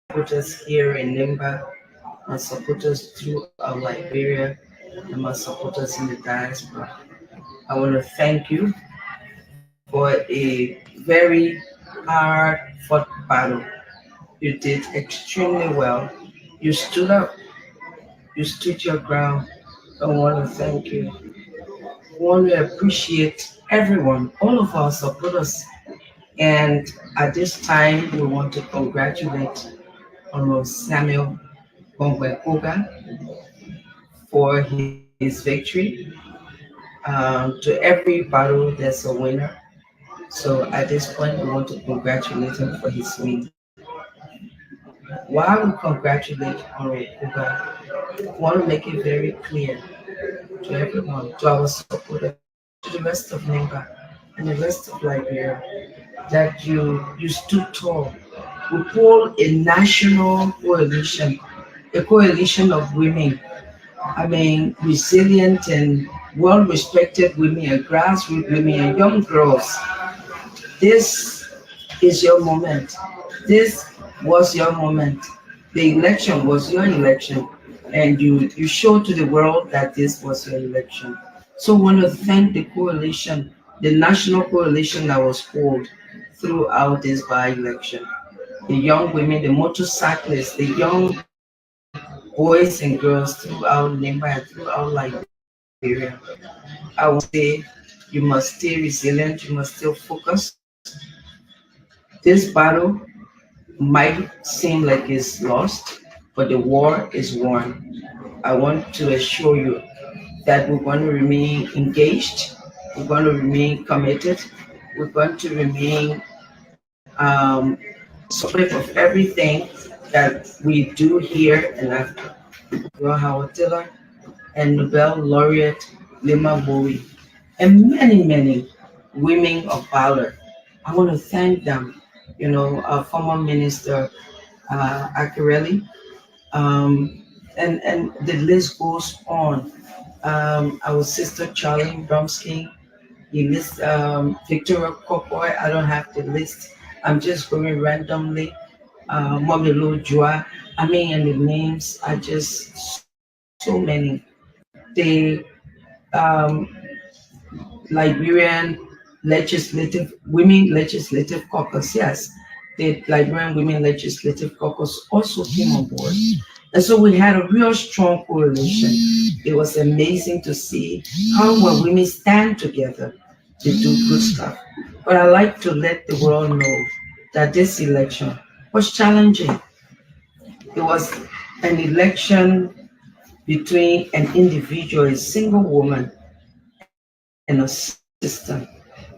supporters here in Nimba, my supporters throughout Liberia, and my supporters in the diaspora. I want to thank you for a very hard fought battle. You did extremely well. You stood up, you stood your ground. I want to thank you. I want to appreciate everyone, all of our supporters. And at this time, we want to congratulate Honorable Samuel Bongwekoga for his victory. To every battle, there's a winner. So at this point, we want to congratulate him for his win. While we congratulate Honorable Koga, we want to make it very clear to everyone, to our supporters, to the rest of Nimba and the rest of Liberia, that you stood tall. We pulled a national coalition, a coalition of women. I mean, resilient and well-respected women and grassroots women and young girls. This is your moment. This was your moment. The election was your election, and you showed to the world that this was your election. So I want to thank the coalition, the national coalition that was formed throughout this by-election. The young women, the motorcyclists, the young boys and girls throughout Nimba and throughout Liberia. I want to say you must stay resilient, you must still focus. This battle might seem like it's lost, but the war is won. I want to assure you that we're going to remain engaged, we're going to remain committed, we're going to remain supportive of everything that we do here in Africa. Howard Taylor and Nobel laureate Lima Bowie, and many, many women of valor. I want to thank them. Our former minister, Akareli, um, and the list goes on. Our sister Charlie Bromsky, you list Victoria Kokoy. I don't have the list. I'm just going randomly. Momilo Joa. I mean, and the names are just so many. The um, Liberian Women Legislative Caucus, yes, the Liberian Women Legislative Caucus also came on board. And so we had a real strong coalition. It was amazing to see how when women stand together, they do good stuff. But I like to let the world know that this election was challenging. It was an election between an individual, a single woman, and a system,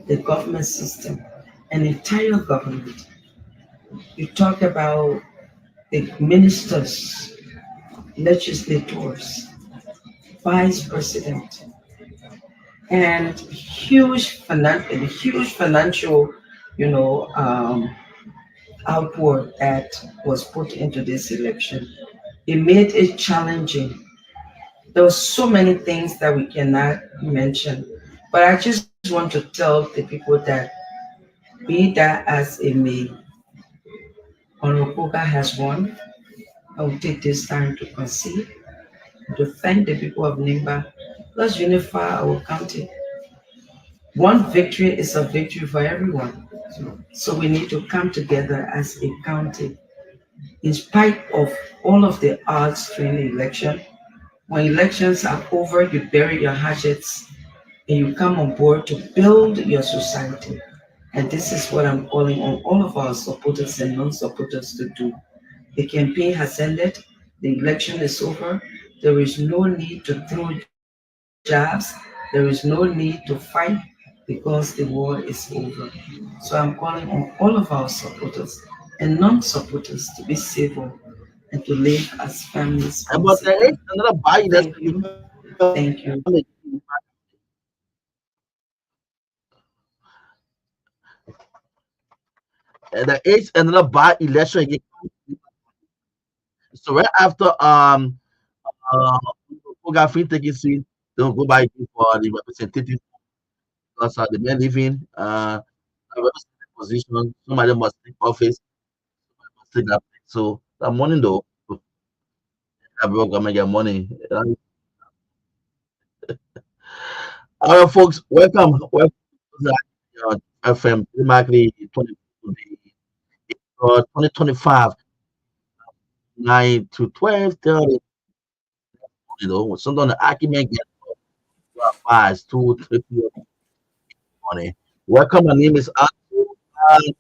the government system, an entire government. You talk about the ministers, legislators, vice president, and huge financial, you know, um, outward that was put into this election. It made it challenging. There were so many things that we cannot mention, but I just want to tell the people that be that as it may, Honorable has won. I will take this time to concede, to thank the people of Nimba. Let's unify our county. One victory is a victory for everyone. So we need to come together as a county. In spite of all of the odds during the election, when elections are over, you bury your hatchets and you come on board to build your society. And this is what I'm calling on all of our supporters and non-supporters to do. The campaign has ended, the election is over. There is no need to throw jabs, there is no need to fight because the war is over. So I'm calling on all of our supporters and non-supporters to be civil and to live as families But there peaceably. is another buy Thank election. you. Thank you. There is another by election again. So right after uh Oga taking seat, don't go by for the representative because the men living a representative position. Somebody must take office, must take that. So That morning though, I broke. I'm gonna get money. All right, folks, welcome to the FM Markley 2025 9 to 12:30. Sometimes the argument gets five, 2, 3 morning. Welcome. My name is Andrew.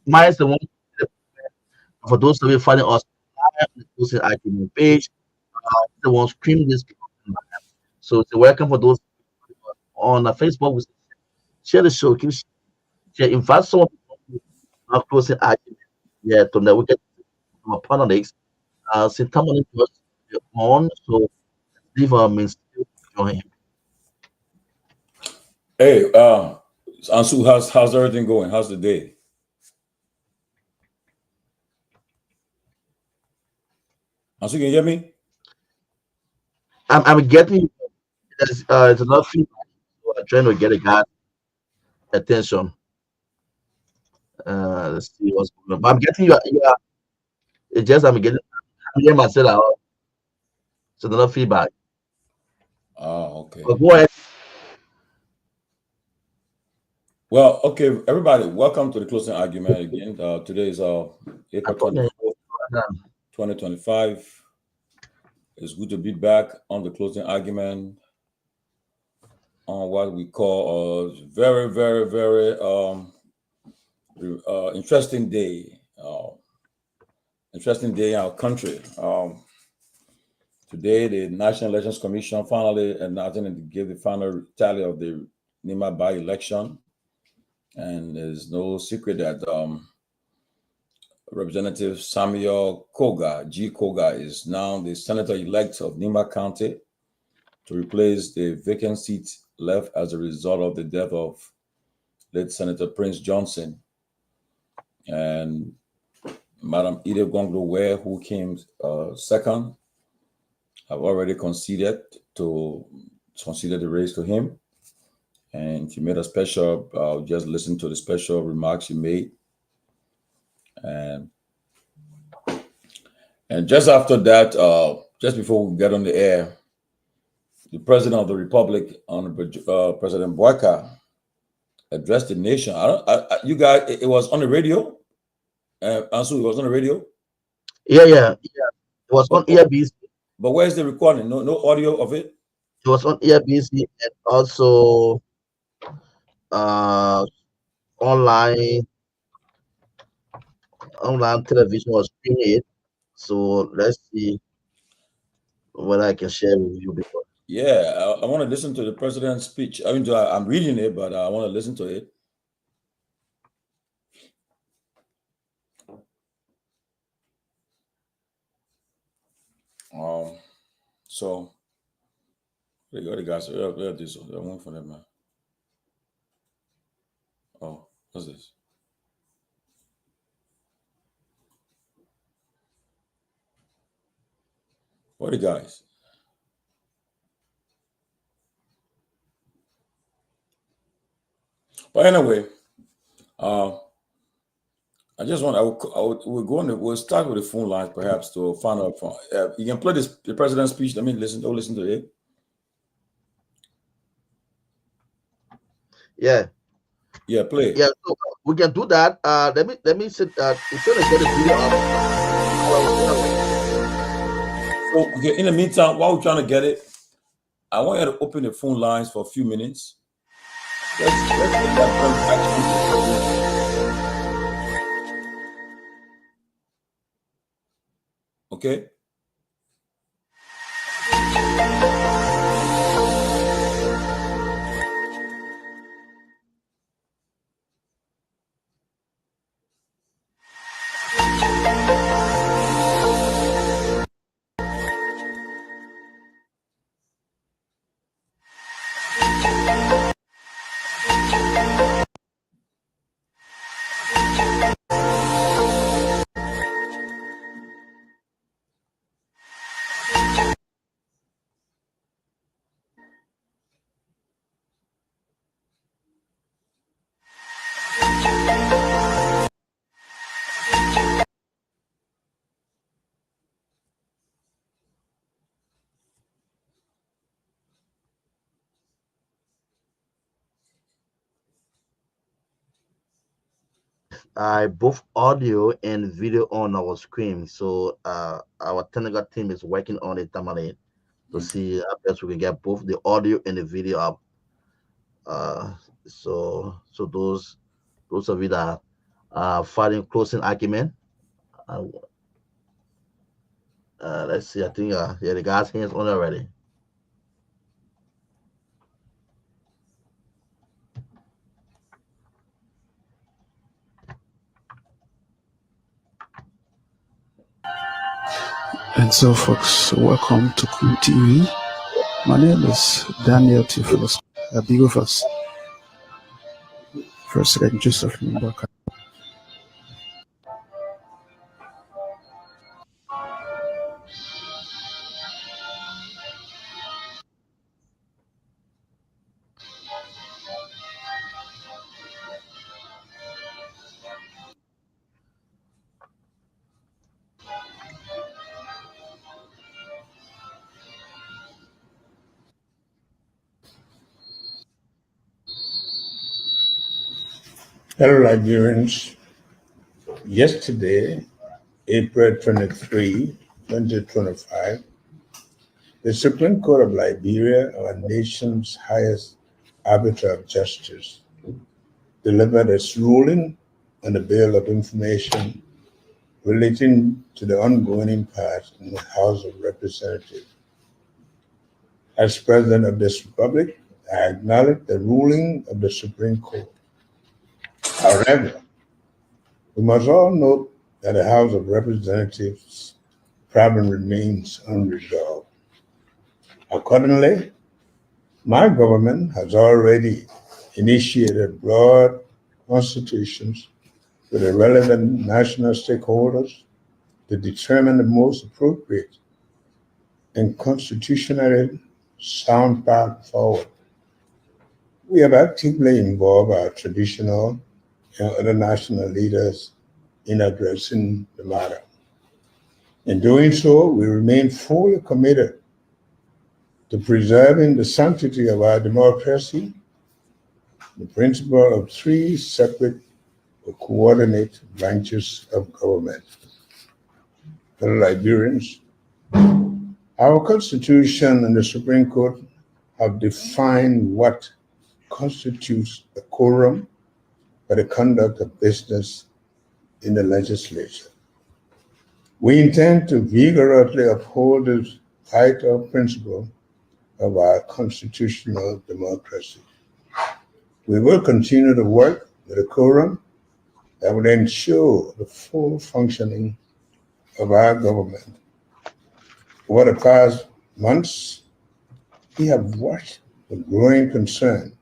Mine is the one for those of you finding us on the posted argument page. The one streaming this. So it's a welcome for those on Facebook. We share the show. Keep share. Invite someone to closing argument. Yeah, to know we get our panelists. Since Tomalin was on, so leave our means to join him. Hey, Ansu, how's everything going? How's the day? Ansu, can you hear me? I'm getting it's enough feedback. So I'm trying to get a guy's attention. Let's see what's going on. But I'm getting you. It's just I'm hearing myself out. It's enough feedback. Oh, okay. But go ahead. Well, okay, everybody, welcome to the closing argument again. Today is April 24th, 2025. It's good to be back on the closing argument on what we call a very, very, very interesting day. Interesting day in our country. Today, the National Elections Commission finally announced and gave the final tally of the Nima by-election. And there's no secret that Representative Samuel Koga, G. Koga, is now the senator-elect of Nima County to replace the vacant seat left as a result of the death of late Senator Prince Johnson. And Madam Kehleboe Gongloe, who came second, have already conceded the race to him. And she made a special, just listen to the special remarks she made. And just after that, just before we get on the air, the President of the Republic, President Boyka, addressed the nation. You guys, it was on the radio? Ansu, it was on the radio? Yeah. It was on ERBC. But where's the recording? No audio of it? It was on ERBC and also online television was streaming it. So let's see what I can share with you before. Yeah, I want to listen to the president's speech. I mean, I'm reading it, but I want to listen to it. So there you go, the guys. Where this one? I want for them, man. Oh, what's this? What are the guys? But anyway, I just want we'll start with the phone lines perhaps to find out from you can play the president's speech. Let me listen to it. Yeah, play. Yeah, so we can do that. Let me sit. It's gonna get a video up. So okay, in the meantime, while we're trying to get it, I want you to open the phone lines for a few minutes. Let's get that okay. both audio and video on our screen. So our technical team is working on it, Tomalin, to see how best we can get both the audio and the video up. Uh, so those of you that are fighting closing argument, uh, let's see. I think yeah, the guy's hands on already. And so, folks, welcome to Kum TV. My name is Daniel Tifos. A big of us, President Joseph Mbaka. Hello, Liberians. Yesterday, April 23, 2025, the Supreme Court of Liberia, our nation's highest arbiter of justice, delivered its ruling on the Bill of Information relating to the ongoing impasse in the House of Representatives. As President of this Republic, I acknowledge the ruling of the Supreme Court. However, we must all note that the House of Representatives problem remains unresolved. Accordingly, my government has already initiated broad consultations with the relevant national stakeholders to determine the most appropriate and constitutionally sound path forward. We have actively involved our traditional and other national leaders in addressing the matter. In doing so, we remain fully committed to preserving the sanctity of our democracy, the principle of three separate or coordinate branches of government. Fellow Liberians, our Constitution and the Supreme Court have defined what constitutes a quorum for the conduct of business in the legislature. We intend to vigorously uphold this vital principle of our constitutional democracy. We will continue to work with a quorum that will ensure the full functioning of our government. Over the past months, we have watched with growing concern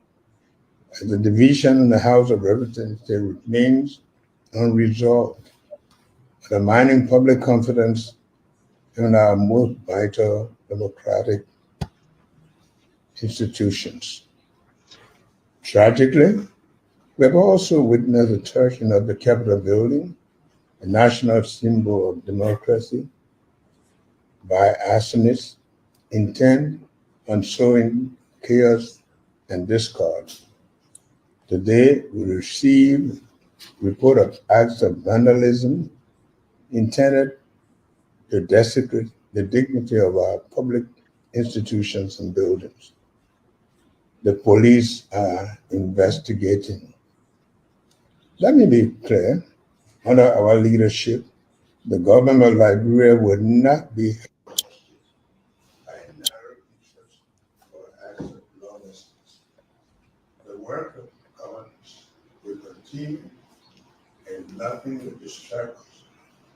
as the division in the House of Representatives remains unresolved, undermining public confidence in our most vital democratic institutions. Tragically, we have also witnessed the torching of the Capitol building, a national symbol of democracy, by arsonists intent on sowing chaos and discord. Today, we received report of acts of vandalism intended to desecrate the dignity of our public institutions and buildings. The police are investigating. Let me be clear, under our leadership, the government of Liberia would not be held by narrow interests or acts of lawlessness. The work of governance will continue and nothing will distract us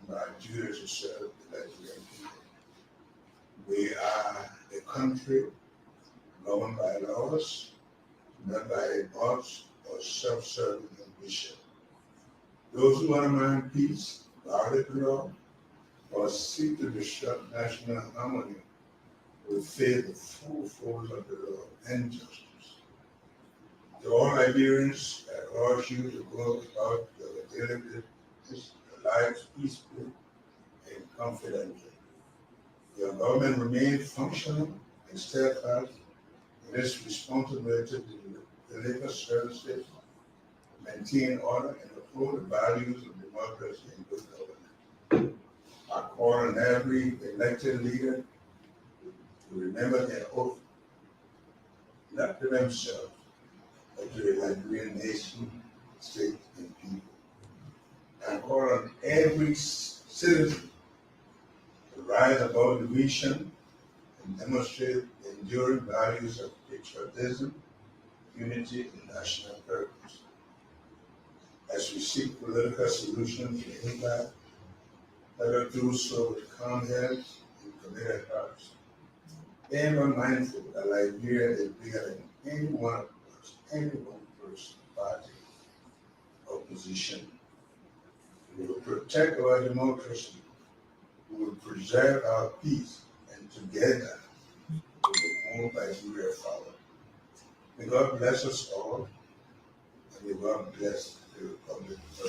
from our duty to serve the Liberian people. We are a country governed by laws, not by a boss or self-serving ambition. Those who undermine peace, violate the law, or seek to disrupt national harmony will face the full force of the law and justice. To all Liberians, I urge you to go about your daily lives peacefully and confidently. Your government remains functional and steadfast in its responsibility to deliver services, maintain order, and uphold the values of democracy and good government. I call on every elected leader to remember their oath, not to themselves, but to the Liberian nation, state, and people. I call on every citizen to rise above division and demonstrate the enduring values of patriotism, unity, and national purpose. As we seek political solutions to the impact, let us do so with calm heads and committed hearts. Being mindful that Liberia is bigger than any one of us, any one person, party, or position. We will protect our democracy. We will preserve our peace, and together we will move Liberia forward. May God bless us all, and may God bless the Republic of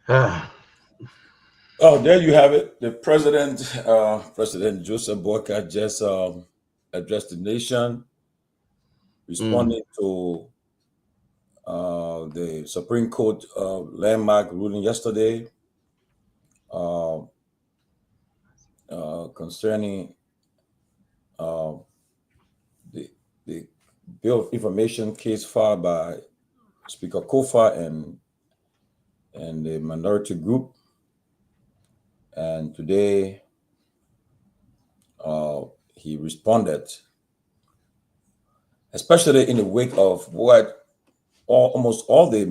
Liberia. Oh, there you have it. The president, President Joseph Boakai, just addressed the nation, responding to the Supreme Court landmark ruling yesterday concerning the Bill of Information case filed by Speaker Kofa and the minority group. And today, he responded, especially in the wake of what almost all the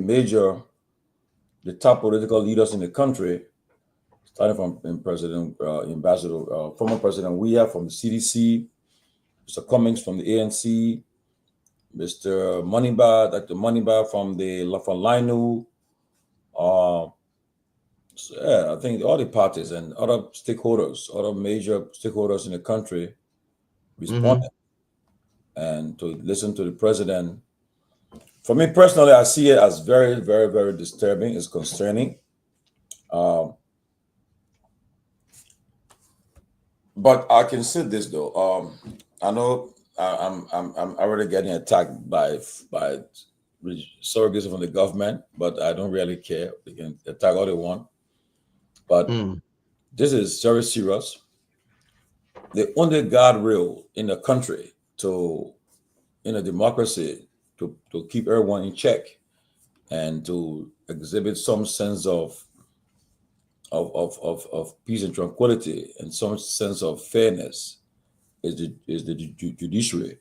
top political leaders in the country, starting from Ambassador, former President Weah from the CDC, Mr. Cummings from the ANC, Mr. Moneyba, Dr. Moneyba from the Lofa Julius, I think all the parties and other stakeholders, other major stakeholders in the country responded and to listen to the president. For me personally, I see it as very, very, very disturbing. It's concerning. But I can say this though. I know I'm already getting attacked by surrogates from the government, but I don't really care. They can attack all they want. But this is very serious. The only guardrail in the country in a democracy to keep everyone in check and to exhibit some sense of peace and tranquility and some sense of fairness is the judiciary.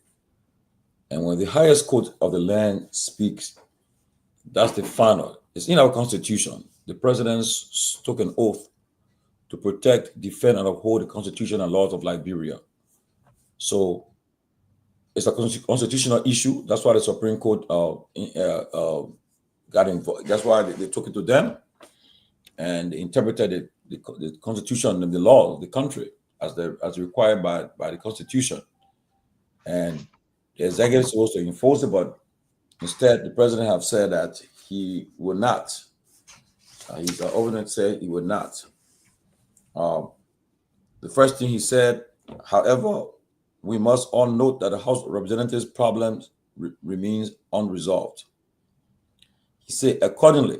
And when the highest court of the land speaks, that's the final. It's in our constitution. The president's took an oath to protect, defend, and uphold the constitution and laws of Liberia. So it's a constitutional issue. That's why the Supreme Court got involved. That's why they took it to them and interpreted the constitution and the law of the country as required by the constitution. And the executive is supposed to enforce it, but instead the president have said that he will not. His ordinance said he would not. The first thing he said, however, we must all note that the House of Representatives' problem remains unresolved. He said, accordingly,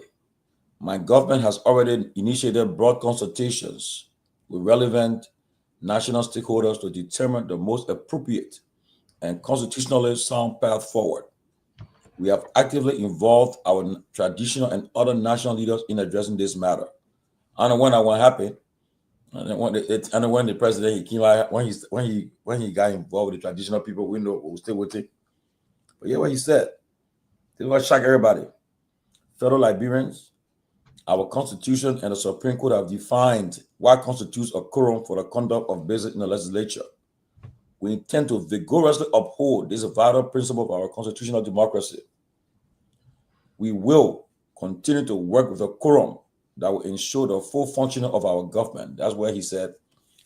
my government has already initiated broad consultations with relevant national stakeholders to determine the most appropriate and constitutionally sound path forward. We have actively involved our traditional and other national leaders in addressing this matter. I don't know when that will happen. I don't know when the president he came out when he got involved with the traditional people. We know we're still waiting. But yeah, what he said, this will shock everybody. Fellow Liberians, our Constitution and the Supreme Court have defined what constitutes a quorum for the conduct of business in the legislature. We intend to vigorously uphold this vital principle of our constitutional democracy. We will continue to work with a quorum that will ensure the full functioning of our government. That's where he said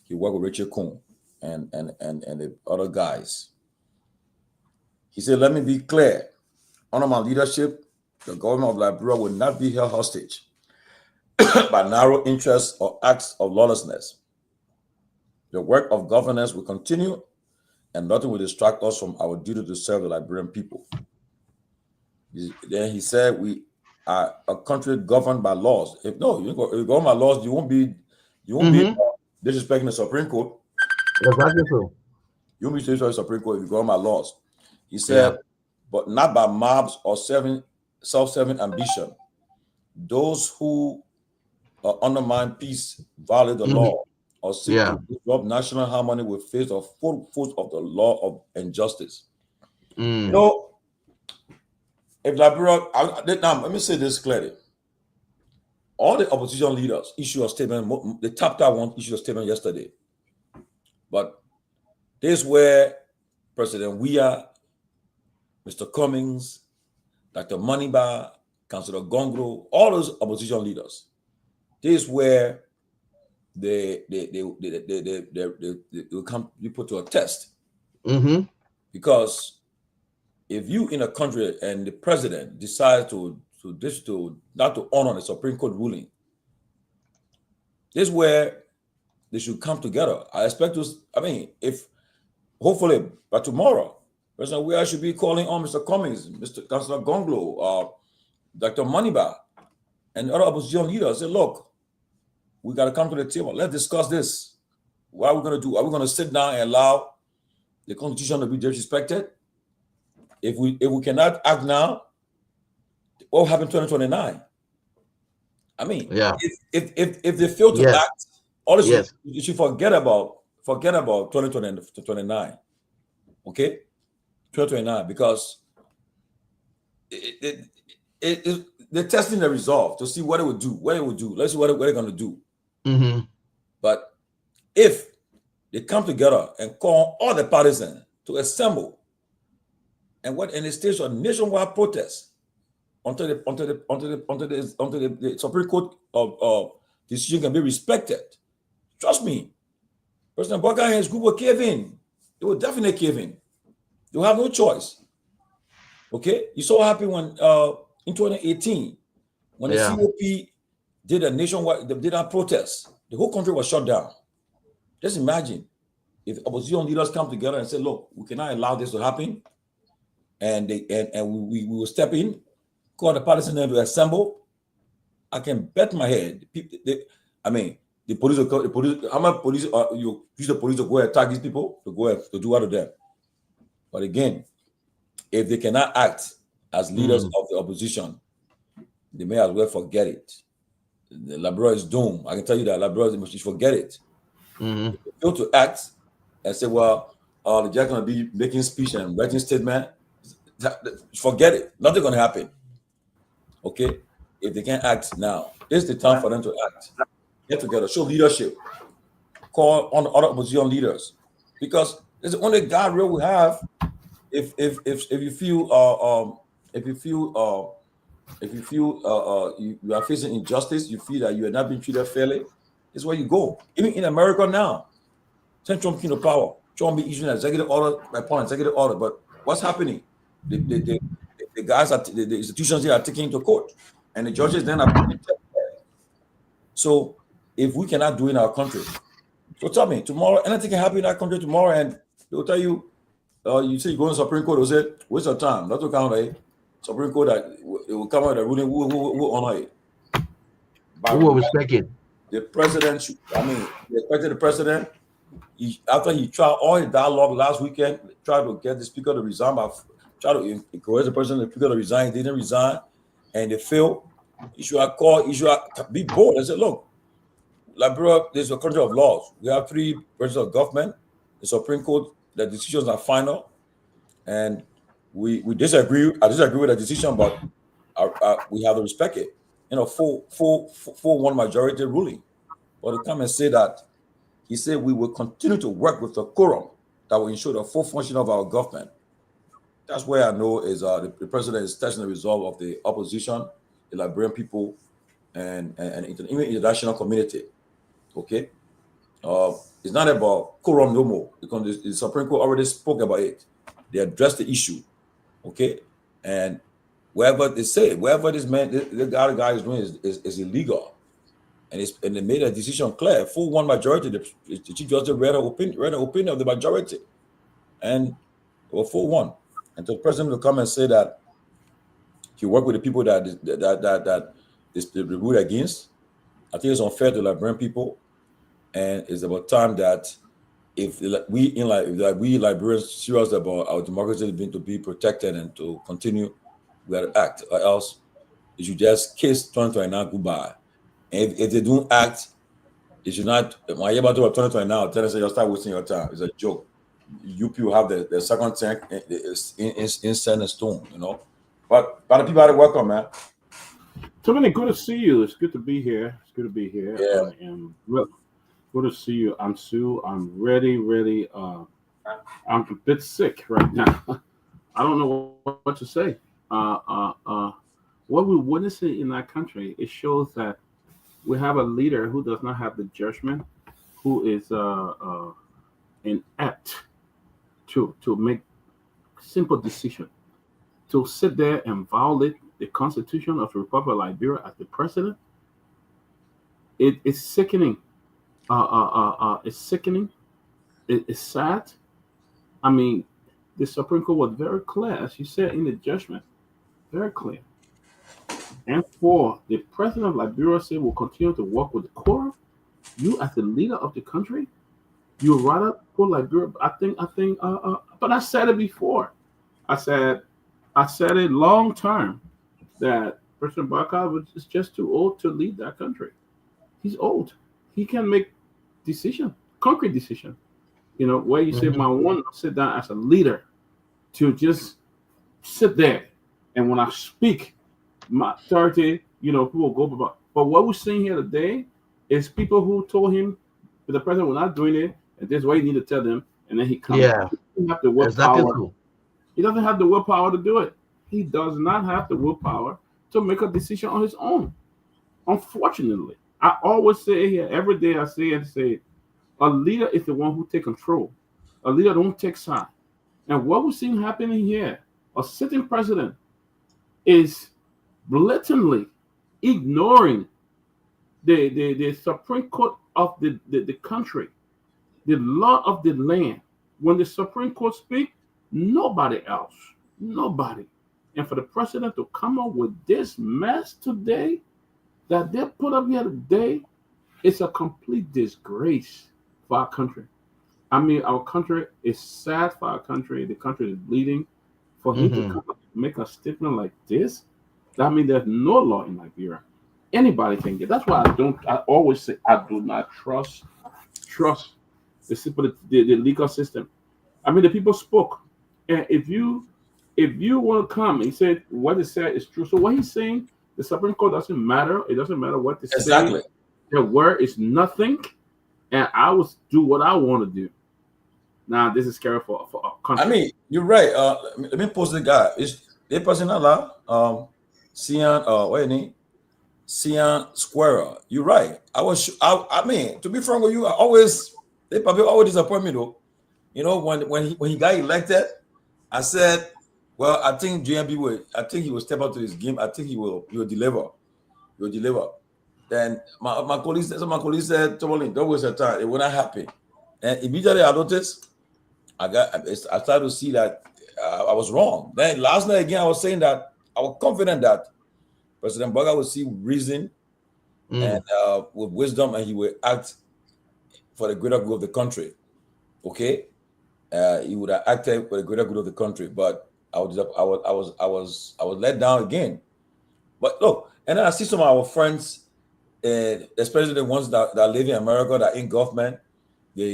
he worked with Richard Kuhn and the other guys. He said, let me be clear. Under my leadership, the government of Liberia will not be held hostage by narrow interests or acts of lawlessness. The work of governance will continue, and nothing will distract us from our duty to serve the Liberian people. Then he said we are a country governed by laws. If you govern by laws, you won't be disrespecting the Supreme Court. Exactly so. You won't be disrespecting the Supreme Court if you govern by laws. He Yeah. said, but not by mobs or self-serving ambition. Those who undermine peace, violate the law, or seek to disrupt national harmony will face the full force of the law of injustice. You know, if Liberia, now let me say this clearly. All the opposition leaders issued a statement, the top one issued a statement yesterday. But this is where President Weah, Mr. Cummings, Dr. Maniba, Councillor Gongloe, all those opposition leaders, this is where they will come, you put to a test. Because if you in a country and the president decides not to honor the Supreme Court ruling, this is where they should come together. I expect if hopefully by tomorrow, President Weah should be calling on Mr. Cummings, Mr. Councillor Gongloe, Dr. Maniba, and other opposition leaders. Say, look, we got to come to the table. Let's discuss this. What are we going to do? Are we going to sit down and allow the Constitution to be disrespected? If we cannot act now, what will happen in 2029? I mean, if they fail to act, honestly, you should forget about 2029. Okay, 2029, because they're testing the resolve to see what it would do. Let's see what they're going to do. But if they come together and call all the partisans to assemble and they stage a nationwide protest until the Supreme Court of decision can be respected, trust me, President Barker and his group will cave in. They will definitely cave in. They will have no choice. Okay, you saw what happened when in 2018 when the COP did a nationwide protest, the whole country was shut down. Just imagine if opposition leaders come together and say, "Look, we cannot allow this to happen," and we will step in, call the partisans to assemble. I can bet my head. The police. How much police you use the police to go and attack these people to do what to them? But again, if they cannot act as leaders of the opposition, they may as well forget it. The Liberia is doomed. I can tell you that Liberia must forget it. If they fail to act and say, "Well, the judge going to be making speech and writing statement," forget it. Nothing going to happen. Okay, if they can't act now, this is the time for them to act. Get together, show leadership, call on other opposition leaders, because it's the only guardrail we have. If you feel you are facing injustice, you feel that you are not being treated fairly, it's where you go. Even in America now, since Trump came to power, Trump be issuing executive order upon executive order, but what's happening? The guys the institutions here are taking to court, and the judges then are being checked. So if we cannot do it in our country, so tell me, tomorrow anything can happen in our country tomorrow, and they will tell you, you say you go to the Supreme Court, they'll say, waste of time, not to count it. Supreme Court that it will come out the ruling, who honor it. Who will respect it? The president, they expected the president, after he tried all his dialogue last weekend, tried to get the speaker to resign, try to encourage the president, the speaker to resign, he didn't resign, and they failed. He should have be bold and say, look, Liberia, this is a country of laws. We have 3 branches of government, the Supreme Court, the decisions are final, and we disagree. I disagree with the decision, but we have to respect it. 4-1 majority ruling. But to come and say that, he said we will continue to work with the quorum that will ensure the full function of our government. That's where I know is the president is testing the resolve of the opposition, the Liberian people, and even international community. Okay, it's not about quorum no more, because the Supreme Court already spoke about it. They addressed the issue. Okay, and wherever this man, the other guy is doing is illegal, and they made a decision clear. 4-1 majority. The Chief Justice read an opinion of the majority, and it was 4-1. And the president will come and say that he worked with the people that is the root against. I think it's unfair to Liberian people, and it's about time that if we Liberians serious about our democracy being to be protected and to continue, we got to act, or else you should just kiss 2029 goodbye. And if they don't act, it should not. When you're about to 2029, tell us you'll start wasting your time. It's a joke. You people have the second tank in sand and stone, you know. But the people are welcome, man. Tomalin, good to see you. It's good to be here. It's good to be here. Yeah. I am good to see you. I'm Sue. I'm ready. I'm a bit sick right now. I don't know what to say. What we're witnessing in that country, it shows that we have a leader who does not have the judgment, who is inept to make simple decision, to sit there and violate the Constitution of the Republic of Liberia as the president. It's sickening. It's sickening. It's sad. I mean, the Supreme Court was very clear, as you said in the judgment, very clear. And for the president of Liberia say will continue to work with the court, you as the leader of the country, you rather put Liberia. I think. But I said it before. I said it long term that President Barker is just too old to lead that country. He's old. He can make decision, concrete decision. You know, where you say, my one sit down as a leader to just sit there. And when I speak, my authority, you know, people will go. But what we're seeing here today is people who told him that the president was not doing it, and this is what you need to tell them, and then he comes. Yeah. He doesn't have the willpower. Exactly true. He doesn't have the willpower to do it. He does not have the willpower to make a decision on his own. Unfortunately, I always say here, every day I say, a leader is the one who takes control. A leader don't take side. And what we're seeing happening here, a sitting president is blatantly ignoring the Supreme Court of the country, the law of the land. When the Supreme Court speak, nobody else, nobody. And for the president to come up with this mess today that they put up here today, it's a complete disgrace for our country. I mean, our country is sad for our country. The country is bleeding. For him to come up and make a statement like this, that means there's no law in Liberia. Anybody can get. That's why I always say I do not trust the legal system. I mean, the people spoke. And if you want to come, he said what he said is true. So what he's saying, the Supreme Court doesn't matter. It doesn't matter what they say. Exactly. Their word is nothing. And I will do what I want to do. Now, this is scary for our country. I mean, you're right. Let me post the guy. Is the person allowed? Myean, what your name? Myean Square. You're right. I mean, to be frank with you, they probably always disappoint me though. You know, when he got elected, I said, well, I think JMB he will step up to his game. I think he will deliver. He will deliver. Then my colleague said, Tomalin, don't waste your time. It will not happen. And immediately I noticed, I started to see that I was wrong. Then last night again, I was saying that I was confident that President Barker would see reason and with wisdom, and he will act for the greater good of the country. Okay, he would have acted for the greater good of the country, but I was let down again. But look, and then I see some of our friends, especially the ones that live in America, that in government.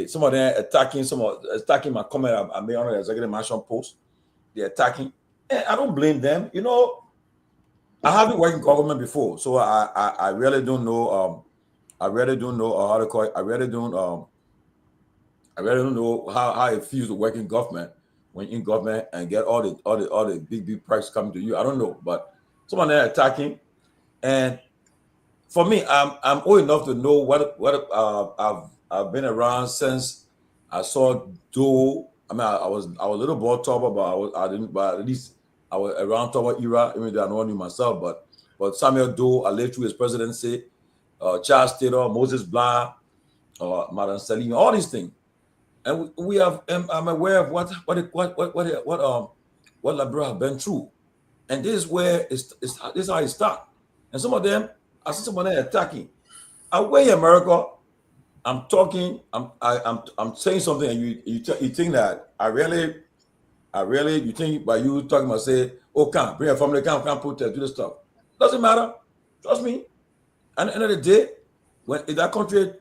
Some of them attacking my comment I made on the executive mansion post. They're attacking. And I don't blame them. You know, I haven't worked in government before, so I really don't know. I really don't know how to call it. I really don't know how it feels to work in government when you're in government and get all the big perks coming to you. I don't know, but some of them are attacking. And for me, I'm old enough to know what I've been around since I saw Doe. I mean, I was a little ball topper, but at least I was around topper era, even though I don't knew myself. But Samuel Doe, I lived through his presidency. Charles Taylor, Moses Blah, Madam Salim, all these things, and we have. I'm aware of what Liberia have been through. And this is where this is how it starts. And some of them, I see someone there attacking. Away in America, I'm talking, I'm saying something, and you think that I really you think by you talking about say, oh, can't bring a family, can't protest, do this stuff. Doesn't matter. Trust me. And at the end of the day, when if that country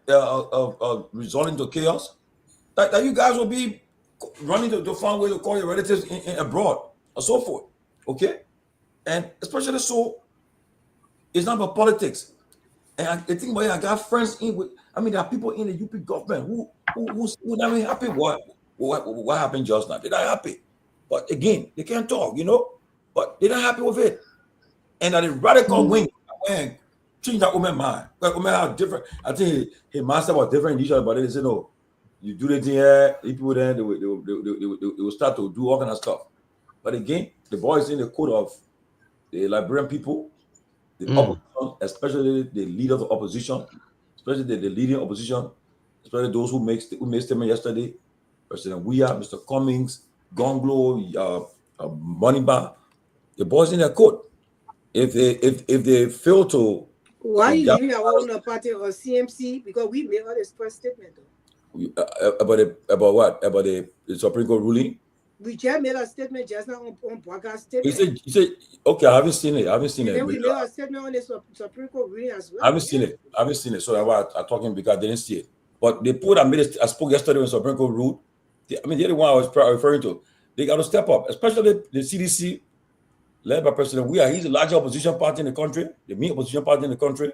resorting to chaos, that you guys will be running to find ways to call your relatives in abroad or so forth. Okay? And especially so, it's not about politics. And the thing about it, I got friends in with, I mean, there are people in the UP government who not even happy what happened just now. They're not happy. But again, they can't talk, but they're not happy with it. And that the radical wing went change that woman's mind. Like women have different, I think his mindset was different in each other, but they say, no, you do the thing here, people then they will start to do all kind of stuff. But again, the boys in the code of the Liberian people, the opposition, especially the leader of the opposition, especially the leading opposition, especially those who made statement yesterday, President Weah, Mr. Cummings, Gongloe, Moniba, the boys in their code. If they fail to why you leaving our own party or CMC, because we made all this first statement about what? About the Supreme Court ruling? We just made a statement just now on podcast statement. He said, okay, I haven't seen it. Then we made a statement on the Supreme Court ruling as well. I haven't seen it. So I'm talking because I didn't see it. But they put I spoke yesterday when Supreme Court ruled. The other one I was referring to, they got to step up, especially the CDC, led by President Weah. He's the largest opposition party in the country, the main opposition party in the country.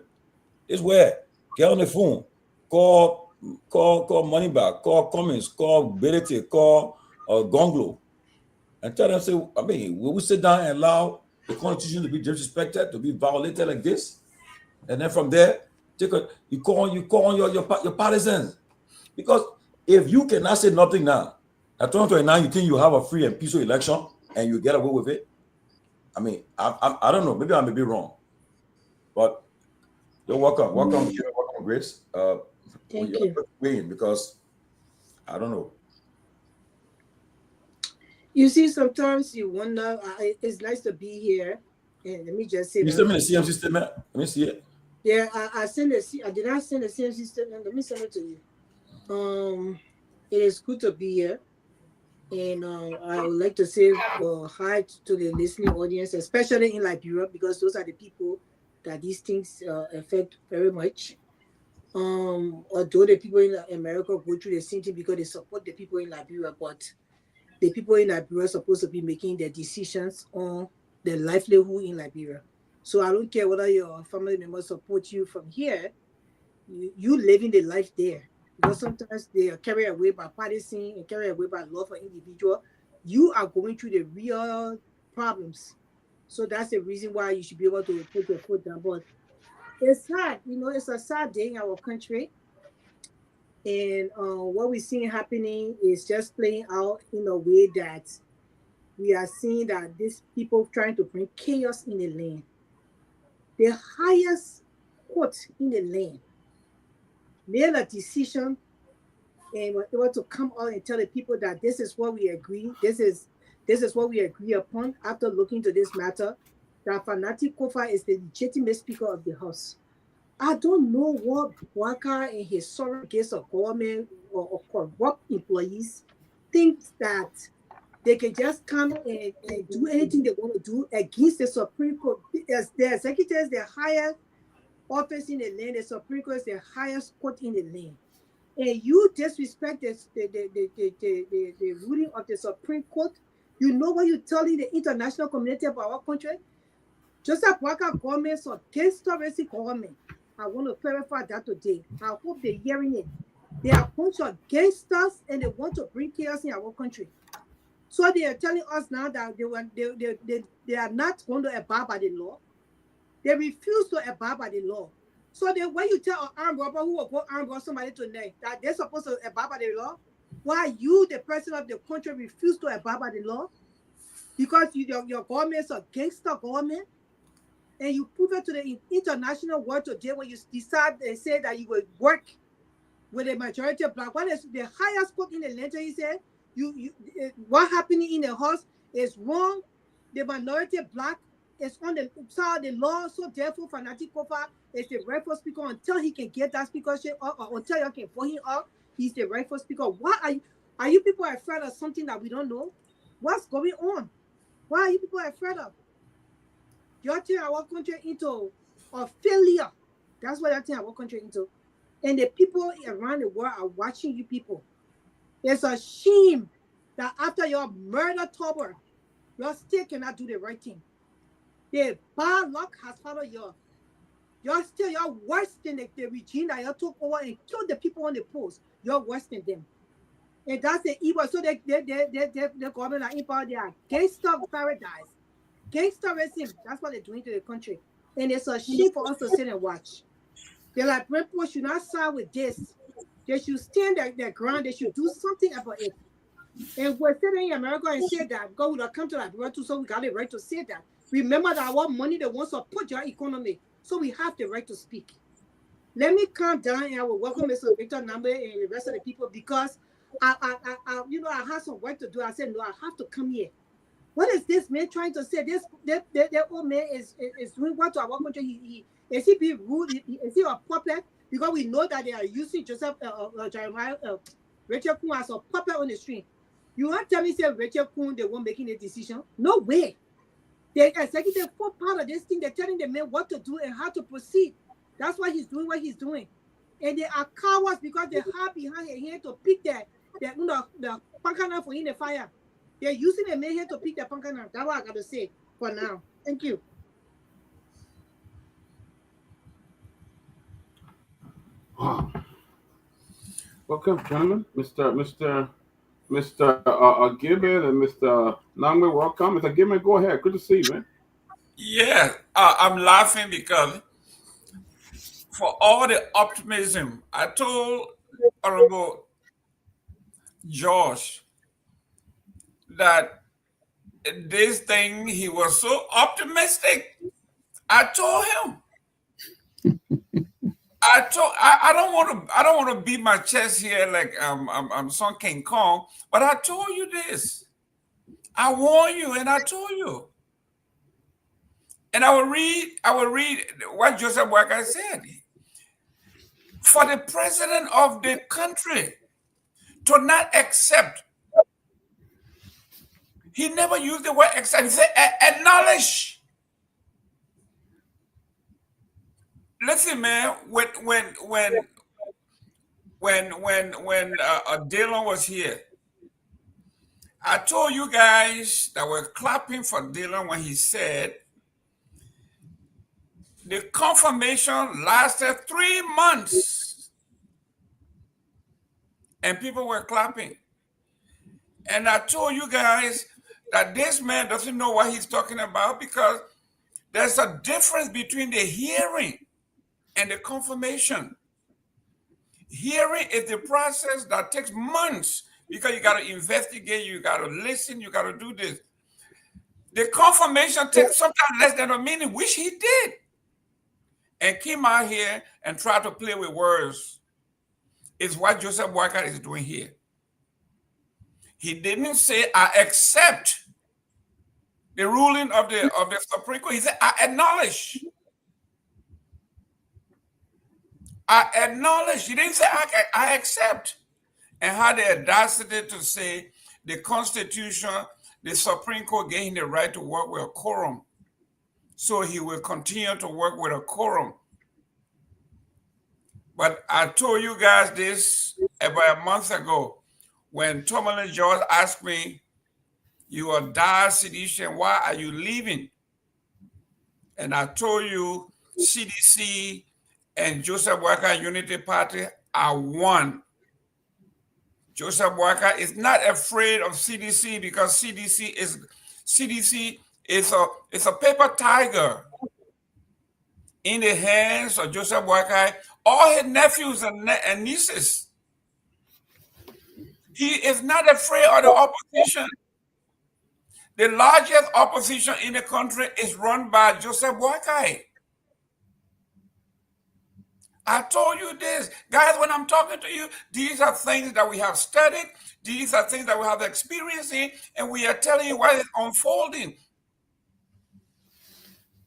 This is where get on the phone, call Moneyback, call Cummings, call Peabody, call Gongloe, and tell them, say, I mean, will we sit down and allow the Constitution to be disrespected, to be violated like this? And then from there, you call on your partisans. Because if you cannot say nothing now, at 2029, you think you have a free and peaceful election and you get away with it? I mean, I don't know. Maybe I may be wrong. But you're welcome. Welcome, Grace. Thank you. Because I don't know. You see, sometimes you wonder, it's nice to be here. And let me just say, you sent me the CMC statement. Let me see it. Yeah, I did not send the CMC statement. Let me send it to you. It is good to be here. And I would like to say hi to the listening audience, especially in Liberia, because those are the people that these things affect very much. Although the people in America go through the same thing because they support the people in Liberia, but the people in Liberia are supposed to be making their decisions on their livelihood in Liberia. So I don't care whether your family members support you from here, you living the life there. Because sometimes they are carried away by partisan and carried away by love for individual. You are going through the real problems. So that's the reason why you should be able to put your foot down. But it's sad, it's a sad day in our country. And what we're seeing happening is just playing out in a way that we are seeing that these people trying to bring chaos in the land. The highest court in the land made a decision and were able to come out and tell the people that this is what we agree, this is what we agree upon after looking to this matter, that Fanatic Kofa is the legitimate speaker of the House. I don't know what Waka and his surrogates of government or corrupt employees think that they can just come and do anything they want to do against the Supreme Court. As the executives, the highest office in the land, the Supreme Court is the highest court in the land. And you disrespect the ruling of the Supreme Court. You know what you're telling the international community about our country? Joseph Waka government is a gangster-racist government. I want to clarify that today. I hope they're hearing it. They are a bunch of gangsters and they want to bring chaos in our country. So they are telling us now that they are not going to abide by the law. They refuse to abide by the law. So when you tell an armed robber who will go armed rob somebody tonight that they're supposed to abide by the law, why you, the president of the country, refuse to abide by the law? Because your government is a gangster government, and you prove it to the international world today when you decide and say that you will work with a majority of black. What is the highest court in the land? He said, what happening in the House is wrong, the minority black is on the side of the law, so therefore Fanatic Kofa is the rightful speaker until he can get that speakership or until you can vote him up. He's the rightful speaker. Why are you people afraid of something that we don't know? What's going on? Why are you people afraid of? You're turning our country into a failure. That's what you're turning our country into. And the people around the world are watching you people. It's a shame that after your murder tour, you still cannot do the right thing. The bad luck has followed you. You're worse than the regime that you took over and killed the people on the post. You're worse than them. And that's the evil. So the government are in power. They are gangster paradise. Gangsterism. That's what they're doing to the country. And it's a shame for us to sit and watch. They're like, people should not side with this. They should stand their ground. They should do something about it. And we're sitting in America and say that God will come to Liberia too, so we got the right to say that. Remember that our money they want to support your economy, so we have the right to speak. Let me calm down and I will welcome Mr. Victor Nambe and the rest of the people because I have some work to do. I said no, I have to come here. What is this man trying to say? That old man is doing what to our country. Is he being rude? Is he a puppet? Because we know that they are using Joseph Jeremiah Rachel Kuhn as a puppet on the street. You want to tell me, say Rachel Kuhn, they won't making a decision? No way. The executive for part of this thing, they're telling the men what to do and how to proceed. That's why he's doing what he's doing. And they are cowards because they hide behind a hand to pick the pankana for in the fire. They're using the men here to pick the pankana. That's what I got to say for now. Thank you. Wow. Welcome, gentlemen. Mr. Gibbon and Mr. Nangwe, welcome. Mr. Gibbon, go ahead. Good to see you, man. Yeah, I'm laughing because for all the optimism, I told Honorable George that this thing, he was so optimistic. I told him. I don't want to beat my chest here like I'm some King Kong, but I told you this. I warned you and I told you. And I will read what Joseph Walker said. For the president of the country to not accept, he never used the word accept, he said acknowledge. Listen, man, when Dylan was here, I told you guys that were clapping for Dylan when he said the confirmation lasted 3 months and people were clapping. And I told you guys that this man doesn't know what he's talking about because there's a difference between the hearing and the confirmation. Hearing is the process that takes months because you got to investigate, you got to listen, you got to do this. The confirmation takes sometimes less than a minute, which he did. And came out here and tried to play with words. Is what Joseph Walker is doing here. He didn't say, I accept the ruling of the Supreme Court. He said, I acknowledge. I acknowledge. He didn't say, I accept. And had the audacity to say the Constitution, the Supreme Court gave him the right to work with a quorum. So he will continue to work with a quorum. But I told you guys this about a month ago when Tomalin George asked me, you are dire sedition, why are you leaving? And I told you CDC and Joseph Walker Unity Party are one. Joseph Walker is not afraid of CDC because CDC is a paper tiger in the hands of Joseph Walker, all his nephews and nieces. He is not afraid of the opposition. The largest opposition in the country is run by Joseph Walker. I told you this. Guys, when I'm talking to you, these are things that we have studied. These are things that we have experienced in, and we are telling you what is unfolding.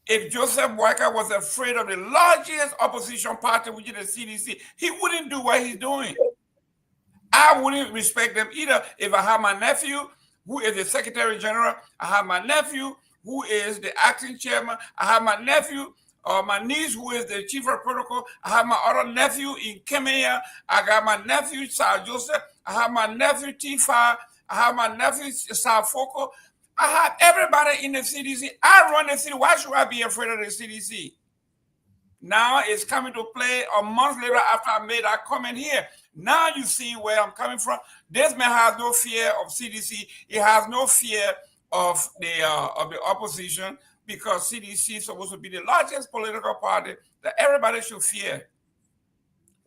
If Joseph Boyka was afraid of the largest opposition party, which is the CDC, he wouldn't do what he's doing. I wouldn't respect them either. If I have my nephew, who is the Secretary General, I have my nephew, who is the acting chairman, I have my nephew or my niece, who is the chief of protocol, I have my other nephew in Kemia, I got my nephew, Sir Joseph, I have my nephew, T5, I have my nephew, Sir Foko, I have everybody in the CDC. I run the city. Why should I be afraid of the CDC? Now it's coming to play a month later after I made that comment here. Now you see where I'm coming from. This man has no fear of CDC. He has no fear of the opposition, because CDC is supposed to be the largest political party that everybody should fear.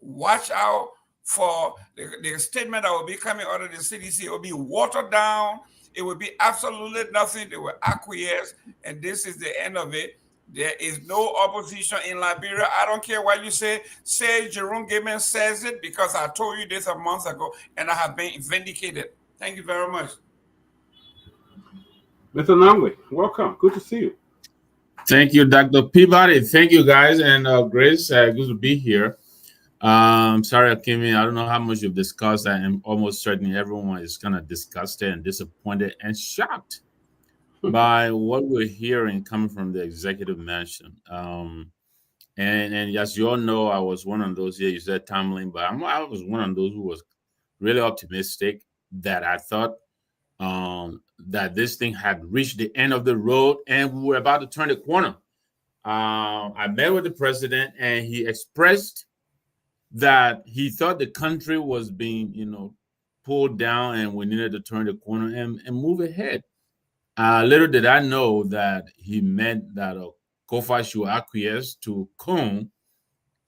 Watch out for the statement that will be coming out of the CDC. It will be watered down. It will be absolutely nothing. They will acquiesce, and this is the end of it. There is no opposition in Liberia. I don't care what you say. Say Jerome Gaiman says it, because I told you this a month ago, and I have been vindicated. Thank you very much. Mr. Namwe, welcome. Good to see you. Thank you, Dr. Peabody. Thank you, guys, and Grace. Good to be here. Sorry I came in. I don't know how much you've discussed. I am almost certain everyone is kind of disgusted and disappointed and shocked by what we're hearing coming from the executive mansion. And as you all know, I was one of those here. You said Tomalin, but I was one of those who was really optimistic that I thought that this thing had reached the end of the road and we were about to turn the corner. I met with the president and he expressed that he thought the country was being, pulled down and we needed to turn the corner and move ahead. Little did I know that he meant that Kofa should acquiesce to Kong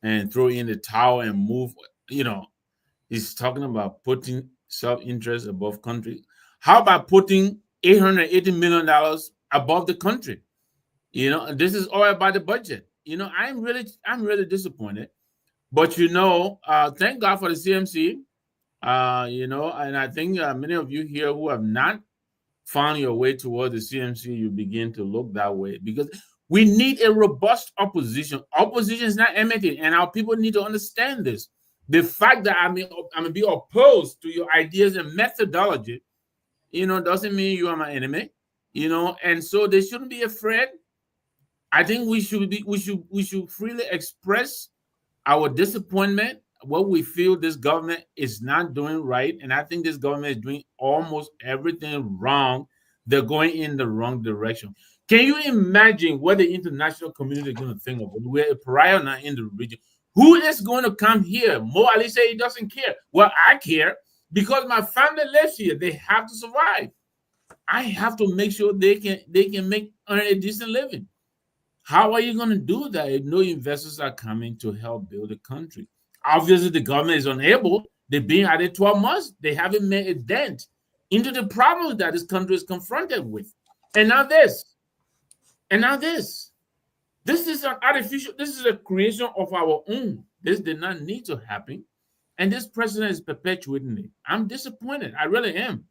and throw in the towel and move. He's talking about putting self-interest above country. How about putting $880 million above the country? This is all about the budget. I'm really disappointed. But thank God for the CMC. And I think many of you here who have not found your way toward the CMC, you begin to look that way, because we need a robust opposition. Opposition is not enmity, and our people need to understand this. The fact that I'm going to be opposed to your ideas and methodology, doesn't mean you are my enemy, and so they shouldn't be afraid. I think we should freely express our disappointment, what we feel this government is not doing right. And I think this government is doing almost everything wrong. They're going in the wrong direction. Can you imagine what the international community is going to think of it? We're a pariah now in the region. Who is going to come here? Mo Ali said he doesn't care. Well, I care, because my family lives here. They have to survive. I have to make sure they can make a decent living. How are you going to do that if no investors are coming to help build the country? Obviously, the government is unable. They've been at it 12 months. They haven't made a dent into the problems that this country is confronted with. And now this. This is an artificial, this is a creation of our own. This did not need to happen. And this president is perpetuating it. I'm disappointed. I really am.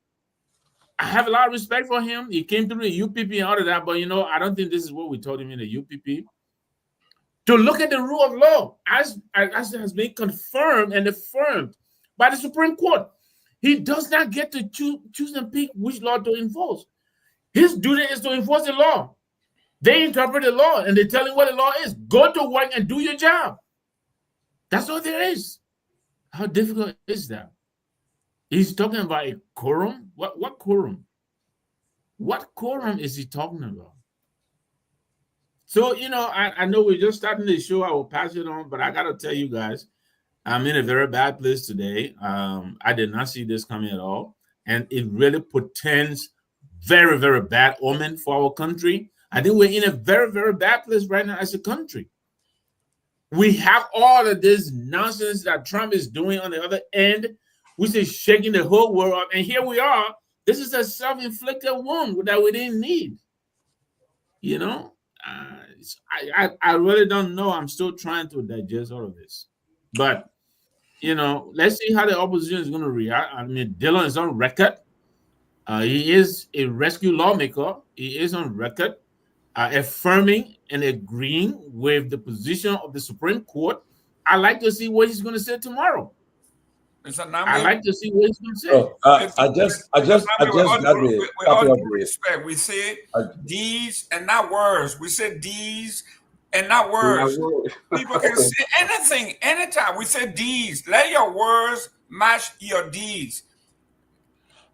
I have a lot of respect for him. He came through the UPP and all of that, but I don't think this is what we told him in the UPP. To look at the rule of law as it has been confirmed and affirmed by the Supreme Court. He does not get to choose and pick which law to enforce. His duty is to enforce the law. They interpret the law and they tell him what the law is. Go to work and do your job. That's all there is. How difficult is that? He's talking about a quorum. What quorum? What quorum is he talking about? So, I know we're just starting the show. I will pass it on, but I got to tell you guys, I'm in a very bad place today. I did not see this coming at all. And it really portends very, very bad omen for our country. I think we're in a very, very bad place right now as a country. We have all of this nonsense that Trump is doing on the other end, which is shaking the whole world up. And here we are. This is a self-inflicted wound that we didn't need. I really don't know. I'm still trying to digest all of this. But, let's see how the opposition is going to react. I mean, Dillon is on record. He is a rescue lawmaker. He is on record. affirming and agreeing with the position of the Supreme Court. I like to see what he's going to say tomorrow. Mr. I Nambi, like to see what he's going to say. Oh, I just Nambi, got the with copy all of due the. respect, we say I, deeds and not words. We say deeds and not And I words. will. People can okay. say anything, anytime. We say deeds. Let your words match your deeds.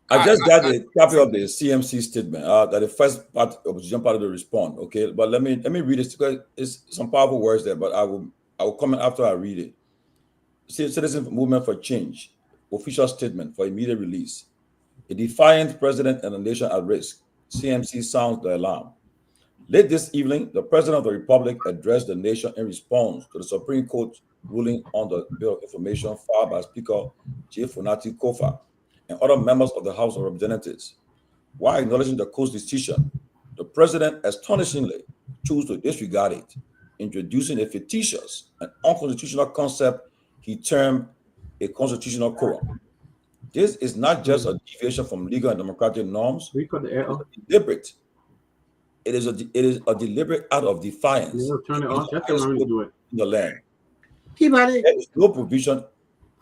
I just got the copy of the CMC statement. That the first part opposition party to respond. Okay, but let me read it because it's some powerful words there. But I will comment after I read it. Citizen Movement for Change official statement for immediate release. A defiant president and a nation at risk. CMC sounds the alarm. Late this evening, the President of the Republic addressed the nation in response to the Supreme Court ruling on the Bill of Information filed by Speaker J. Funati Kofa and other members of the House of Representatives. While acknowledging the court's decision, the President astonishingly chose to disregard it, introducing a fictitious and unconstitutional concept he termed a constitutional quorum. This is not just a deviation from legal and democratic norms. We cut the air off. Deliberate. It is a deliberate act of defiance. Turn it off. That's how we do it. In the land. Peabody. There is no provision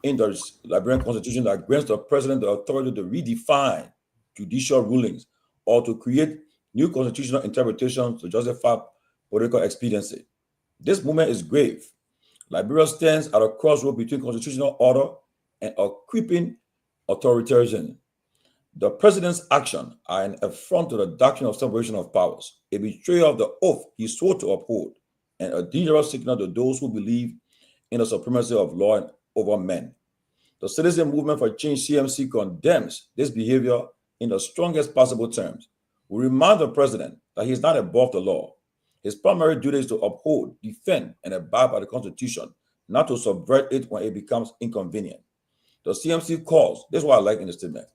in the Liberian Constitution that grants the president the authority to redefine judicial rulings or to create new constitutional interpretations to justify political expediency. This movement is grave. Liberia stands at a crossroad between constitutional order and a creeping authoritarianism. The president's actions are an affront to the doctrine of separation of powers, a betrayal of the oath he swore to uphold, and a dangerous signal to those who believe in the supremacy of law over men. The Citizen Movement for Change CMC condemns this behavior in the strongest possible terms. We remind the president that he is not above the law. His primary duty is to uphold, defend, and abide by the Constitution, not to subvert it when it becomes inconvenient. The CMC calls, this is what I like in the statement,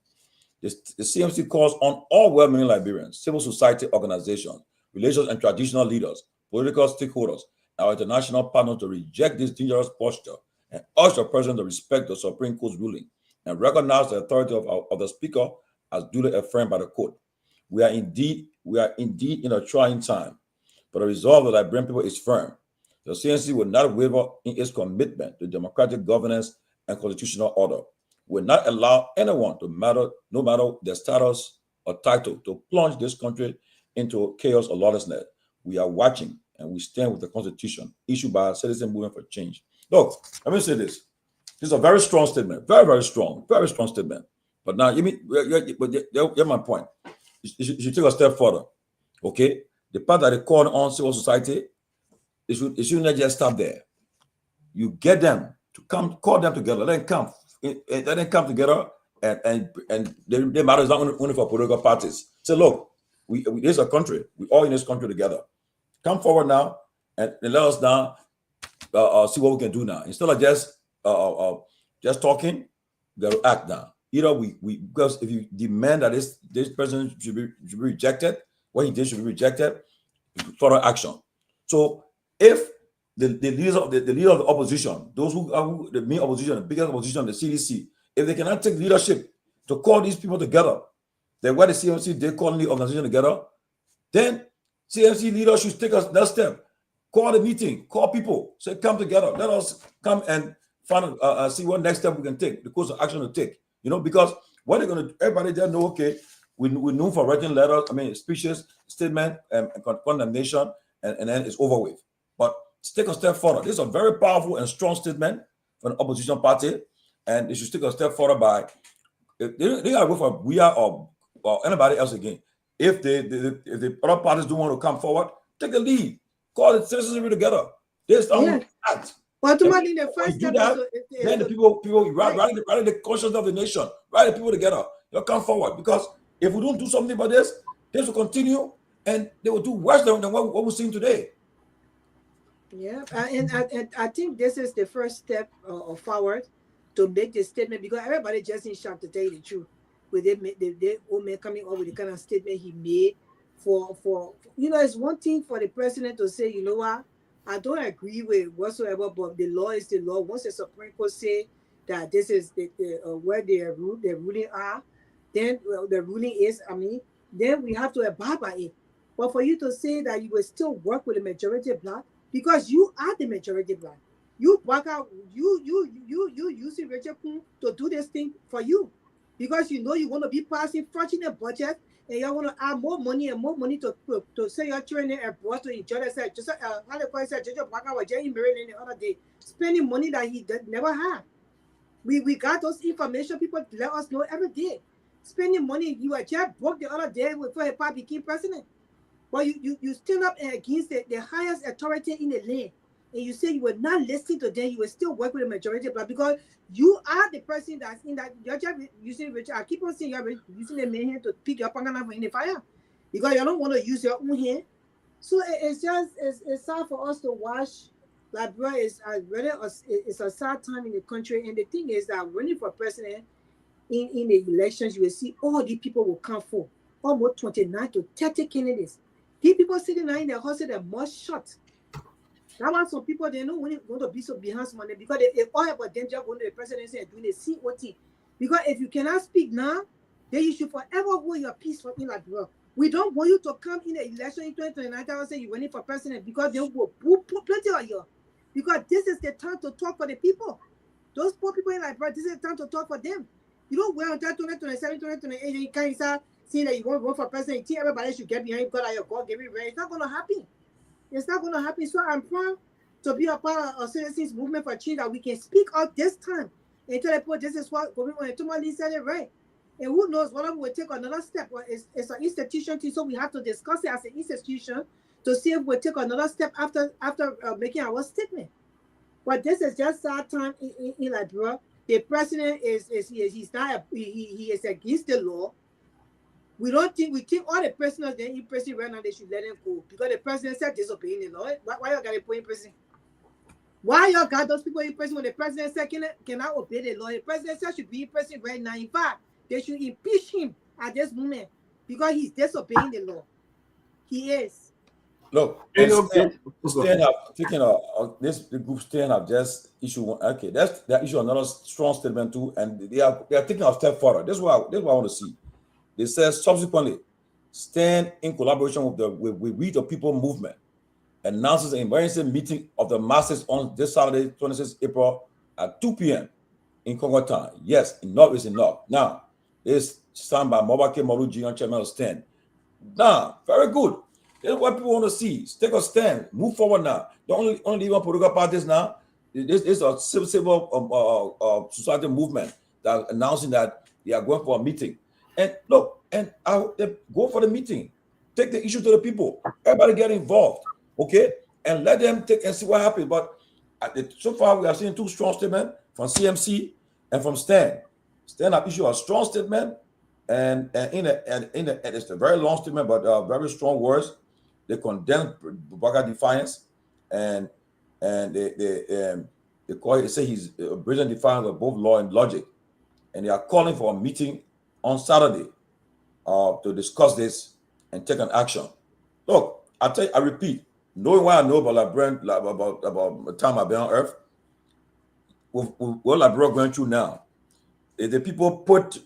the CMC calls on all well-meaning Liberians, civil society organizations, religious and traditional leaders, political stakeholders, and our international partners to reject this dangerous posture and urge the president to respect the Supreme Court's ruling and recognize the authority of the Speaker as duly affirmed by the court. We are indeed in a trying time, but the resolve of the Liberian people is firm. The CNC will not waver in its commitment to democratic governance and constitutional order. Will not allow anyone no matter their status or title, to plunge this country into chaos or lawlessness. We are watching and we stand with the Constitution issued by Citizen Movement for Change. Look, let me say this. This is a very strong statement, very strong statement. But now, here's my point. You should take a step further, okay? The part that they call on civil society, it should not just stop there. You get them to come, call them together, let them come together, and their matter is not only for political parties. Say, look, this is a country. We all in this country together. Come forward now and let us now see what we can do now. Instead of just talking, we got to act now. Either we because if you demand that this person should be rejected, what he did should be rejected, further action. So if the leaders of the leader of the opposition, those who are the main opposition, the biggest opposition, the CDC, if they cannot take leadership to call these people together, then why the CMC they calling the organization together, then CMC leaders should take us that step. Call the meeting, call people, say come together, let us come and find see what next step we can take, the course of action to take. Because what they're going to, everybody there know, okay, we know for writing letters, speeches, statement, and condemnation, and then it's over with. But take a step further. This is a very powerful and strong statement from the opposition party, and they should take a step further by, they are going for we are or anybody else again. If the other parties don't want to come forward, take a lead. Call the citizenry together. This act. Ultimately, the first step then the people rally the conscience of the nation, rally the people together. They'll come forward, because if we don't do something about this will continue, and they will do worse than what we're seeing today. Yeah, and I think this is the first step forward to make the statement, because everybody just in shock, to tell you the truth. With the old man coming up with the kind of statement he made for it's one thing for the president to say, you know what, I don't agree with whatsoever, but the law is the law. Once the Supreme Court say that this is where the ruling are, then the ruling is, then we have to abide by it. But for you to say that you will still work with the majority black, because you are the majority black. You back out, you using Rachel Kuhn to do this thing for you. Because you know you want to be passing fortunate budget and you want to add more money and more money to send your children abroad to enjoy themselves. Just how the boy said, Jojo Baka was just in Maryland the other day, spending money that he never had. We got those information. People let us know every day. Spending money. You were just broke the other day before he became president. But you stand up against the highest authority in the land. And you say you will not listen to them. You will still work with the majority black because you are the person that's in that. You're just using Richard. I keep on saying you're using the main hand to pick your pangana in the fire because you don't want to use your own hand. So it's sad for us to watch. Like, bro, it's a sad time in the country. And the thing is that running for president in the elections, you will see all these people will come for almost 29 to 30 candidates. These people sitting there in the house, they must shut. That's why some people, they don't want to be so behind money because they all about them just going to the presidency and doing the COT. Because if you cannot speak now, then you should forever hold your peace for in like, bro. We don't want you to come in the election in 2029 and say you're running for president because they will put plenty of you. Because this is the time to talk for the people. Those poor people in like, bro, this is the time to talk for them. You don't wait until 2027, 2028, and you can't start saying that you want to run for president. You think everybody should get behind you because your God gave you right. It's not going to happen. It's not going to happen. So I'm proud to be a part of a citizens movement for change that we can speak out this time and tell people this is what going on. And Tomalin said it right. And who knows, one of them will take another step. Well, it's an institution too, so we have to discuss it as an institution to see if we'll take another step after making our statement. But this is just sad time in Liberia. The president he's not he is against the law. We think all the prisoners that in prison right now they should let them go because the president said disobeying the law. Why you got to put in prison? Why y'all got those people in prison when the president said cannot obey the law? The president said should be in prison right now. In fact, they should impeach him at this moment because he's disobeying the law. He is. Look, stand up. Thinking of this group stand up just issue one. Okay, that issue another strong statement too, and they are taking a step further. This is what I want to see. They said subsequently, stand in collaboration with We the People movement announces an emergency meeting of the masses on this Saturday, 26 April at 2 p.m. in Congo time. Yes, enough is enough. Now, this signed by Mobake Maruji on Chairman of Stand. Now, very good. This is what people want to see. Take a stand. Move forward now. Don't only even political parties now. This is a civil society movement that announcing that they are going for a meeting. And look, and go for the meeting. Take the issue to the people. Everybody get involved, okay? And let them take and see what happens. But so far, we are seeing two strong statements from CMC and from Stan. Stan have issued a strong statement, and it's a very long statement, but very strong words. They condemn Baga defiance, and they call it. They say he's brazen defiance of both law and logic, and they are calling for a meeting on Saturday to discuss this and take an action. Look, I repeat, knowing what I know about Liberia, about the time I've been on Earth, with what Liberia going through now, if the people put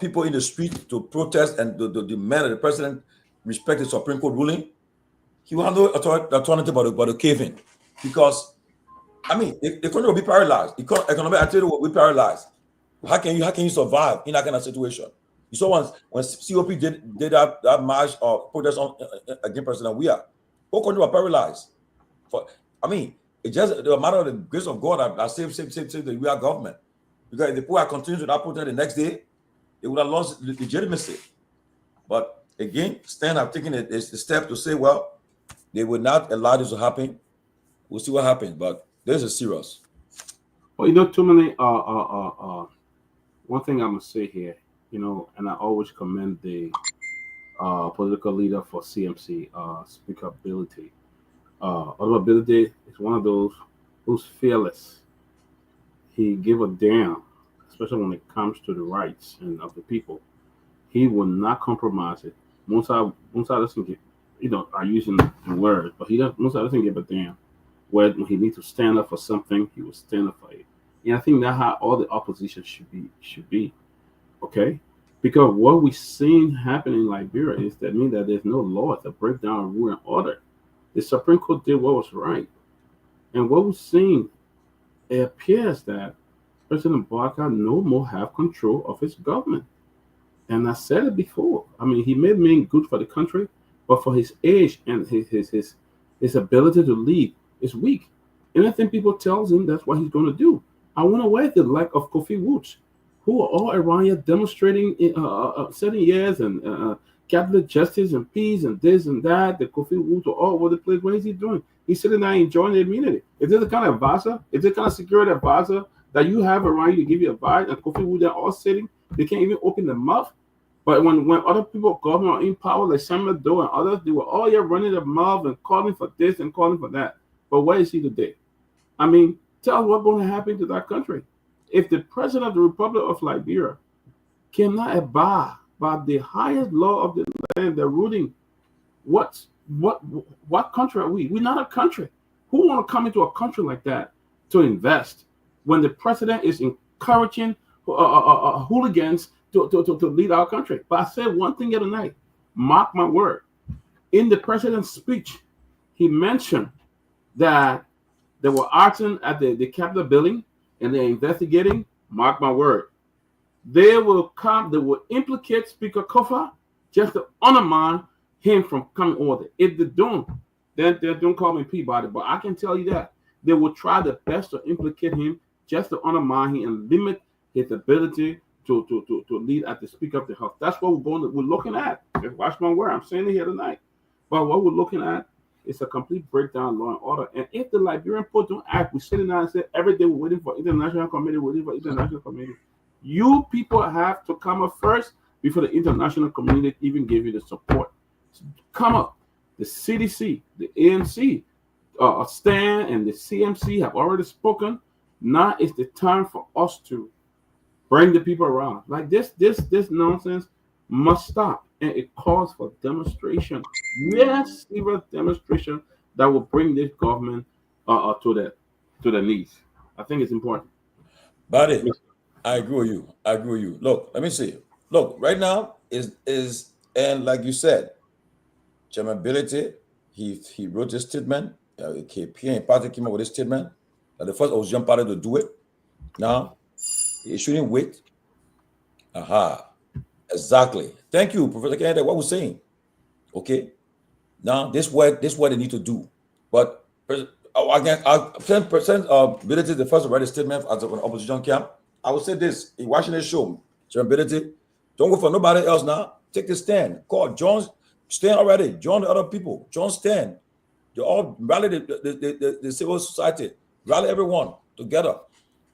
people in the street to protest and to demand that the president respect the Supreme Court ruling, he will have no alternative but to cave in. Because, I mean, the country will be paralyzed. Economic activity will be paralyzed. How can you survive in that kind of situation? You saw when COP did that march or protest against President Weah, whole country was paralyzed. It's just a matter of the grace of God that saved the Weah government. Because if the people had continued to that protest the next day, they would have lost legitimacy. But again, Stan have taken the step to say, well, they would not allow this to happen. We'll see what happens, but this is serious. Well, too many. One thing I'm gonna say here, and I always commend the political leader for CMC, speaker ability. Ability is one of those who's fearless. He give a damn, especially when it comes to the rights and of the people. He will not compromise it. Musa doesn't get, are using the word, but Musa doesn't give a damn. When he needs to stand up for something, he will stand up for it. And I think that's how all the opposition should be. Okay? Because what we've seen happen in Liberia is that mean that there's no law to break down rule and order. The Supreme Court did what was right. And what we've seen, it appears that President Barker no more have control of his government. And I said it before. I mean, he may mean good for the country, but for his age and his ability to lead is weak. Anything people tells him, that's what he's going to do. I wonder where the lack of Kofi Woods, who are all around here demonstrating 7 years and Catholic justice and peace and this and that. The Kofi Woods are all over the place. What is he doing? He's sitting there enjoying the immunity. Is this the kind of advisor? Is this the kind of security advisor that you have around you to give you advice? And Kofi Woods are all sitting. They can't even open their mouth. But when other people, government are in power, like Samuel Doe and others, they were all here running their mouth and calling for this and calling for that. But where is he today? I mean, tell us what's going to happen to that country. If the president of the Republic of Liberia cannot abide by the highest law of the land, they're ruling, what country are we? We're not a country. Who want to come into a country like that to invest when the president is encouraging hooligans to lead our country? But I said one thing the other night, mark my word. In the president's speech, he mentioned that they were arson at the Capitol building and they're investigating. Mark my word. They will implicate Speaker Kofa just to undermine him from coming over. If they don't, then they don't call me Peabody. But I can tell you that they will try their best to implicate him just to undermine him and limit his ability to lead as the Speaker of the House. That's what we're looking at. Watch my word. I'm saying it here tonight. But what we're looking at is a complete breakdown of law and order. And if the Liberian Post don't act, we're sitting down and say every day we're waiting for international committee, You people have to come up first before the international community even give you the support. Come up. The CDC, the ANC, STAN, and the CMC have already spoken. Now is the time for us to bring the people around. Like this nonsense must stop. And it calls for demonstration. Yes, serious demonstration that will bring this government to the knees. I think it's important. Buddy, I agree with you. Look, let me see. Look, right now is and like you said, Chairman Ability, he wrote this statement. KP party came up with this statement that the first opposition party to do it. Now, he shouldn't wait. Exactly. Thank you, Professor Kennedy. What we're saying. Okay. Now, this what they need to do. But again, 10% of ability the first already statement as an opposition camp. I will say this in watching this show, ability, don't go for nobody else now. Take the stand. Call John stand already. Join the other people. John stand. You all rally the civil society. Rally everyone together.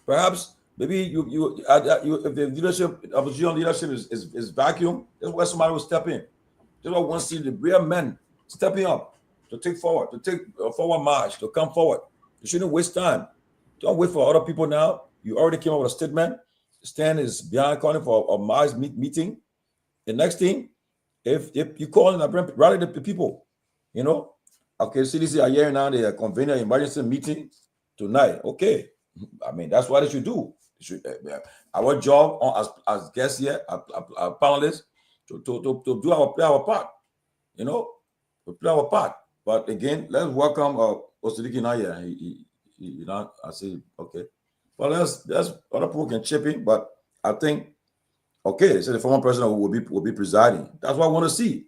Perhaps maybe you if the leadership, opposition leadership is vacuum, that's where somebody will step in. That's why we want to see the real men stepping up to take forward, to take a forward march, to come forward. You shouldn't waste time. Don't wait for other people now. You already came up with a statement. Stan is behind calling for a march meeting. The next thing, if you call and rally the people, okay, CDC are here now, they are convening an emergency meeting tonight. Okay. I mean, that's what they should do. Our job as guests here, our panelists, to play our part, to play our part. But again, let's welcome Osidiki now here. I say okay. But let's other people can chip in. But I think so the former president will be presiding. That's what I want to see.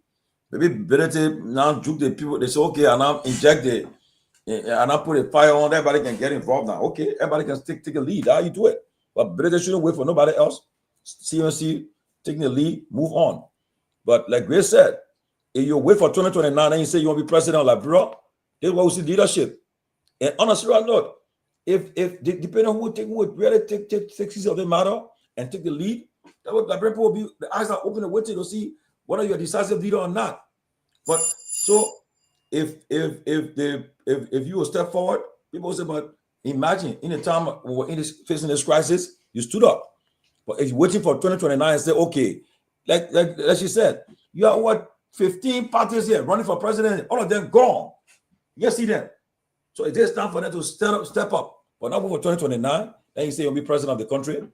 Maybe ability now juke the people. They say okay, and now inject and I put a fire on. Everybody can get involved now. Okay, everybody can take a lead. How you do it? But British shouldn't wait for nobody else. CNC taking the lead, move on. But like Grace said, if you wait for 2029 and you say you want to be president of Liberia, this is what we see leadership. And on a serious note, if depending on who would really take seats of the matter and take the lead, that would Liberian people will be, the eyes are open and waiting to see whether you're a decisive leader or not. But so if you will step forward, people will say, but imagine in a time when we're facing this crisis, you stood up. But if you're waiting for 2029 and say, okay, like she said, you have 15 parties here running for president, all of them gone. You see them. So it is time for them to step up. But not for 2029, then you say you'll be president of the country.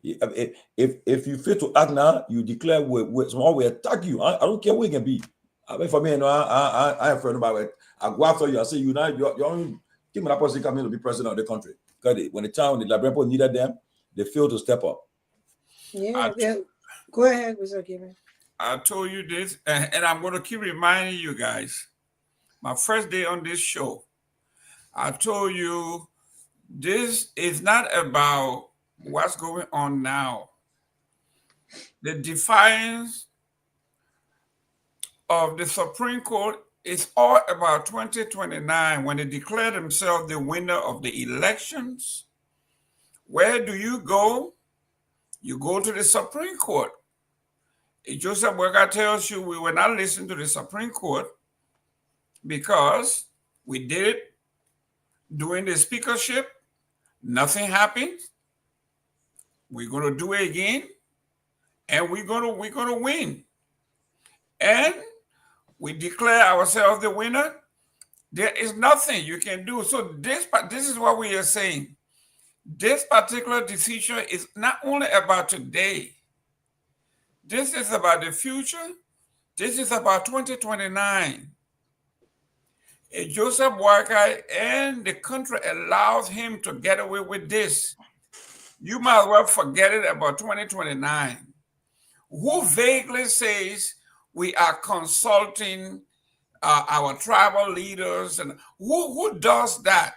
If you fail to act now, you declare someone will attack you. I don't care where it can be. I mean, for me, I am friend about it. I go after you. I say, you now, your own team that person coming to be president of the country. Because when the town, the Liberian people needed them, they failed to step up. Yeah, go ahead, Mr. Kimmy. I told you this, and I'm going to keep reminding you guys. My first day on this show, I told you this is not about what's going on now. The defiance of the Supreme Court is all about 2029 when they declare themselves the winner of the elections. Where do you go? You go to the Supreme Court. If Joseph Boyka tells you we will not listen to the Supreme Court because we did it during the speakership, nothing happened. We're going to do it again, and we're going to win. And we declare ourselves the winner. There is nothing you can do. So this is what we are saying. This particular decision is not only about today. This is about the future. This is about 2029. If Joseph Boyka and the country allows him to get away with this, you might as well forget it about 2029. Who vaguely says we are consulting our tribal leaders, and who does that?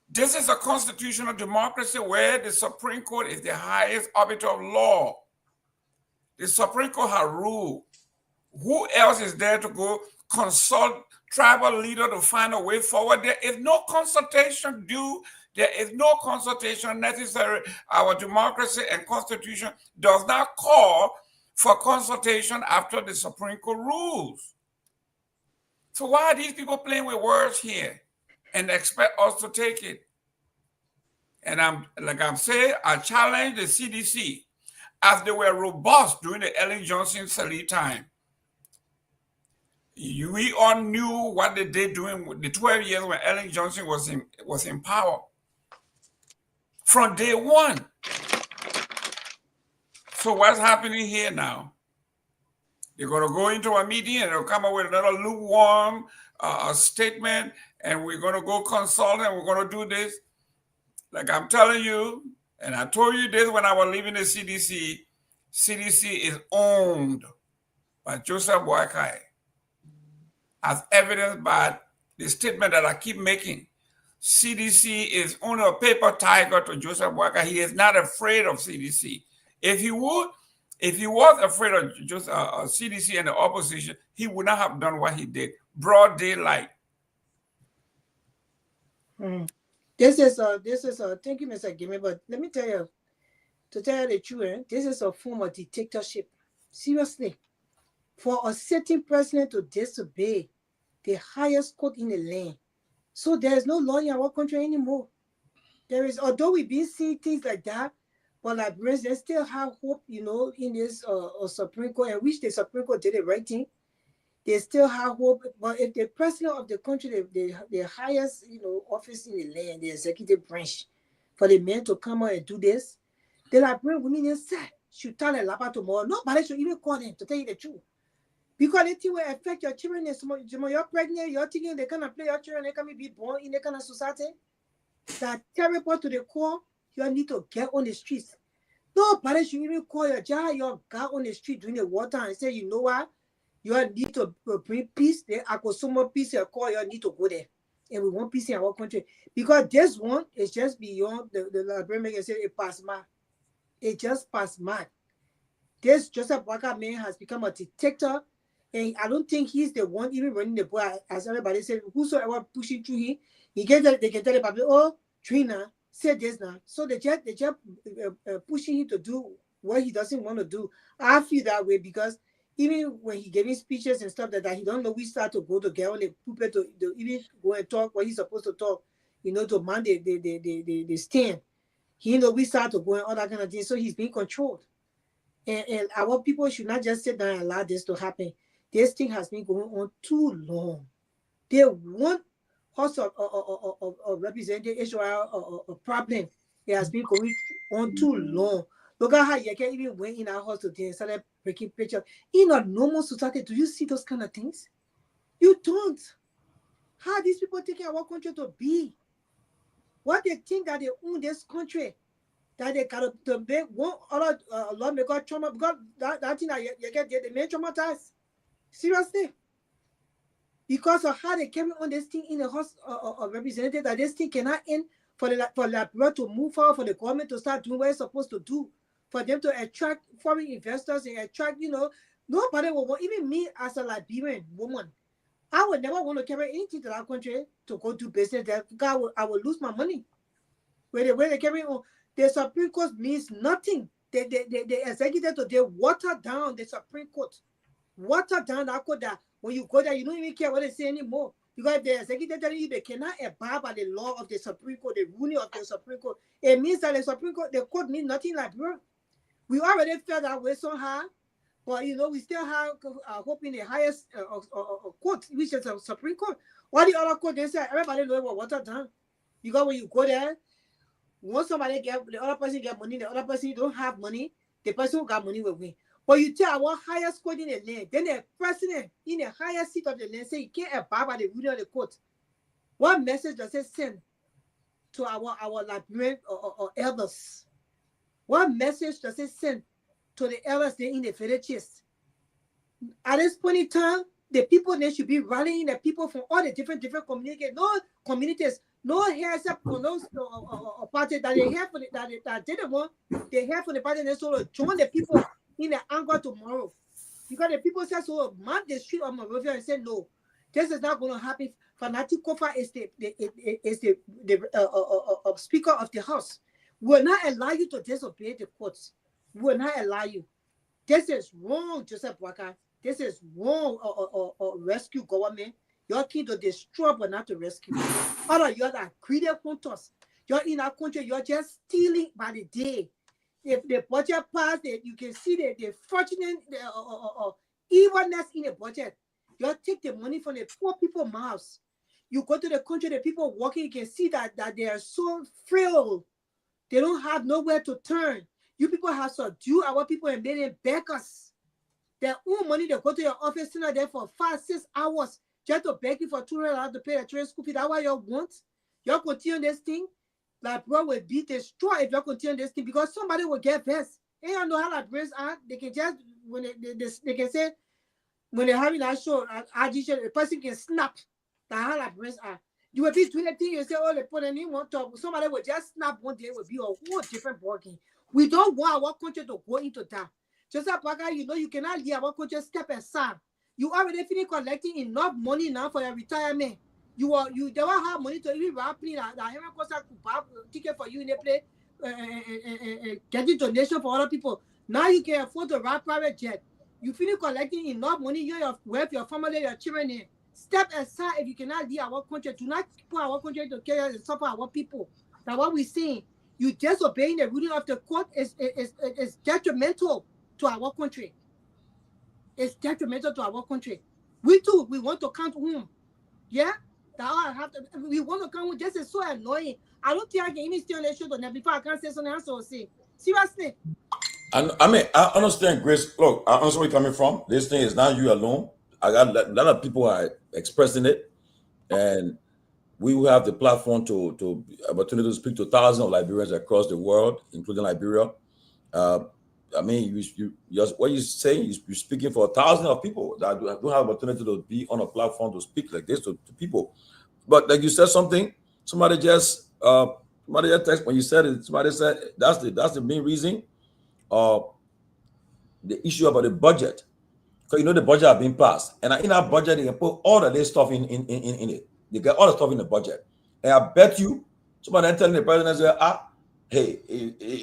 This is a constitutional democracy where the Supreme Court is the highest arbiter of law. The Supreme Court has ruled. Who else is there to go consult tribal leader to find a way forward? There is no consultation due. There is no consultation necessary. Our democracy and constitution does not call for consultation after the Supreme Court rules. So why are these people playing with words here and expect us to take it? And I'm saying, I challenge the CDC as they were robust during the Ellen Johnson Sirleaf time. We all knew what they did during the 12 years when Ellen Johnson was in power. From day one. So what's happening here now? They're going to go into a meeting and they'll come up with another lukewarm statement, and we're going to go consult and we're going to do this. Like I'm telling you, and I told you this when I was leaving the CDC, CDC is owned by Joseph Boyka, as evidenced by the statement that I keep making. CDC is only a paper tiger to Joseph Boyka. He is not afraid of CDC. If he was afraid of CDC and the opposition, he would not have done what he did. Broad daylight. This is thank you, Mr. Gimme, but let me tell you, to tell you the truth, this is a form of dictatorship. Seriously. For a certain president to disobey the highest court in the land. So there is no law in our country anymore. There is, although we've been seeing things like that, but Liberians, they still have hope, in this Supreme Court, and which the Supreme Court did the right thing. They still have hope. But if the president of the country, the highest, office in the land, the executive branch, for the men to come out and do this, the Liberian women inside should tell a lapa tomorrow. Nobody should even call them, to tell you the truth. Because it will affect your children. You're pregnant, you're thinking they cannot play your children, they can be born in that kind of society. That terrible to the core, you need to get on the streets. Nobody should even call your child, your guy on the street during the water and say, you know what? You need to bring peace. Then I could some more peace, you call, you need to go there. And we want peace in our country. Because this one is just beyond the Liberian make say it pass mad. It just passed mad. This Joseph Boyka man has become a dictator. And I don't think he's the one even running the boy, as everybody said. Whosoever pushing through him, they can tell the public, oh, Trina, say this now. So they just pushing him to do what he doesn't want to do. I feel that way because even when he giving speeches and stuff like that, he don't know we start to go to get on the pulpit to even go and talk what he's supposed to talk, to man the stand. He know we start to go and all that kind of thing. So he's being controlled. And our people should not just sit down and allow this to happen. This thing has been going on too long. They want us of representing Israel a problem. It has been going on too long. Look at how you can even went in our house today and started breaking pictures. In a normal society, do you see those kind of things? You don't. How these people taking our country to be? What they think that they own this country? That they got to make one other lawmaker trauma because that thing that you get the main traumatized. Seriously. Because of how they carry on this thing in the House of Representatives, that this thing cannot end for Liberia to move forward, for the government to start doing what it's supposed to do, for them to attract foreign investors and attract, nobody will want, even me as a Liberian woman, I would never want to carry anything to that country to go do business there because I will lose my money. When they carry on, the Supreme Court means nothing. The executive, they water down the Supreme Court. Water down that court that when you go there, you don't even care what they say anymore. Because if the executive telling you they cannot abide by the law of the Supreme Court, the ruling of the Supreme Court, it means that the Supreme Court, the court means nothing like bro. We already felt that way somehow, but we still have hope in the highest court, which is the Supreme Court. All the other court, they say everybody knows what water down. Because when you go there, once somebody the other person get money, the other person don't have money, the person who got money will win. But you tell our highest court in the land, then the president in the highest seat of the land say you can't abide by the ruling of the court. What message does it send to our Liberian or elders? What message does it send to the elders there in the villages? At this point in time, the people there should be rallying the people from all the different communities. No here except for those parties that they have for that didn't want. They have for the party and so join the people in the anger tomorrow. Because the people say so map the street of Monrovia and say no, this is not going to happen. Fanatic Kofa is the speaker of the house. We will not allow you to disobey the courts. We will not allow you. This is wrong, Joseph Waka. This is wrong or rescue government. You're keen to destroy but not to rescue. Other you're that greedy hunters. You're in our country, you're just stealing by the day. If the budget passed, you can see the fortunate evilness in the budget. You take the money from the poor people's mouths. You go to the country, the people working, you can see that they are so frail. They don't have nowhere to turn. You people have subdued our people and made them beggars. Their own money, they go to your office, sit there for 5-6 hours just to beg you for $200 to pay the train school fee. That's what you want. You continue this thing. Like bro will be destroyed if you continue this thing because somebody will get vexed. And you know how that brains are. They can just when they can say when they're having that show, the person can snap. That's how that brains are. You will be doing the thing you say, oh, they put a name on top. Somebody will just snap one day. It will be a whole different ballgame. We don't want our country to go into that. Just like you cannot leave our country step aside. You already finished collecting enough money now for your retirement. You don't have money to even wrap in that ticket for you in the play, getting donation for other people. Now you can afford to wrap private jet. You finish collecting enough money, your wealth, your family, your children in. Step aside if you cannot leave our country. Do not put our country to carry and suffer our people. That's what we're saying. You disobeying the ruling of the court is detrimental to our country. It's detrimental to our country. We too, we want to count home. Yeah? We want to come with this is so annoying. I don't think I can even stay on that show before I can't say something else or say. Seriously. I mean, I understand, Grace. Look, I understand where you're coming from. This thing is not you alone. I got a lot of people are expressing it, and we will have the platform to opportunity to speak to thousands of Liberians across the world, including Liberia. I mean, what you saying, you're speaking for thousands of people that don't have opportunity to be on a platform to speak like this to people. But like you said something, somebody just text when you said it. Somebody said that's the main reason. The issue about the budget, because the budget have been passed, and in that budget they can put all of this stuff in it. They get all the stuff in the budget, and I bet you somebody telling the president say, hey,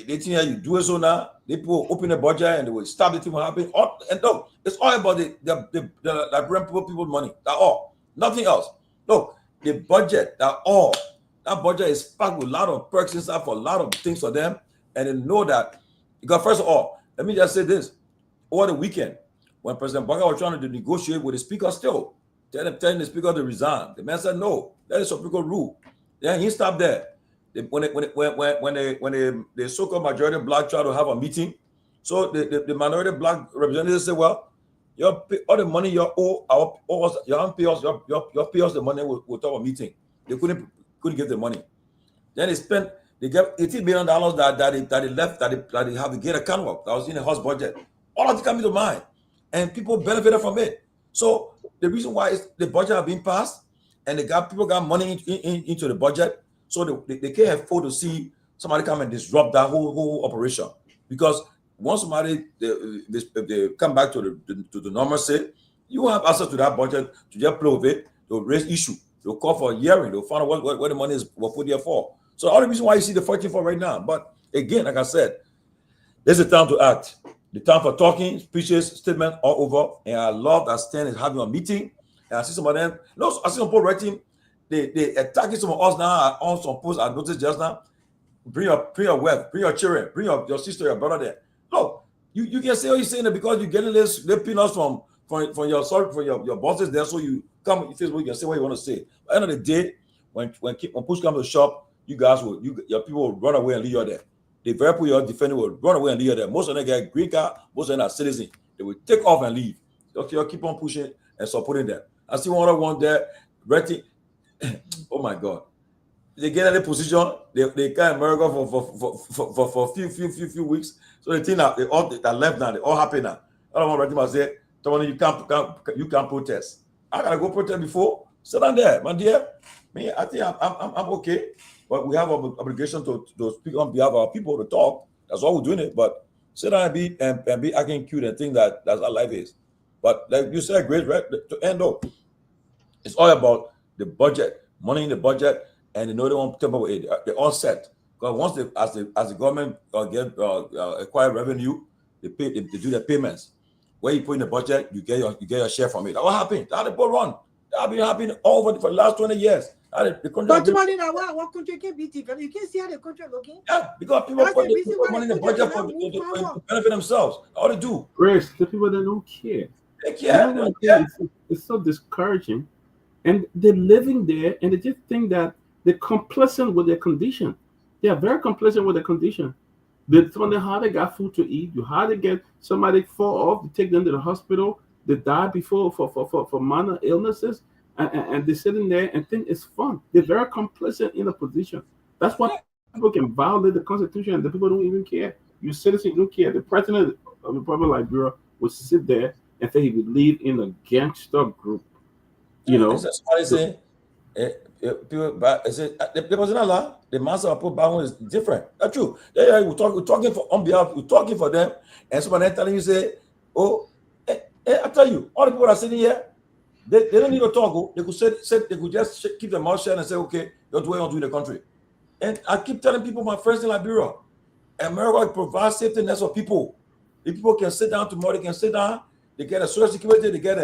they think you do it so now. They will open the budget and they will stop the thing from happening. And no, it's all about the Liberian people money. That's all. Nothing else. Look, the budget, that budget is packed with a lot of perks inside for a lot of things for them. And they know that. Because first of all, let me just say this. Over the weekend, when President Banga was trying to negotiate with the speaker still, telling the speaker to resign, the man said no, that is Supreme Court rule. Then he stopped there. when the so-called majority black try to have a meeting, so the minority black representatives say, well, all the money you owe your pay us the money we'll talk a meeting. They couldn't give the money. Then they get $18 billion that they left that they have to get a canvas that was in the House budget. All of it coming to mind, and people benefited from it. So the reason why is the budget have been passed, and people got money into the budget, so they can't afford to see somebody come and disrupt that whole operation. Because once somebody they come back to the normalcy, you won't have access to that budget to just play with it. They'll raise issue. They'll call for a hearing. They'll find out what the money is put there for. So all the reason why you see the fighting for right now. But again, like I said, there's a time to act. The time for talking, speeches, statements all over. And I love that Stan is having a meeting. And I see some of them. I see some people writing. They attacking some of us now on some posts I noticed just now. Bring your wife, bring your children, bring your sister, your brother there. Look, you can say what you're saying that because you're getting this peanuts from your bosses there, so you come on Facebook, you can say what you want to say. At the end of the day, when push comes to shop, you guys your people will run away and leave you there. The very people you're defending will run away and leave you there. Most of them get green card, most of them are citizens. They will take off and leave. Okay, you keep on pushing and supporting them. I see one there, renting. Oh my God. They get any position, they can't America for few weeks. So the thing that they all that left now, they all happy now. I don't want to say, Tomalin, you can't protest. I gotta go protest before. Sit down there, my dear. Me, I think I'm okay. But we have an obligation to speak on behalf of our people to talk. That's why we're doing it. But sit down and be acting cute and think that's how life is. But like you said, Grace, right? To end up, it's all about the budget, money in the budget. And they know they want temporary aid. They're all set because once as the government acquire revenue, they do their payments. Where you put in the budget, you get your share from it. That what happened? That the run. That have been happening over for the last 20 years. But Tomalin, what country can be different? You can see how the country looking. Yeah, because people put money in the budget to benefit themselves. All they do. Grace, the people that don't care. They care. It's so discouraging, and they're living there, and they just think that they're complacent with their condition. They are very complacent with their condition. They don't know how they got food to eat. You how to get somebody fall off, to take them to the hospital. They die before for minor illnesses, and they're sitting there and think it's fun. They're very complacent in a position. That's why people can violate the Constitution, and the people don't even care. You citizens don't care. The president of the Republic of Liberia would sit there and say he would lead in a gangster group. You know, somebody saying. People, but the personal law, the master of put back is different. That's true. We're talking for on behalf, we're talking for them, and somebody telling you say, "Oh, I tell you, all the people that are sitting here, they don't need to talk. They could say they could just keep their mouth shut and say, okay, you're doing what you do in the country." And I keep telling people, my friends in Liberia, America provides safety nets for people. The people can sit down tomorrow. They can sit down. They get a social security. They get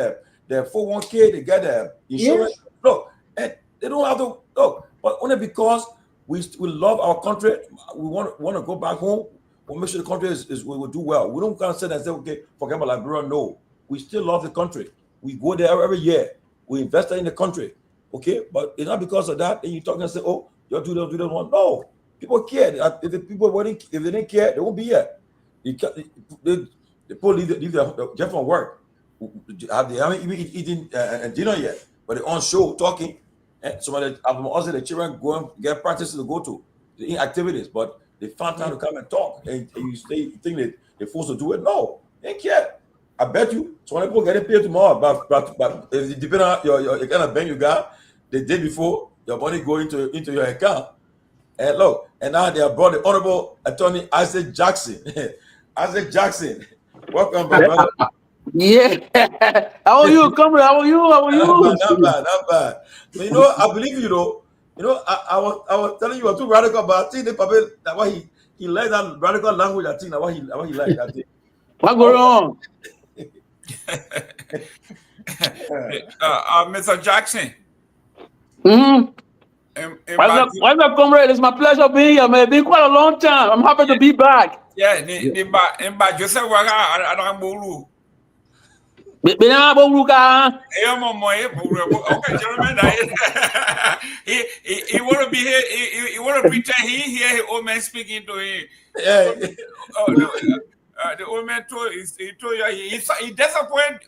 their 401k. They get their insurance. Yes. Look. And they don't have to look, but only because we love our country, we want to go back home. We'll make sure the country we will do well. We don't kind of sit and say, okay, forget about Liberia. No, we still love the country. We go there every year. We invest in the country, okay. But it's not because of that. And you talk and say, oh, you do that one. No, people care. If the people if they didn't care, they won't be here. The people leave their from work. They haven't even eaten dinner yet, but they're on show talking. Somebody also the children go and get practices to go to the activities, but they found time to come and talk. And you think that they're forced to do it? No, they can't. I bet you. So when people get paid tomorrow, but if it depends on your kind of bank you got the day before, your money go into your account. And look, and now they have brought the Honorable Attorney Isaac Jackson. Isaac Jackson, welcome, brother. Yeah. How are you, comrade? How are you? Not bad. But, you know, I believe you though. You know, I was telling you, I'm too radical, but I think that why he liked that radical language. I think that why he liked that thing. What going on? Mr. Jackson. What's up, comrade? It's my pleasure being here, man. It's been quite a long time. I'm happy to be back. Yeah, Joseph Waga. Okay, gentlemen, he want to be here. He want to pretend he hear his old man speaking to him. Yeah. The old man told he told you he disappointed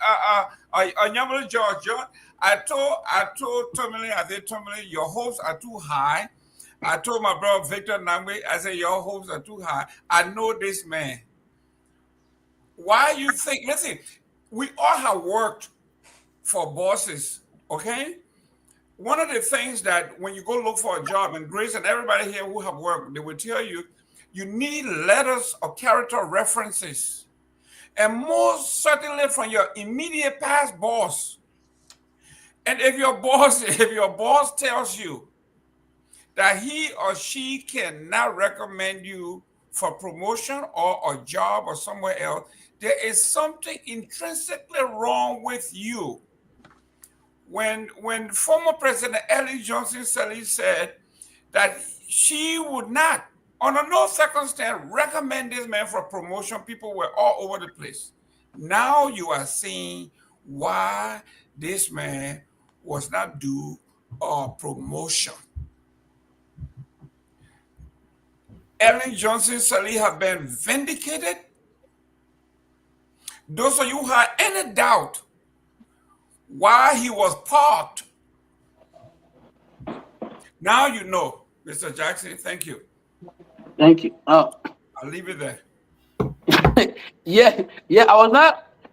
Nyenwolo George. I told Tomalin, I said, Tomalin, your hopes are too high. I told my brother Victor Namwe, I said, your hopes are too high. I know this man. Why you think? Listen, we all have worked for bosses, okay? One of the things that when you go look for a job, and Grace and everybody here who have worked, they will tell you, you need letters of character references. And most certainly from your immediate past boss. And if your boss tells you that he or she cannot recommend you for promotion or a job or somewhere else, there is something intrinsically wrong with you. When former President Ellen Johnson Sirleaf said that she would not, under no circumstance, recommend this man for promotion, people were all over the place. Now you are seeing why this man was not due a promotion. Ellen Johnson Sirleaf have been vindicated. Those of you who have any doubt why he was parked, now you know. Mr. Jackson, thank you. Thank you. I'll leave it there. Yeah. I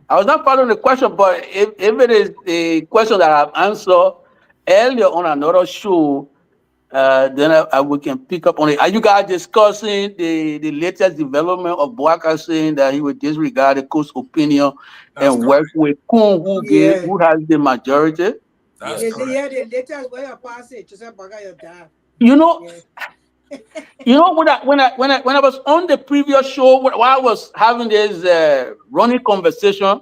was not following the question, but if it is the question that I've answered earlier on another show, then we can pick up on it. Are you guys discussing the latest development of Bouaka saying that he would disregard the court's opinion and work with Kun, who has the majority? That's Yeah, correct. the latest way I pass it, just Bouaka your dad. You know, when I was on the previous show, while I was having this running conversation,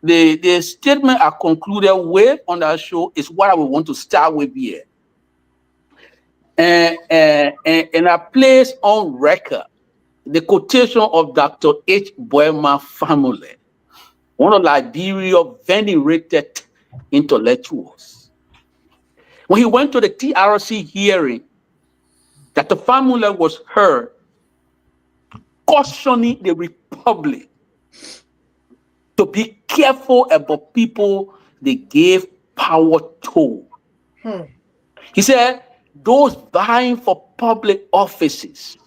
the statement I concluded with on that show is what I would want to start with here. And I place on record the quotation of Dr. H. Boerma family, one of Liberia's venerated intellectuals. When he went to the TRC hearing, Dr. Famula was heard cautioning the Republic to be careful about people they gave power to. He said, those vying for public offices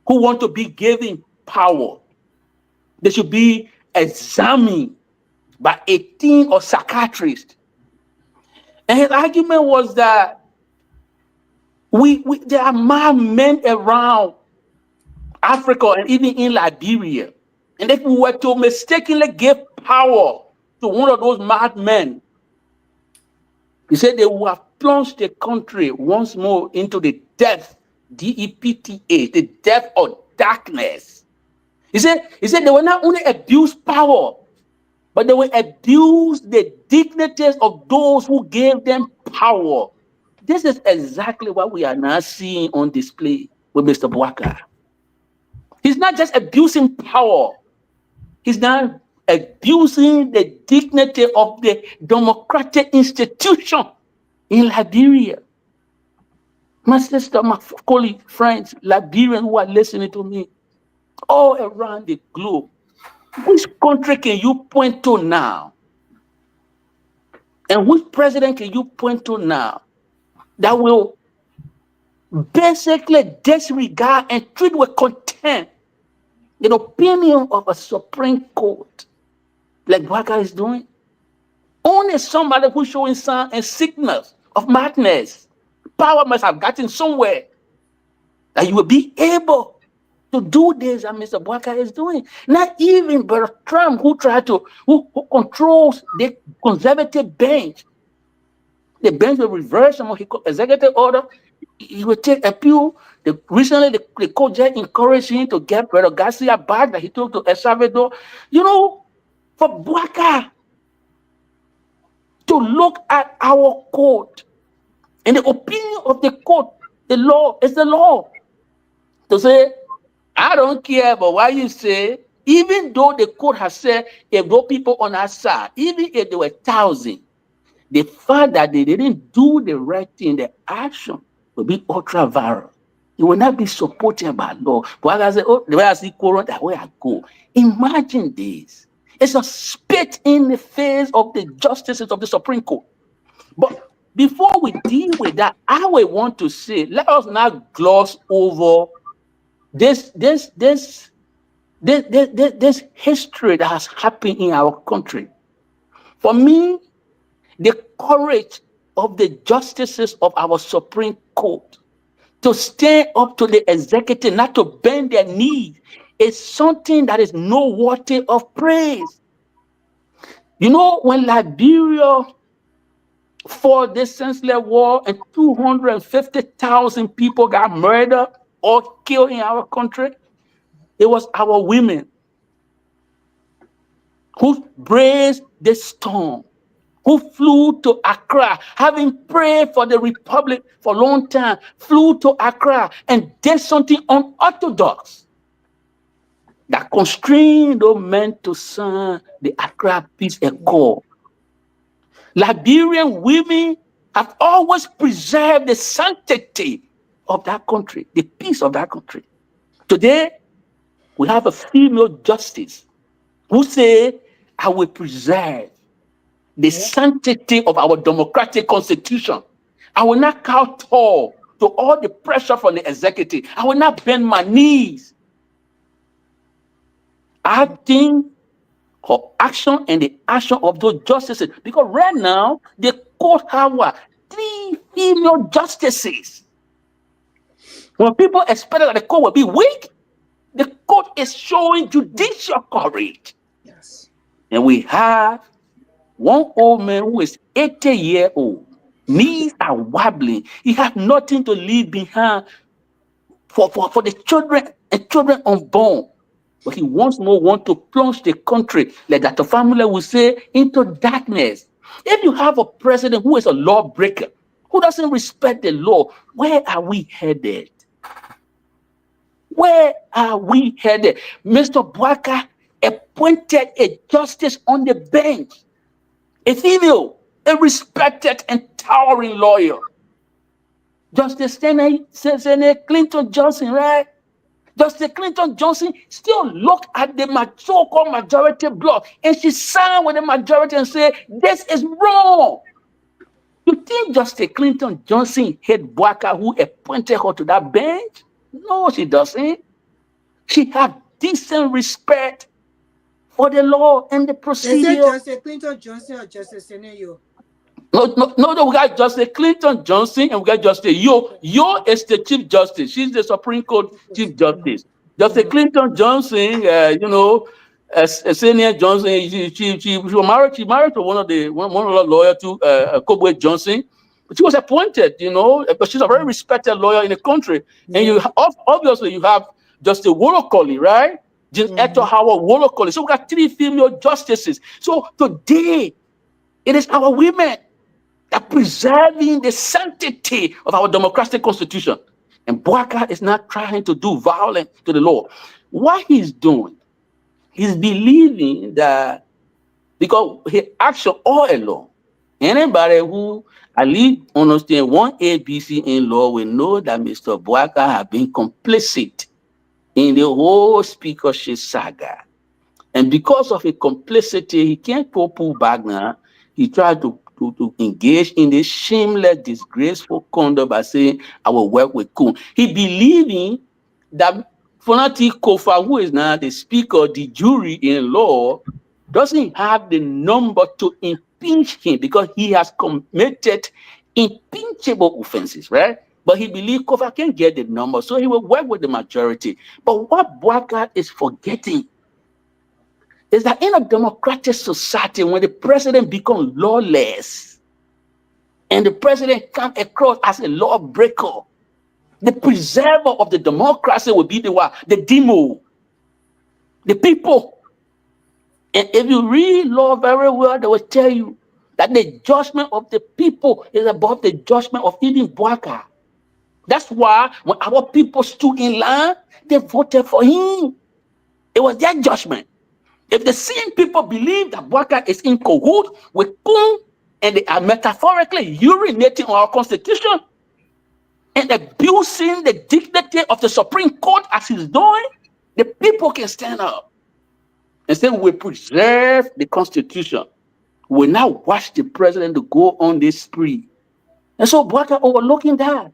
who want to be given power, they should be examined by a team of psychiatrists. And his argument was that there are mad men around Africa and even in Liberia. And if we were to mistakenly give power to one of those mad men, he said they would have plunged the country once more into the depth, DEPTA, the depth of darkness. He said they will not only abuse power, but they will abuse the dignities of those who gave them power. This is exactly what we are now seeing on display with Mr. Bouaka. He's not just abusing power. He's not abusing the dignity of the democratic institution in Liberia. My sister, my colleague, friends, Liberians who are listening to me all around the globe, which country can you point to now? And which president can you point to now that will basically disregard and treat with contempt the opinion of a Supreme Court like Bouaka is doing? Only somebody who's showing signs and signals of madness. Power must have gotten somewhere that you will be able to do this as Mr. Bouaka is doing. Not even Trump, who controls the conservative bench. The bench will reverse some of his executive order. He will take appeal. Recently, the court judge encouraged him to get Brother Garcia back that he took to El Salvador. You know, for Bouaka to look at our court and the opinion of the court, the law is the law. To say, I don't care about what you say, Even though the court has said if those people on our side, even if there were 1,000, the fact that they didn't do the right thing, the action will be ultra viral. It will not be supported by law. But I say, oh, the way I see Quran, that way I go. Imagine this. It's a spit in the face of the justices of the Supreme Court. But before we deal with that, I would want to say, let us not gloss over this history that has happened in our country. For me, the courage of the justices of our Supreme Court to stand up to the executive, not to bend their knees, is something that is no worthy of praise. You know, when Liberia fought this senseless war and 250,000 people got murdered or killed in our country, it was our women who braved the storm, who flew to Accra, having prayed for the Republic for a long time, flew to Accra and did something unorthodox that constrained those men to sign the Accra Peace Accord. Liberian women have always preserved the sanctity of that country, the peace of that country. Today, we have a female justice who say, I will preserve the sanctity of our democratic constitution. I will not kowtow to all the pressure from the executive. I will not bend my knees. I think her action and the action of those justices, because right now the court have 3 female justices. When people expected that the court would be weak, the court is showing judicial courage. Yes. And we have one old man who is 80 years old. Knees are wobbling. He has nothing to leave behind for the children and children unborn. But he once more wants to plunge the country, like that the family will say, into darkness. If you have a president who is a lawbreaker, who doesn't respect the law, where are we headed? Where are we headed? Mr. Bwaka appointed a justice on the bench, a female, a respected and towering lawyer. Justice Senator Clinton Johnson, right? Justice Clinton Johnson still looked at the so-called majority bloc and she signed with the majority and said, this is wrong. You think Justice Clinton Johnson hate Bwaka who appointed her to that bench? No, she doesn't. She has decent respect for the law and the procedure. Is it Justice Clinton Johnson or Justice Senator? No, we got Justice Clinton Johnson and we got Justice Yo. Yo is the Chief Justice. She's the Supreme Court Chief Justice. Justice Clinton Johnson, Senior Johnson, she was married to one of the lawyers to Kehleboe Johnson. But she was appointed, but she's a very respected lawyer in the country. And you obviously you have Justice Wolokoli, right? Hector Howard Wolokoli. So we got 3 female justices. So today, it is our women that preserving the sanctity of our democratic constitution. And Bwaka is not trying to do violence to the law. What he's doing, he's believing that because he action all along, anybody who at least understand one ABC in law will know that Mr. Bwaka has been complicit in the whole speakership saga. And because of his complicity, he can't pull back now. He tried to engage in this shameless, disgraceful conduct by saying, I will work with Kun. He believing that Fonati Kofa, who is now the speaker of the jury in law, doesn't have the number to impeach him because he has committed impeachable offenses, right? But he believes Kofa can get the number, so he will work with the majority. But what Bwaka is forgetting is that in a democratic society, when the president becomes lawless and the president comes across as a lawbreaker, the preserver of the democracy will be the demo, the people. And if you read law very well, they will tell you that the judgment of the people is above the judgment of even Bwaka. That's why when our people stood in line, they voted for him. It was their judgment. If the same people believe that Bouaka is in cahoots with Kum and they are metaphorically urinating on our constitution and abusing the dignity of the Supreme Court as he's doing, the people can stand up and say, we preserve the constitution. We now watch the president to go on this spree. And so Bouaka overlooking that.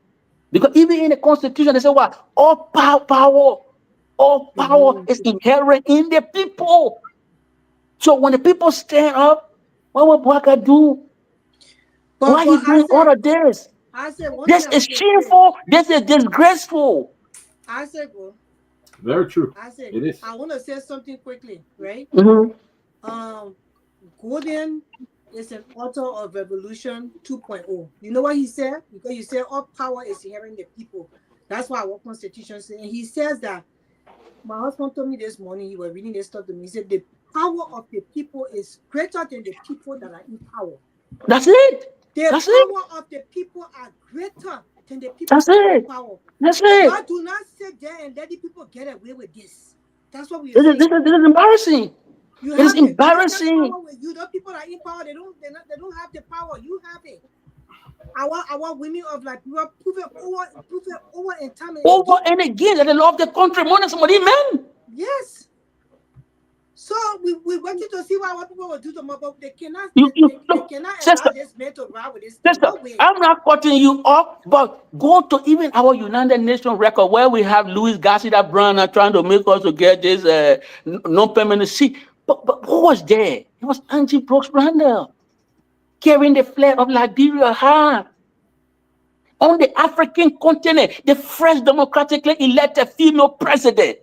Because even in the constitution, they say, what? All power is inherent in the people. So when the people stand up, what will Bouaka do? Why are you doing all of this? This is shameful. This is disgraceful. I said, well, Very true. I said, It is. I want to say something quickly, right? Mm-hmm. Gordon is an author of Revolution 2.0. You know what he said? Because you said all power is inherent in the people. That's why our constitution says. And he says that, my husband told me this morning, he was reading this stuff to me. He said, the power of the people is greater than the people that are in power. That's it. The That's power of the people are greater than the people That's that are in it. power. That's it. God do not sit there and let the people get away with this. That's what we are This saying. is embarrassing. You It is have it. embarrassing. You know, people that are in power, they don't have the power. You have it. Our women of like we are proven over in time and Over again. and again that they love the country more than somebody, man. Yes. So we wanted to see what our people will do tomorrow, but they cannot Look, they cannot allow sister, this man to ride with this. sister, No way. I'm not cutting you off, but go to even our United Nations record where we have Louis Garcia Brown trying to make us to get this non-permanent seat. But who was there? It was Angie Brooks Randall carrying the flag of Liberia high. On the African continent, the first democratically elected female president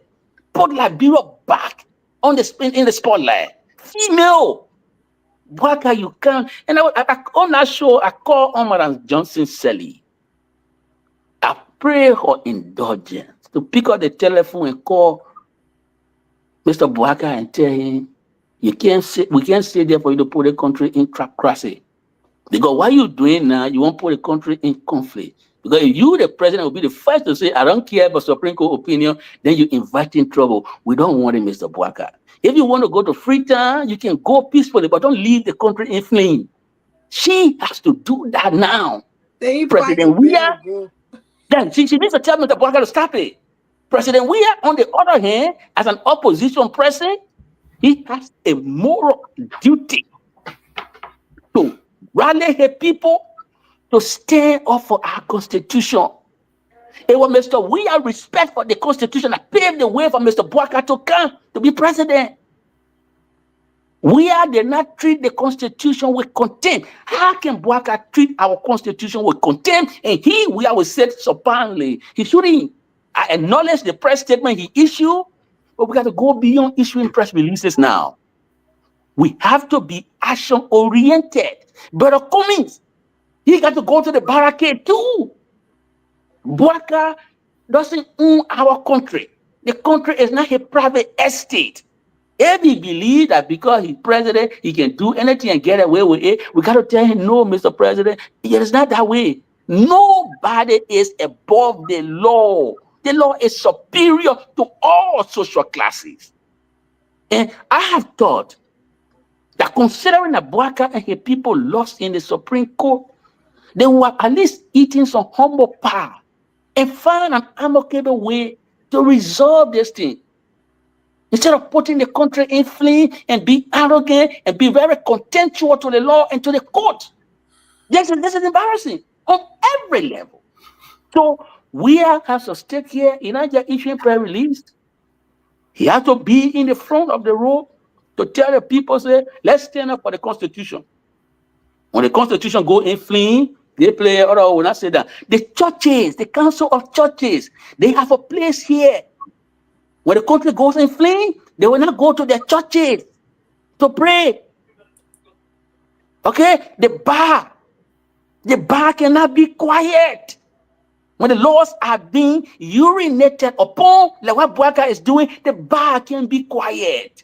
put Liberia back on in the spotlight. Female. Bouaka, you can. And on that show, I call Omaran Johnson Selly. I pray for indulgence to pick up the telephone and call Mr. Bouaka and tell him, we can't stay there for you to put the country in trapcracy. Because what you're doing now, you won't put the country in conflict. Because if you, the president, will be the first to say, I don't care about Supreme Court opinion, then you invite in trouble. We don't want it, Mr. Bouaka. If you want to go to Freetown, you can go peacefully, but don't leave the country in flames. She has to do that now. President Weah, then she needs to tell Mr. Bouaka to stop it. President Weah, on the other hand, as an opposition president, he has a moral duty to rally her people to stand up for our constitution. It was Mr. Weah respect for the constitution that paved the way for Mr. Bouaka to come to be president. Weah did not treat the constitution with contempt. How can Bouaka treat our constitution with contempt? And Weah was said supinely. He shouldn't. I acknowledge the press statement he issued, but we got to go beyond issuing press releases now. We have to be action-oriented. Brother Cummings, he got to go to the barricade too. Bouaka doesn't own our country. The country is not a private estate. If he believes that because he's president, he can do anything and get away with it, we got to tell him, no, Mr. President, it is not that way. Nobody is above the law. The law is superior to all social classes. And I have thought that considering that Bouaka and his people lost in the Supreme Court, they were at least eating some humble pie and find an amicable way to resolve this thing. Instead of putting the country in flames and be arrogant and be very contemptuous to the law and to the court. This is embarrassing on every level. So we have to stake here in Nigeria issuing press release. He has to be in the front of the road to tell the people, say, let's stand up for the Constitution. When the Constitution go in flames, they play, or I will not say that. The churches, the Council of Churches, they have a place here. When the country goes in flames, they will not go to their churches to pray. Okay? The bar cannot be quiet. When the laws are being urinated upon, like what Bouaka is doing, the bar can be quiet.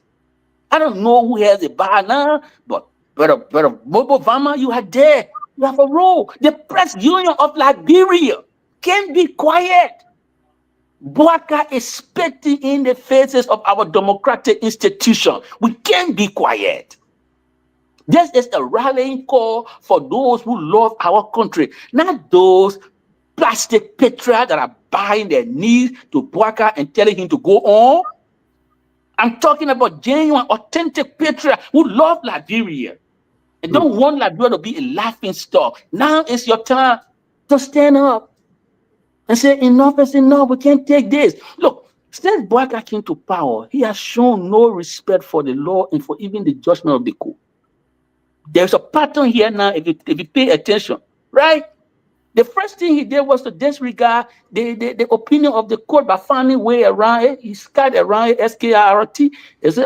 I don't know who has a bar now, but Bobo Vama, you are there. You have a role. The press union of Liberia can be quiet. Bouaka is spitting in the faces of our democratic institution. We can't be quiet. This is a rallying call for those who love our country, not those plastic patriots that are buying their knees to Bouaka and telling him to go on. I'm talking about genuine, authentic patriots who love Liberia and don't want Liberia to be a laughing stock. Now it's your time to stand up and say, enough is enough. We can't take this. Look, since Bouaka came to power, he has shown no respect for the law and for even the judgment of the court. There's a pattern here now, if you pay attention, right? The first thing he did was to disregard the opinion of the court by finding way around it. He skirt around it, SKRT. He said,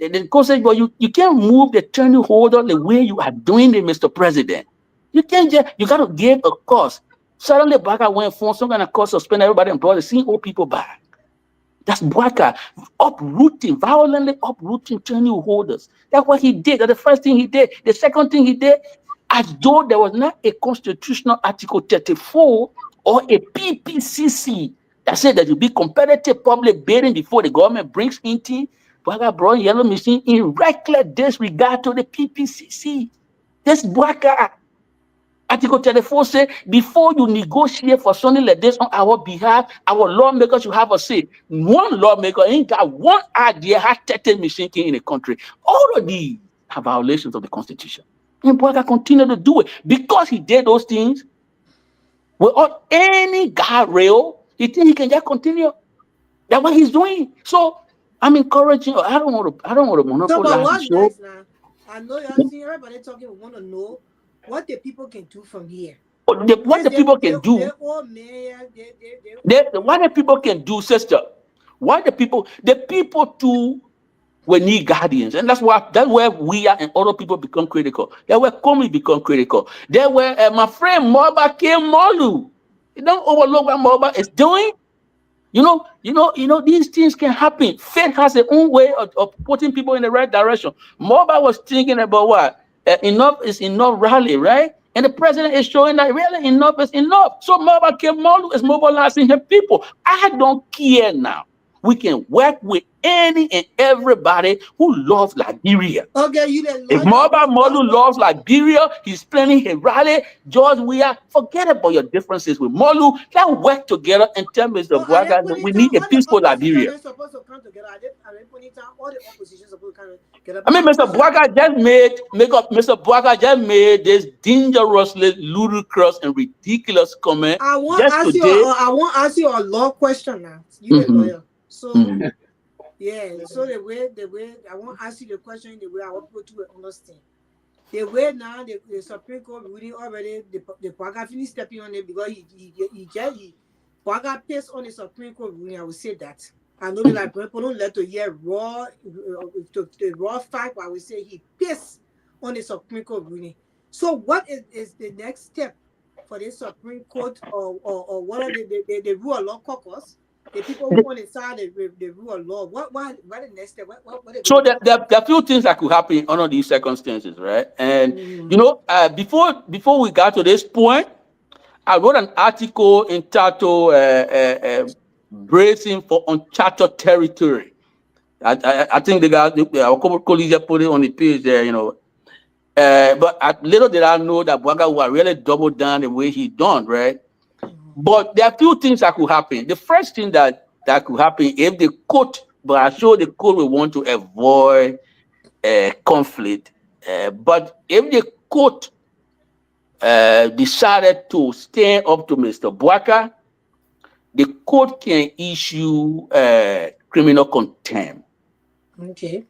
the court said, well, you can't move the attorney holder the way you are doing it, Mr. President. You can't just, you got to give a cost. Suddenly, Bouaka went for some kind of cost, suspend everybody and brought the same old people back. That's Bouaka violently uprooting attorney holders. That's what he did. That's the first thing he did. The second thing he did, as though there was not a constitutional Article 34 or a PPCC that said that you be competitive public bidding before the government brings in. Bouaka brought yellow machine in reckless disregard to the PPCC. This Bouaka. Article 34 says, before you negotiate for something like this on our behalf, our lawmakers should have a say. One lawmaker ain't got one idea how 30 machine came in the country. All of these are violations of the Constitution. And Bouaka continued to do it. Because he did those things, without any guardrail, he think he can just continue. That's what he's doing. So I'm encouraging, I don't want to monopolize. So, but what's next now? I know you're seeing everybody talking, we want to know what the people can do from here. What the people can do, what the people can do, sister. What the people too will need guardians, and that's where we are and other people become critical. That's where Komi become critical. That's where my friend Moba Kehleboe. You don't overlook what Moba is doing. You know, these things can happen. Fate has its own way of putting people in the right direction. Moba was thinking about what? Enough is enough rally, right? And the president is showing that really enough is enough. So Moba Kehleboe is mobilizing his people. I don't care now. We can work with any and everybody who loves Liberia. Okay, if Moba Kehleboe loves Liberia, he's planning his rally. George, forget about your differences with Molu. Let's work together and tell Mr. Bouaka that we need a peaceful Liberia. Supposed to come together. All the opposition supposed to come together. I mean, Mr. Bouaka just made this dangerously ludicrous and ridiculous comment. I want to ask you a law question now. You a lawyer. So yeah, so the way I want to ask you the question in the way I want people to understand. The way now the Supreme Court ruling already the Bouaka finished stepping on it because he Bouaka pissed on the Supreme Court ruling. I would say that. I know that people don't let to hear raw fact, but I would say he pissed on the Supreme Court ruling. So what is the next step for the Supreme Court or what are the rule of law caucus? The people who want inside the rule of law. What the next step? So there are a few things that could happen under these circumstances, right? And before we got to this point, I wrote an article entitled "Bracing for Uncharted Territory." I think our colleagues put it on the page there, But little did I know that Bouaka would really double down the way he done, right? But there are few things that could happen. The first thing that could happen if the court, but I'm sure the court will want to avoid conflict. But if the court decided to stand up to Mr. Bouaka, the court can issue criminal contempt. Okay.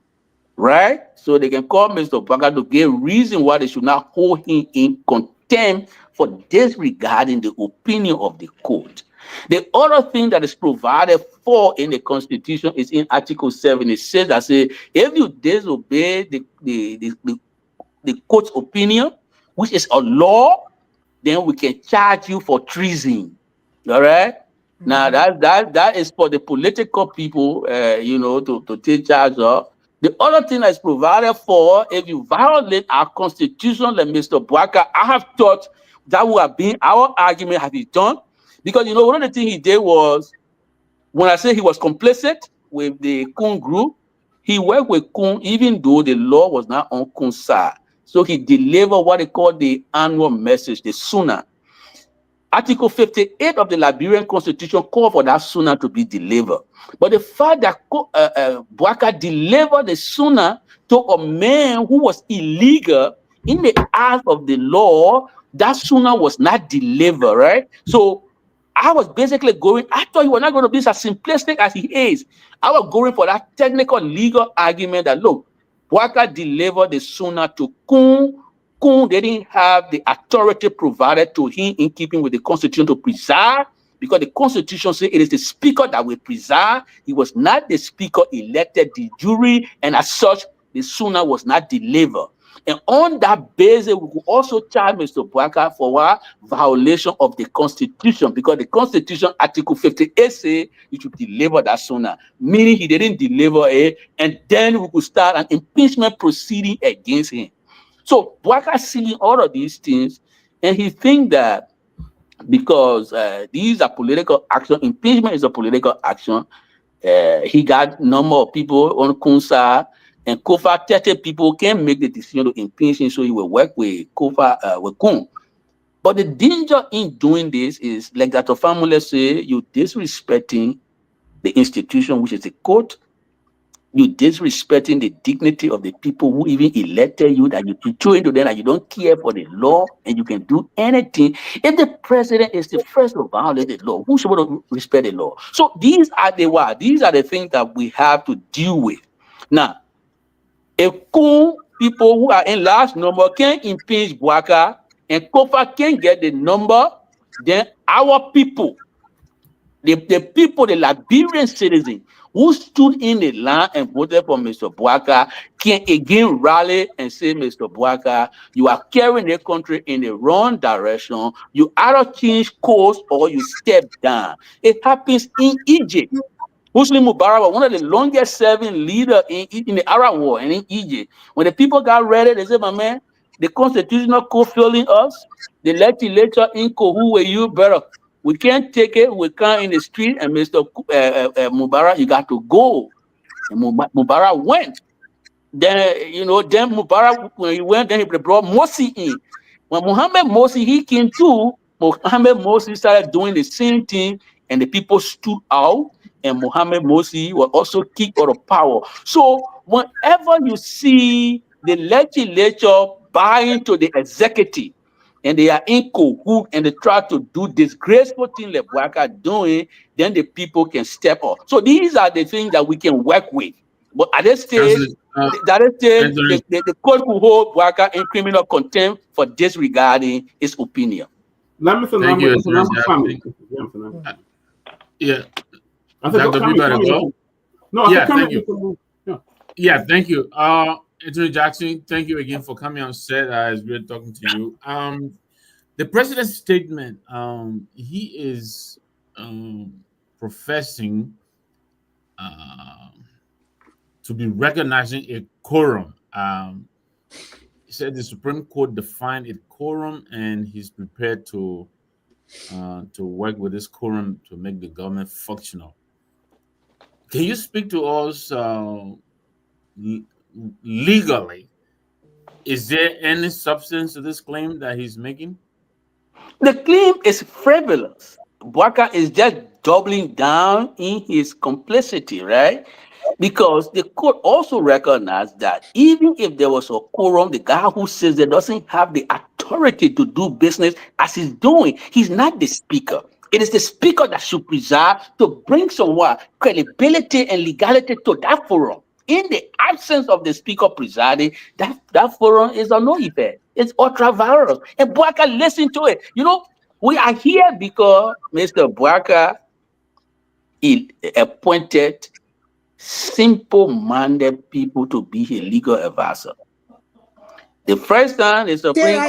Right? So they can call Mr. Bouaka to give reason why they should not hold him in contempt for disregarding the opinion of the court. The other thing that is provided for in the Constitution is in Article 7. It says that if you disobey the court's opinion, which is a law, then we can charge you for treason. All right? Now that is for the political people, to take charge of. The other thing that is provided for, if you violate our Constitution, like Mr. Bouaka, I have thought that would have been our argument had he done. Because, one of the things he did was When I say he was complicit with the Kun group, he worked with Kun even though the law was not on Kun's side. So he delivered what they call the annual message, the Sunnah. Article 58 of the Liberian Constitution called for that Sunnah to be delivered. But the fact that Bouaka delivered the Sunnah to a man who was illegal in the eyes of the law, that Sunnah was not delivered, right? So I was basically going, I thought he was not going to be as simplistic as he is. I was going for that technical legal argument that, look, Bouaka delivered the Sunnah to Kun. Kun didn't have the authority provided to him in keeping with the Constitution to preside, because the Constitution says it is the speaker that will preside. He was not the speaker elected the jury, and as such, the Sunnah was not delivered. And on that basis, we could also charge Mr. Bouaka for a violation of the Constitution, because the Constitution, Article 58 says you should deliver that Sunnah, meaning he didn't deliver it, and then we could start an impeachment proceeding against him. So Bouaka seeing all of these things, and he think that because these are political action, impeachment is a political action, he got number of people on Kunsa, and Kofa 30 people can make the decision to impeach him, so he will work with Kofa with Kun. But the danger in doing this is, like Dr. Famule say, you disrespecting the institution, which is the court. You disrespecting the dignity of the people who even elected you, that you throw into them, that you don't care for the law and you can do anything. If the president is the first to violate the law, who's supposed to respect the law? So these are the things that we have to deal with. Now, if Kun people who are in large number can impeach Bouaka and Kofa can get the number, then our people, the people, the Liberian citizens who stood in the line and voted for Mr. Bouaka can again rally and say, Mr. Bouaka, you are carrying the country in the wrong direction. You either change course or you step down. It happens in Egypt. Muslim Mubarak was one of the longest serving leaders in the Arab War and in Egypt. When the people got ready, they said, my man, the constitutional court failing us, the legislature in who were you better? We can't take it. We can't in the street. And Mr. Mubarak, you got to go. And Mubarak went. Then, then Mubarak, when he went, then he brought Morsi in. When Mohammed Morsi, he came too, Mohammed Morsi started doing the same thing, and the people stood out, and Mohammed Morsi was also kicked out of power. So whenever you see the legislature buying to the executive, and they are in cahoots and they try to do disgraceful things like Bouaka doing, then the people can step up. So these are the things that we can work with. But at this stage, the court will hold Bouaka in criminal contempt for disregarding his opinion. Thank you. Yeah. Dr. Peabody, go. No, yeah, thank you. Yeah, thank you. Anthony Jackson, thank you again for coming on set. It's great talking to you. The president's statement, he is professing to be recognizing a quorum. He said the Supreme Court defined a quorum, and he's prepared to work with this quorum to make the government functional. Can you speak to us legally? Is there any substance to this claim that he's making? The claim is frivolous. Bouaka is just doubling down in his complicity, right? Because the court also recognized that even if there was a quorum, the guy who says there doesn't have the authority to do business as he's doing, he's not the speaker. It is the speaker that should preside to bring some credibility and legality to that forum. In the absence of the speaker presiding, that forum is a no effect. It's ultra-virus. And Bouaka listened to it. We are here because Mr. Bouaka appointed simple-minded people to be his legal advisor. The first time the Supreme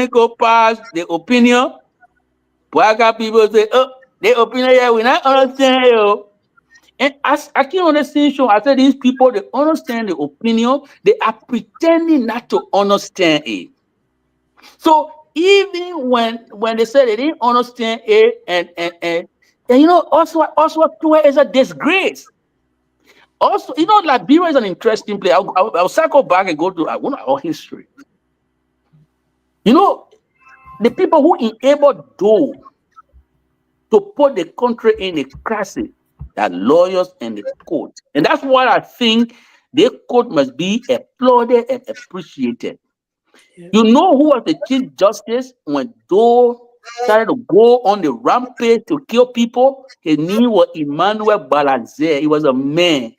Court passed the opinion, Bouaka people say, the opinion here, we not understand you. And as I can understand, I said these people, they understand the opinion, they are pretending not to understand it. So even when they said they didn't understand it, and you know, also Tuwe is a disgrace. Also, you know, Liberia is an interesting place. I'll circle back and go to our history. You know, the people who enabled those to put the country in a crisis, that lawyers and the court. And that's why I think the court must be applauded and appreciated. Yeah. You know who was the Chief Justice when those started to go on the rampage to kill people? His name was Emmanuel Balazer. He was a man.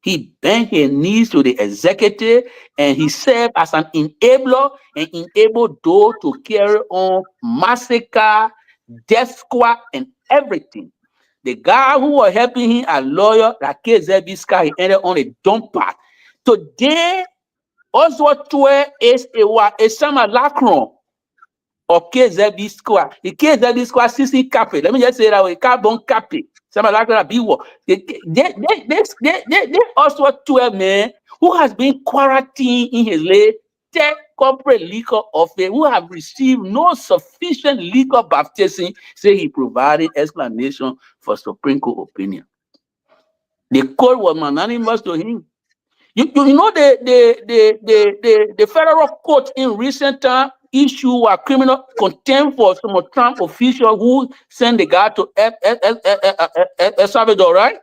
He bent his knees to the executive and he served as an enabler and enabled those to carry on massacre, death squad, and everything. The guy who was helping him, a lawyer, like Kehleboe, he ended on a dump path. Today, Oswald Tuwe is a Sama Lacron or Kehleboe Square. The Kehleboe Square CC Cape. Let me just say that way. Carbon Cape. Sama Lacron Biwo. They Oswald Tuwe man who has been quarantined in his late corporate liquor office, who have received no sufficient legal baptism, say he provided explanation for Supreme Court opinion. The court was magnanimous to him. You know the federal court in recent time issue a criminal contempt for some Trump official who sent the guy to El Salvador, right?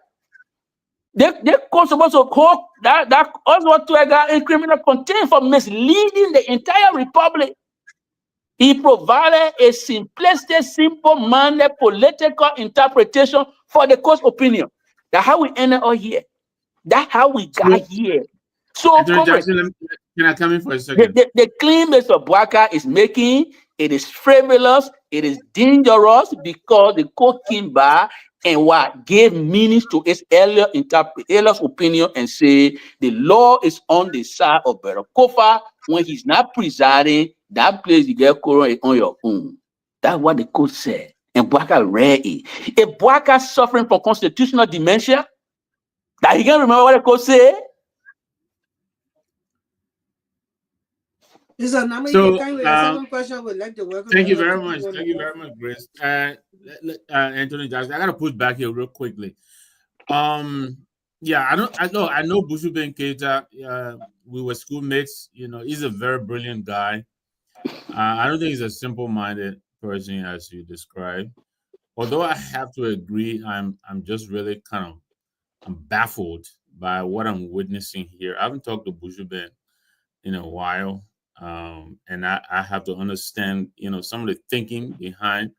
They court supposed to hold that also to a guy in criminal contempt for misleading the entire republic. He provided a simplistic, simple-minded political interpretation for the court's opinion. That's how we ended up here. That's how we got here. So, Jackson, can I come in for a second? The claim Mr. Bwaka is making, it is frivolous, it is dangerous because the court came by and what gave meaning to its earlier opinion and say the law is on the side of Barakofa when he's not presiding. That place you get Koran on your own. That's what the court said. And Bwaka read it. If Bwaka suffering from constitutional dementia, that he can't remember what the court said. So, second question, would like to welcome. Thank you very much. Thank you very much, Grace. Anthony Jackson, I gotta push back here real quickly. Yeah, I know Bushu Ben Keita. We were schoolmates. You know, he's a very brilliant guy. I don't think he's a simple-minded person as you described. Although I have to agree, I'm just really I'm baffled by what I'm witnessing here. I haven't talked to Bushu Ben in a while. And I have to understand, you know, some of the thinking behind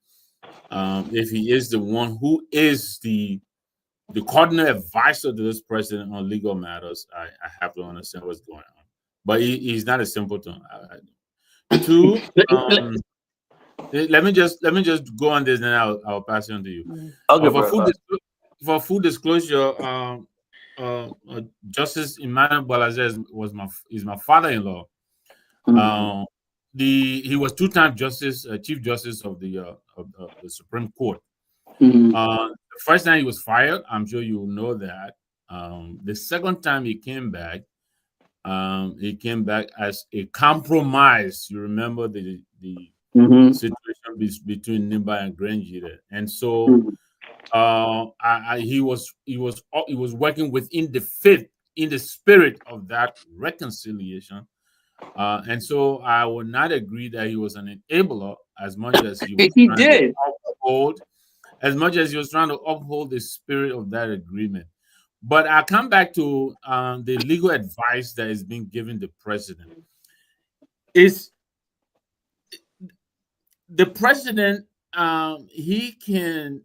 if he is the one who is the cardinal advisor to this president on legal matters. I have to understand what's going on. But he's not a simpleton. Two, let me just go on this, and I'll pass it on to you. Okay, for full disclosure, Justice Emmanuel Balazer is my father-in-law. He was two-time Chief Justice of the Supreme Court. The first time he was fired, I'm sure you know that. The second time he came back as a compromise. You remember the situation between Nimba and Grange, and so he was working within the spirit of that reconciliation. And so I would not agree that he was an enabler as much as he was trying to uphold the spirit of that agreement. But I come back to the legal advice that is being given the president. The president he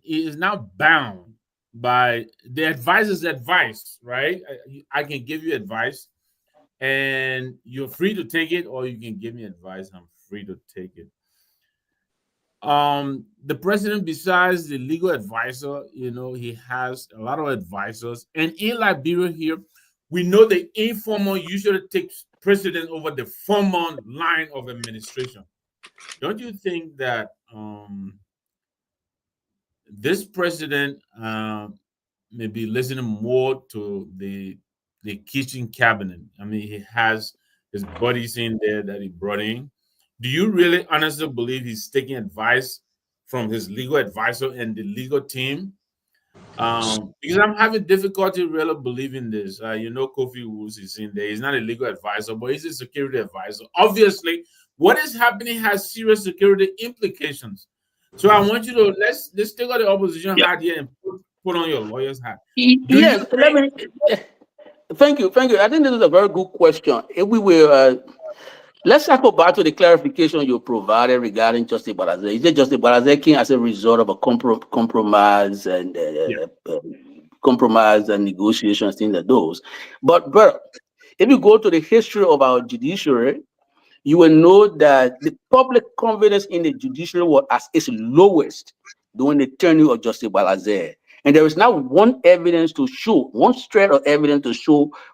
is now bound by the advisor's advice, right? I can give you advice, and you're free to take it, or you can give me advice. I'm free to take it. The president, besides the legal advisor, you know, he has a lot of advisors. And in Liberia here, we know the informal usually takes precedence over the formal line of administration. Don't you think that this president may be listening more to the kitchen cabinet? I mean, he has his buddies in there that he brought in, Do you really honestly believe he's taking advice from his legal advisor and the legal team? Because I'm having difficulty really believing this. Kofi Woods is in there. He's not a legal advisor, but he's a security advisor. Obviously, what is happening has serious security implications. So I want you to let's take out the opposition hat here and put on your lawyer's hat. Yes, thank you. I think this is a very good question. If we will, let's circle back to the clarification you provided regarding Justice Balaze. Is it Justice Balaze came as a result of a compromise and negotiations, things like those? But if you go to the history of our judiciary, you will know that the public confidence in the judiciary was at its lowest during the tenure of Justice Balaze. And there is now one thread of evidence to show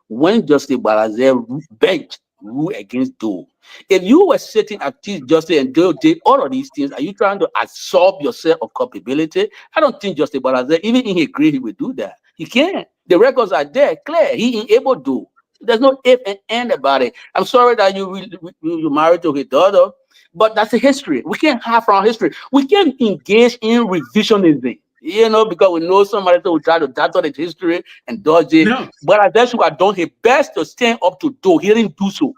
when Justice Balaze benched rule against Doe. If you were sitting at Chief Justice and Doe did all of these things, are you trying to absorb yourself of culpability? I don't think Justice Balaze, even in his grave, he would do that. He can't. The records are there, clear. He ain't able to. There's no if and end about it. I'm sorry that you married to his daughter, but that's the history. We can't have our history. We can't engage in revisionism, because we know somebody will try to distort the history and dodge it. No. But I guess who have done his best to stand up to do. He didn't do so.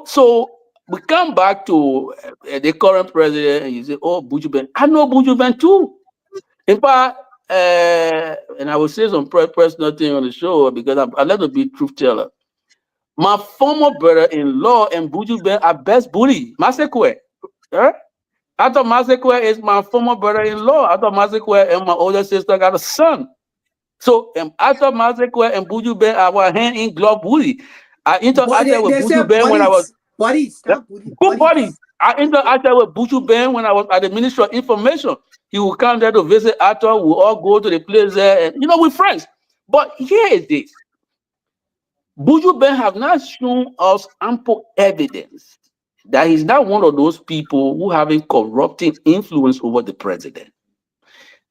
So we come back to the current president and you say, oh, Buju Ben. I know Buju Ben too. In fact, and I will say some personal thing on the show because I like to be truth teller. My former brother-in-law and Buju Ben are best buddy. Masekwe. I thought Masekwe is my former brother-in-law. I thought Masekwe and my older sister got a son. So I thought Masekwe and Buju Ben are our hand in glove buddy. I interacted with Buju Ben when I was buddies. Good buddies. I interacted with Buju Ben when I was at the Ministry of Information. He will come there to visit Arthur. We'll all go to the place there, and we're friends. But here is this: Buju Ben have not shown us ample evidence that he's not one of those people who have a corrupting influence over the president.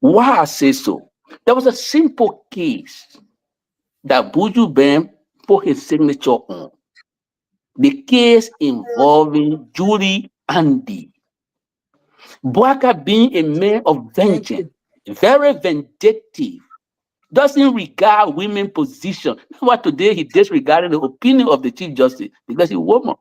Why I say so? There was a simple case that Buju Ben put his signature on. The case involving Julie Andy. Bwaka, being a man of vengeance, very vindictive, doesn't regard women's position. That's why today he disregarded the opinion of the Chief Justice because he's a woman.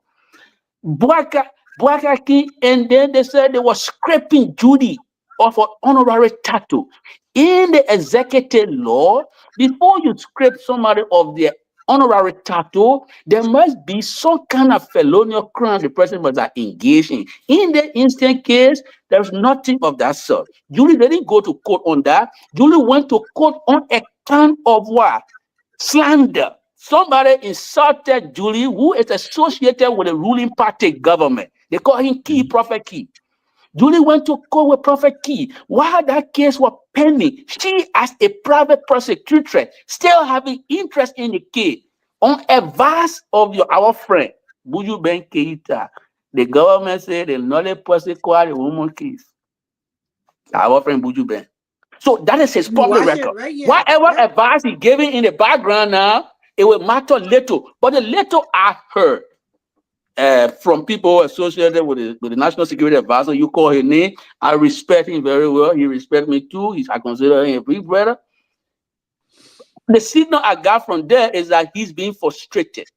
Bwaka came, and then they said they were scraping Judy of an honorary title. In the executive law, before you scrape somebody of their honorary title, there must be some kind of felonious crime the person must have engaged in. In the instant case, there's nothing of that sort. Julie didn't go to court on that. Julie went to court on account of what? Slander. Somebody insulted Julie, who is associated with the ruling party government. They call him Key, Prophet Key. Julie went to court with Prophet Key. While that case was pending, she, as a private prosecutor, still having interest in the case, on advice of our friend, Buju Ben Keita, the government said they not prosecute the woman case. Our friend Buju Ben. So that is his public record. Right? Yeah. Whatever advice he giving in the background now, it will matter little. But the little I heard from people associated with the National Security Advisor, you call his name. I respect him very well. He respects me too. I consider him a big brother. The signal I got from there is that he's being frustrated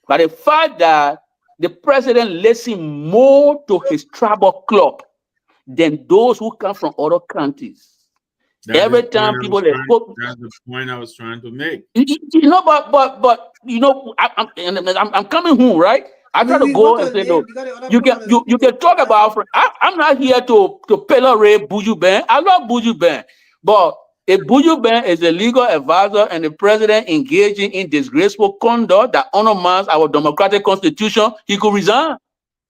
by the fact that the president listens more to his tribal club than those who come from other countries. Every time people that's the point I was trying to make. But I'm coming home, right? I try to go and say no. You can talk about. I'm not here to pelorate Buju Ben. I love Buju Ben, but if Buju Ben is a legal advisor and the president engaging in disgraceful conduct that undermines our democratic constitution, he could resign.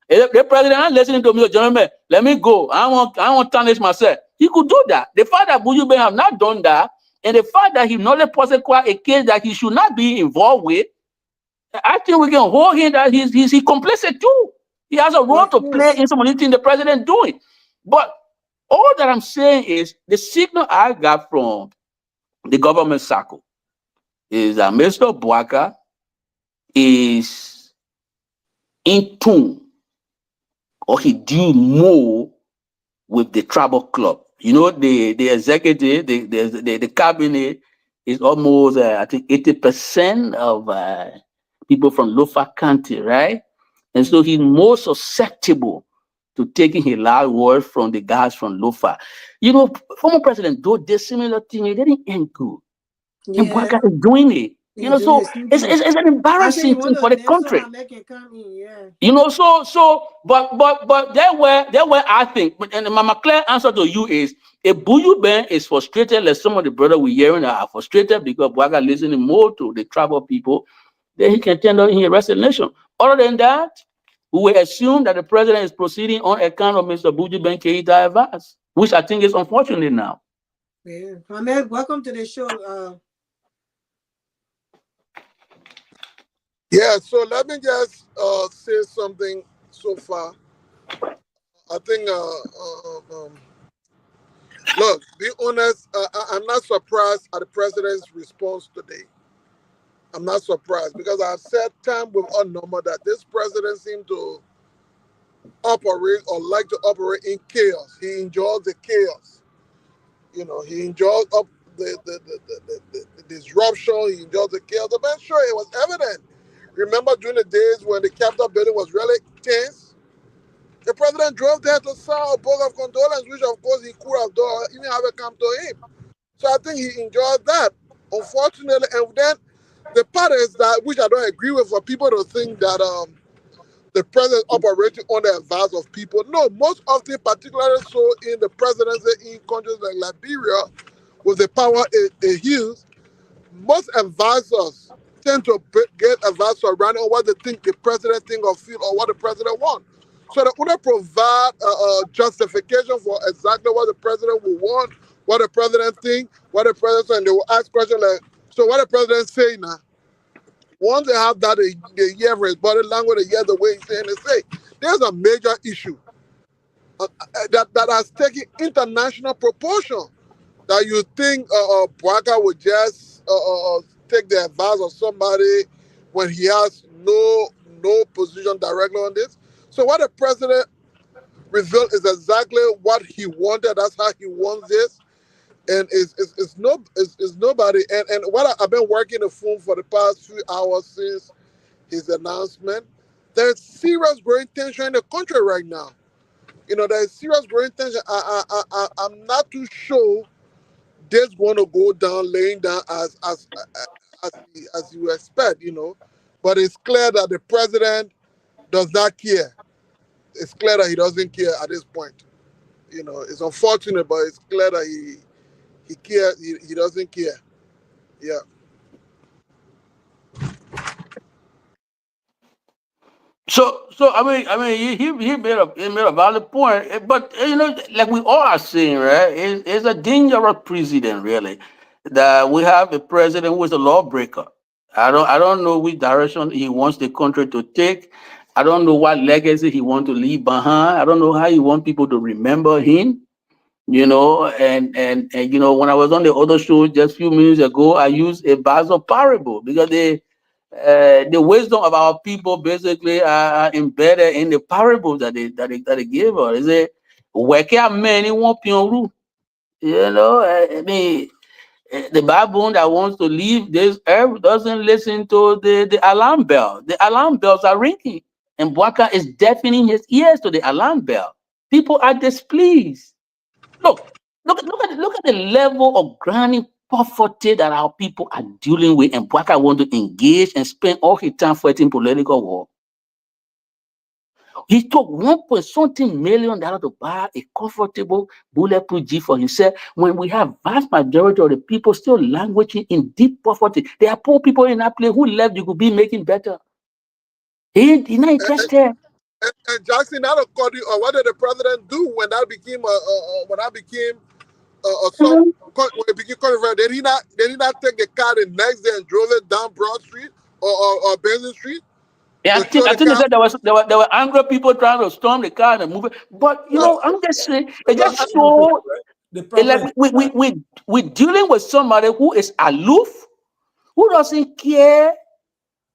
If the president is listening to me, gentlemen, let me go. I want to tarnish myself. He could do that. The fact that Buju Ben have not done that, and the fact that he not prosecute a case that he should not be involved with, I think we can hold him that he's complicit too. He has a role to play in some of the things the president doing. But all that I'm saying is the signal I got from the government circle is that Mr. Bwaka is in tune or he deal more with the tribal club. You know, the executive, the cabinet is almost, I think, 80% of people from Lofa County, right? And so he's more susceptible to taking a loud word from the guys from Lofa. You know, former president, though this similar thing, it didn't end good. And Yeah, Blanca is doing it. You know, he's doing so the same it's, thing. it's, it's an I think embarrassing one thing for of the Nelson country. American come in, yeah. You know, but there where I think, and my clear answer to you is, if Buju Ben is frustrated, like some of the brothers we hearing are frustrated because Bwaga listening more to the tribal people, then he can tender in a resignation. Other than that, we will assume that the president is proceeding on account of Mr. Buju Ben Keita advice, which I think is unfortunate now. Yeah. Ahmed, welcome to the show. Yeah, so let me just say something so far. I think, look, be honest, I'm not surprised at the president's response today. I'm not surprised because I've said time with all number that this president seems to operate or like to operate in chaos. He enjoys the chaos. You know, he enjoys up the disruption. He enjoys the chaos. I'm sure it was evident. Remember during the days when the Capitol building was really tense? The president drove there to sign a book of condolence, which of course he could have done, even have it come to him. So I think he enjoyed that. Unfortunately, and then the part is that, which I don't agree with, for people to think that the president operating on the advice of people. No, most often, particularly so in the presidency in countries like Liberia, with the power it used, most advisors tend to get advice surrounding what they think the president think or feel or what the president wants. So they wouldn't provide a justification for exactly what the president will want, what the president think, what the president, and they will ask questions like, so what the president say now? Once they have that, they hear his body language, they hear the way he's saying it. Say, there's a major issue that has taken international proportion. That you think Bwaka would just take the advice of somebody when he has no position directly on this. So what the president revealed is exactly what he wanted. That's how he wants this. And it's nobody. And what I've been working the phone for the past few hours since his announcement. There's serious growing tension in the country right now. You know, there's serious growing tension. I'm not too sure this going to go down, laying down as you expect, you know. But it's clear that the president does not care. It's clear that he doesn't care at this point. You know, it's unfortunate, but it's clear that he cares. He doesn't care. Yeah. So I mean, he made a valid point, but you know, like we all are saying, right? It's a dangerous precedent, really, that we have a president who is a lawbreaker. I don't know which direction he wants the country to take. I don't know what legacy he wants to leave behind. I don't know how he wants people to remember him. You know, and you know, when I was on the other show just a few minutes ago, I used a Basel parable because the wisdom of our people basically are embedded in the parables that they give us. Is it work out many won't you know? I mean, the baboon that wants to leave this earth doesn't listen to the alarm bell. The alarm bells are ringing, and Bwaka is deafening his ears to the alarm bell. People are displeased. Look at the level of grinding poverty that our people are dealing with, and Bwaka want to engage and spend all his time fighting political war. He took $1 million to buy a comfortable bulletproof Jeep for himself when we have vast majority of the people still languishing in deep poverty. There are poor people in that place who left you could be making better. He's not interested. And Jackson, not according or what did the president do when that became when it became controversial? Did he not take the car the next day and drove it down Broad Street or Benson Street Yeah, to show I the think they car? said there were angry people trying to storm the car and move it. But you know, I'm just saying it That's just the thing, show right? The it like problem is we're dealing with somebody who is aloof, who doesn't care,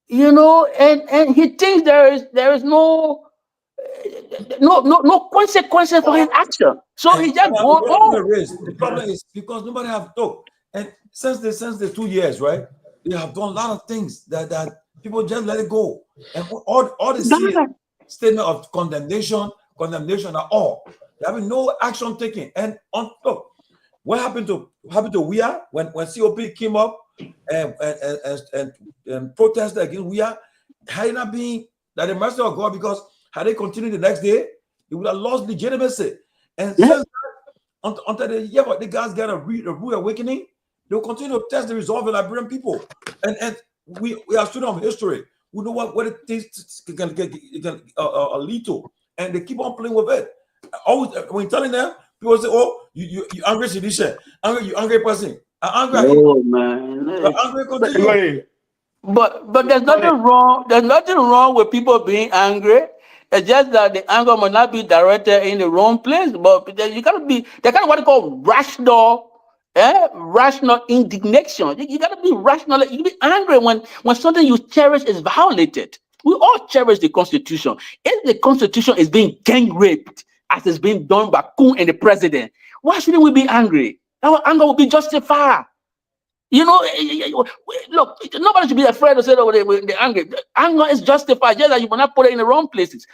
you know, and he thinks there is no no consequences for his action. So he just goes on. The problem is because nobody have talked. And since the 2 years, right? They have done a lot of things that people just let it go. And all the statement of condemnation at all. There have been no action taken. And look, what happened to Weah when COP came up and protested against Weah? Had it not been that the mercy of God, because had they continued the next day, it would have lost legitimacy. And since until the guys get a rude awakening, they'll continue to test the resolve of Liberian people. And we are students of history. We know what it can lead to. And they keep on playing with it. Always when telling them, people say, "Oh, you angry citizen, you angry person." Oh man, but there's nothing wrong. There's nothing wrong with people being angry. It's just that the anger might not be directed in the wrong place. But you gotta be the kind of what they call rational indignation. You gotta be rational. You be angry when something you cherish is violated. We all cherish the Constitution. If the Constitution is being gang raped, as it's being done by Kun and the president, why shouldn't we be angry? Our anger will be justified. You know, look, nobody should be afraid to say that they're angry. Anger is justified, just that you will not put it in the wrong places.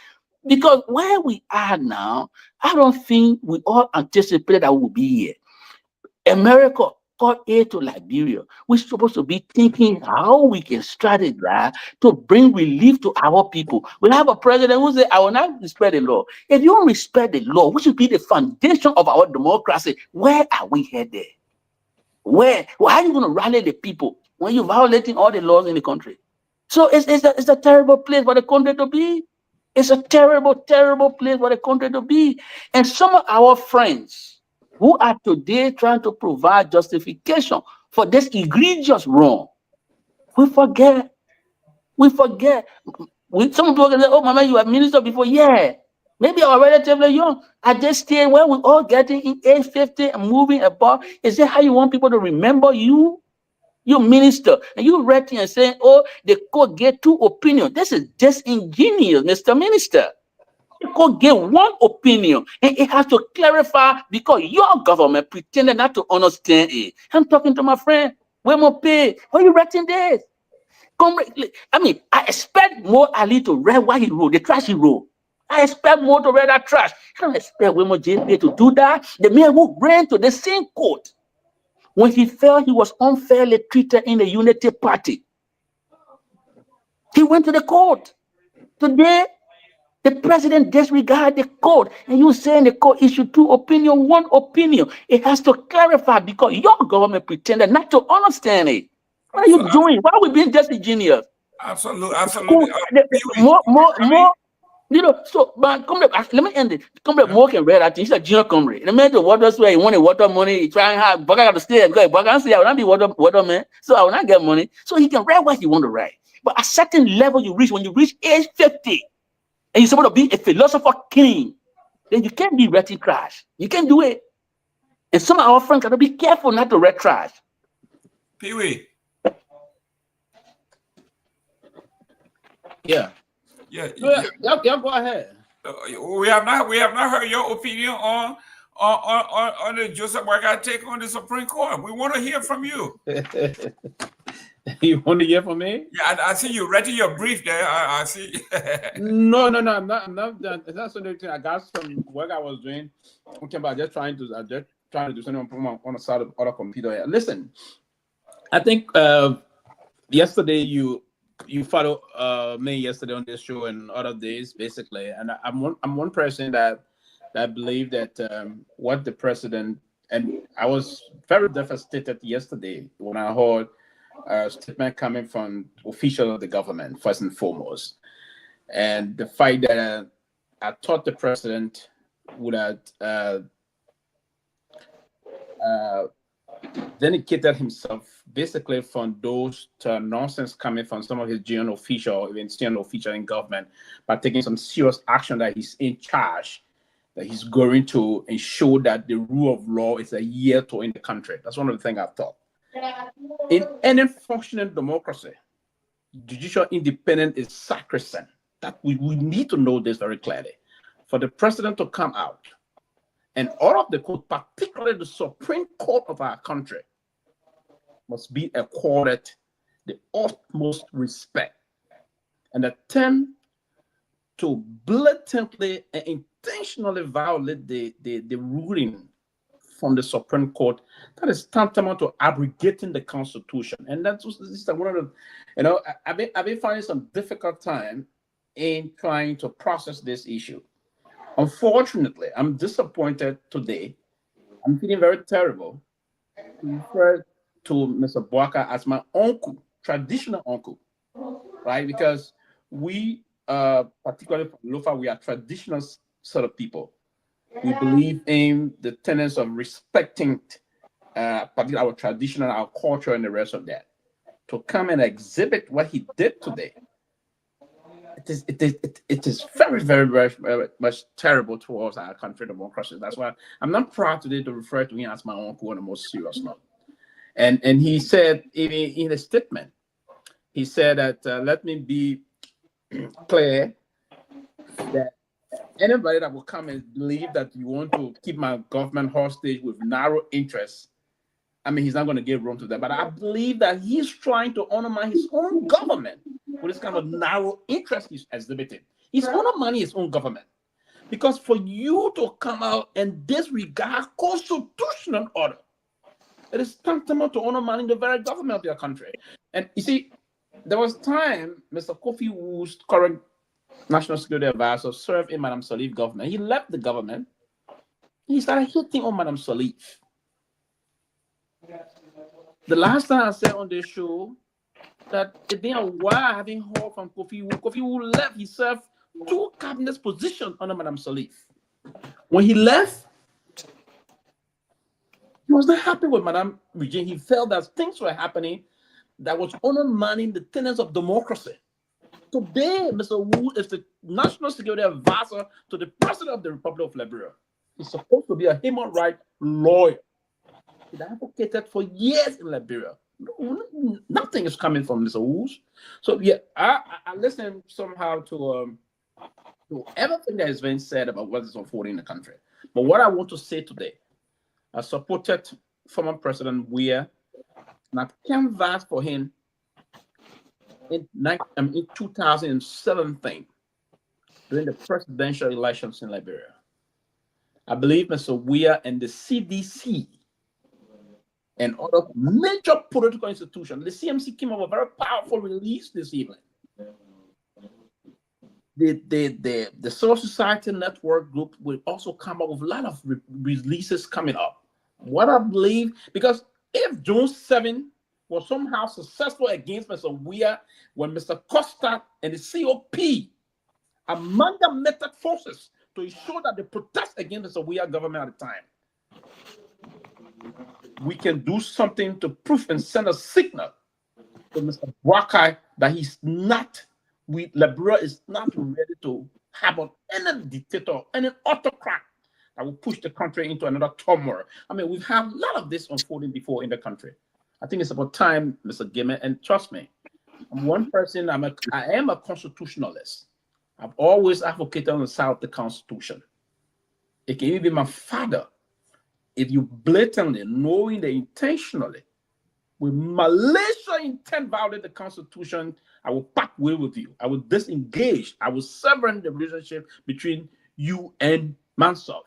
Because where we are now, I don't think we all anticipated that we would be here. America got aid to Liberia. We're supposed to be thinking how we can strategize to bring relief to our people. We have a president who says, I will not respect the law. If you don't respect the law, which should be the foundation of our democracy, where are we headed? Why are you going to rally the people when you're violating all the laws in the country? So it's a terrible place for the country to be. It's a terrible, terrible place for the country to be. And some of our friends who are today trying to provide justification for this egregious wrong, we forget. Some people can say, "Oh, Mama, you were minister before." Yeah. Maybe I'm relatively young. At this stage, when we're all getting in age 50 and moving above, is that how you want people to remember you? You minister, and you writing and saying, "Oh, the court gave two opinions." This is disingenuous, Mr. Minister. The court gave one opinion, and it has to clarify because your government pretended not to understand it. I'm talking to my friend, Wemo Pay. Why are you writing this? I expect Mo Ali to read what he wrote, the trash he wrote. I expect Mo to read that trash. I don't expect Wemo JP to do that. The man who ran to the same court when he felt he was unfairly treated in the Unity Party. He went to the court. Today, the president disregarded the court, and you saying the court issued one opinion. It has to clarify because your government pretended not to understand it. What are you doing? Why are we being disingenuous? Absolutely. More. You know, so but let me end it. Comrade More can read that. He's a junior comrade. The man the water swear he wanted water money. He trying hard. But I got to stay because I say I will not be water man. So I will not get money. So he can write what he want to write. But at a certain level you reach, when you reach age 50, and you're supposed to be a philosopher king, then you can't be writing trash. You can't do it. And some of our friends got to be careful not to write trash. Pewee. Yeah, go ahead. We have not heard your opinion on the Joseph Boycott take on the Supreme Court. We want to hear from you. You want to hear from me? Yeah, I see you writing your brief there. I see. No, it's not something. I got some work I was doing. Okay, but just trying to do something on the side of other computer here. Listen, I think yesterday you followed me yesterday on this show and other days, basically, and I'm one person that believe that what the president, and I was very devastated yesterday when I heard a statement coming from officials of the government, first and foremost, and the fact that I thought the president would have dedicated himself basically from those nonsense coming from some of his junior official, even senior official in government, by taking some serious action that he's in charge, that he's going to ensure that the rule of law is adhered to in the country. That's one of the things I thought. In any functioning democracy, judicial independence is sacrosanct. That we need to know this very clearly. for the president to come out and all of the court, particularly the Supreme Court of our country, must be accorded the utmost respect and attempt to blatantly and intentionally violate the ruling from the Supreme Court, that is tantamount to abrogating the Constitution. And that's this is one of the, I've been finding some difficult time in trying to process this issue. Unfortunately, I'm disappointed today. I'm feeling very terrible to refer to Mr. Bwaka as my uncle, traditional uncle, right? Because we, particularly from Lofa, we are traditional sort of people. We believe in the tenets of respecting particularly our tradition and our culture and the rest of that. To come and exhibit what he did today, it is very, very, very, very much terrible towards our country, democracy. That's why I'm not proud today to refer to him as my uncle on the most serious note. And he said in a statement, he said that let me be clear that anybody that will come and believe that you want to keep my government hostage with narrow interests, I mean, he's not going to give room to that. But I believe that he's trying to undermine his own government with this kind of narrow interest he's exhibiting. He's undermining his own government. Because for you to come out and disregard constitutional order, it is tantamount to undermining the very government of your country. And you see, there was time Mr. Kofi Wu's current National Security Advisor served in Madame Salif's government. He left the government. He started hitting on Madame Salif. The last time I said on this show that it's been a while having heard from Kofi Wu. Kofi Wu left. He served 2 cabinet positions under Madame Salif. When he left, he was not happy with Madame regime. He felt that things were happening that was undermining the tenets of democracy. Today, Mr. Wu is the National Security Advisor to the President of the Republic of Liberia. He's supposed to be a human rights lawyer. He's advocated for years in Liberia. Nothing is coming from Mr. Wu. So yeah, I listen somehow to everything that has been said about what is unfolding in the country. But what I want to say today, I supported former President Myean, and I canvassed for him in 2017 during the presidential elections in Liberia. I believe Mr. Myean and the CDC and other major political institutions, the CMC came up with a very powerful release this evening. The Civil Society Network group will also come up with a lot of releases coming up. What I believe, because if June 7 was somehow successful against Mr. Myean, when Mr. Costa and the COP amalgamated forces to ensure that the protest against Mr. Myean government at the time, we can do something to prove and send a signal to Mr. Bwaka that he's not, Liberia is not ready to have any dictator, any autocrat that will push the country into another turmoil. I mean, we've had a lot of this unfolding before in the country. I think it's about time, Mr. Gimme, and trust me, I'm one person, I am a constitutionalist. I've always advocated on the side of the Constitution. It can even be my father. If you blatantly, knowing that intentionally, with malicious intent violate the Constitution, I will part way with you. I will disengage. I will sever the relationship between you and Mansof.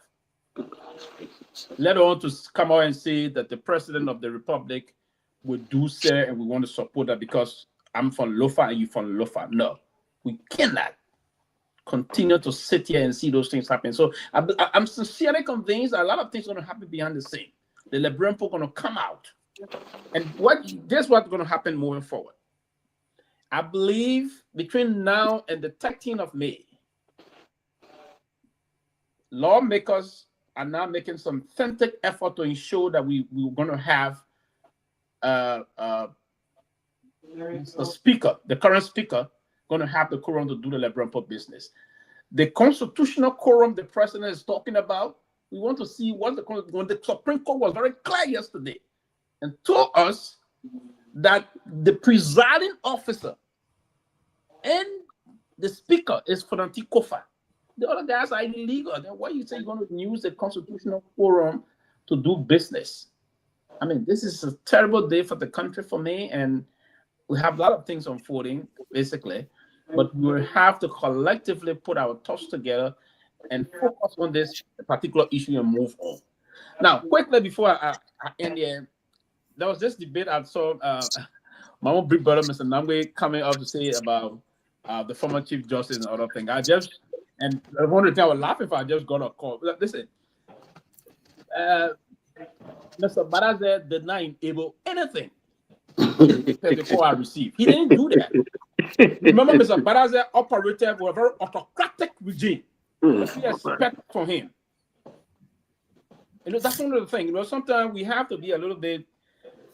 Let alone to come out and say that the President of the Republic will do so and we want to support that because I'm from Lofa and you from Lofa. No, we cannot continue to sit here and see those things happen. So I'm sincerely convinced that a lot of things are going to happen behind the scene. The Liberian folk are going to come out. And guess what's going to happen moving forward? I believe between now and the 13th of May, lawmakers are now making some authentic effort to ensure that we're going to have the speaker, the current speaker, going to have the quorum to do the Liberian folk business. The constitutional quorum the president is talking about, we want to see when the Supreme Court was very clear yesterday and told us that the presiding officer and the speaker is Fananti Kofa. the other guys are illegal. Then why you say you're going to use the constitutional forum to do business? I mean, this is a terrible day for the country for me, and we have a lot of things unfolding, basically, but we will have to collectively put our thoughts together and focus on this particular issue and move on. Now, quickly before I end here, there was this debate I saw my own big brother, Mr. Namwe, coming up to say about the former Chief Justice and other things. And one of the things I was laughing for, I just got a call. Listen, Mr. Baraza did not enable anything before I received. He didn't do that. Remember, Mr. Baraza operated with a very autocratic regime. What we expect from him. That's one of the things. Sometimes we have to be a little bit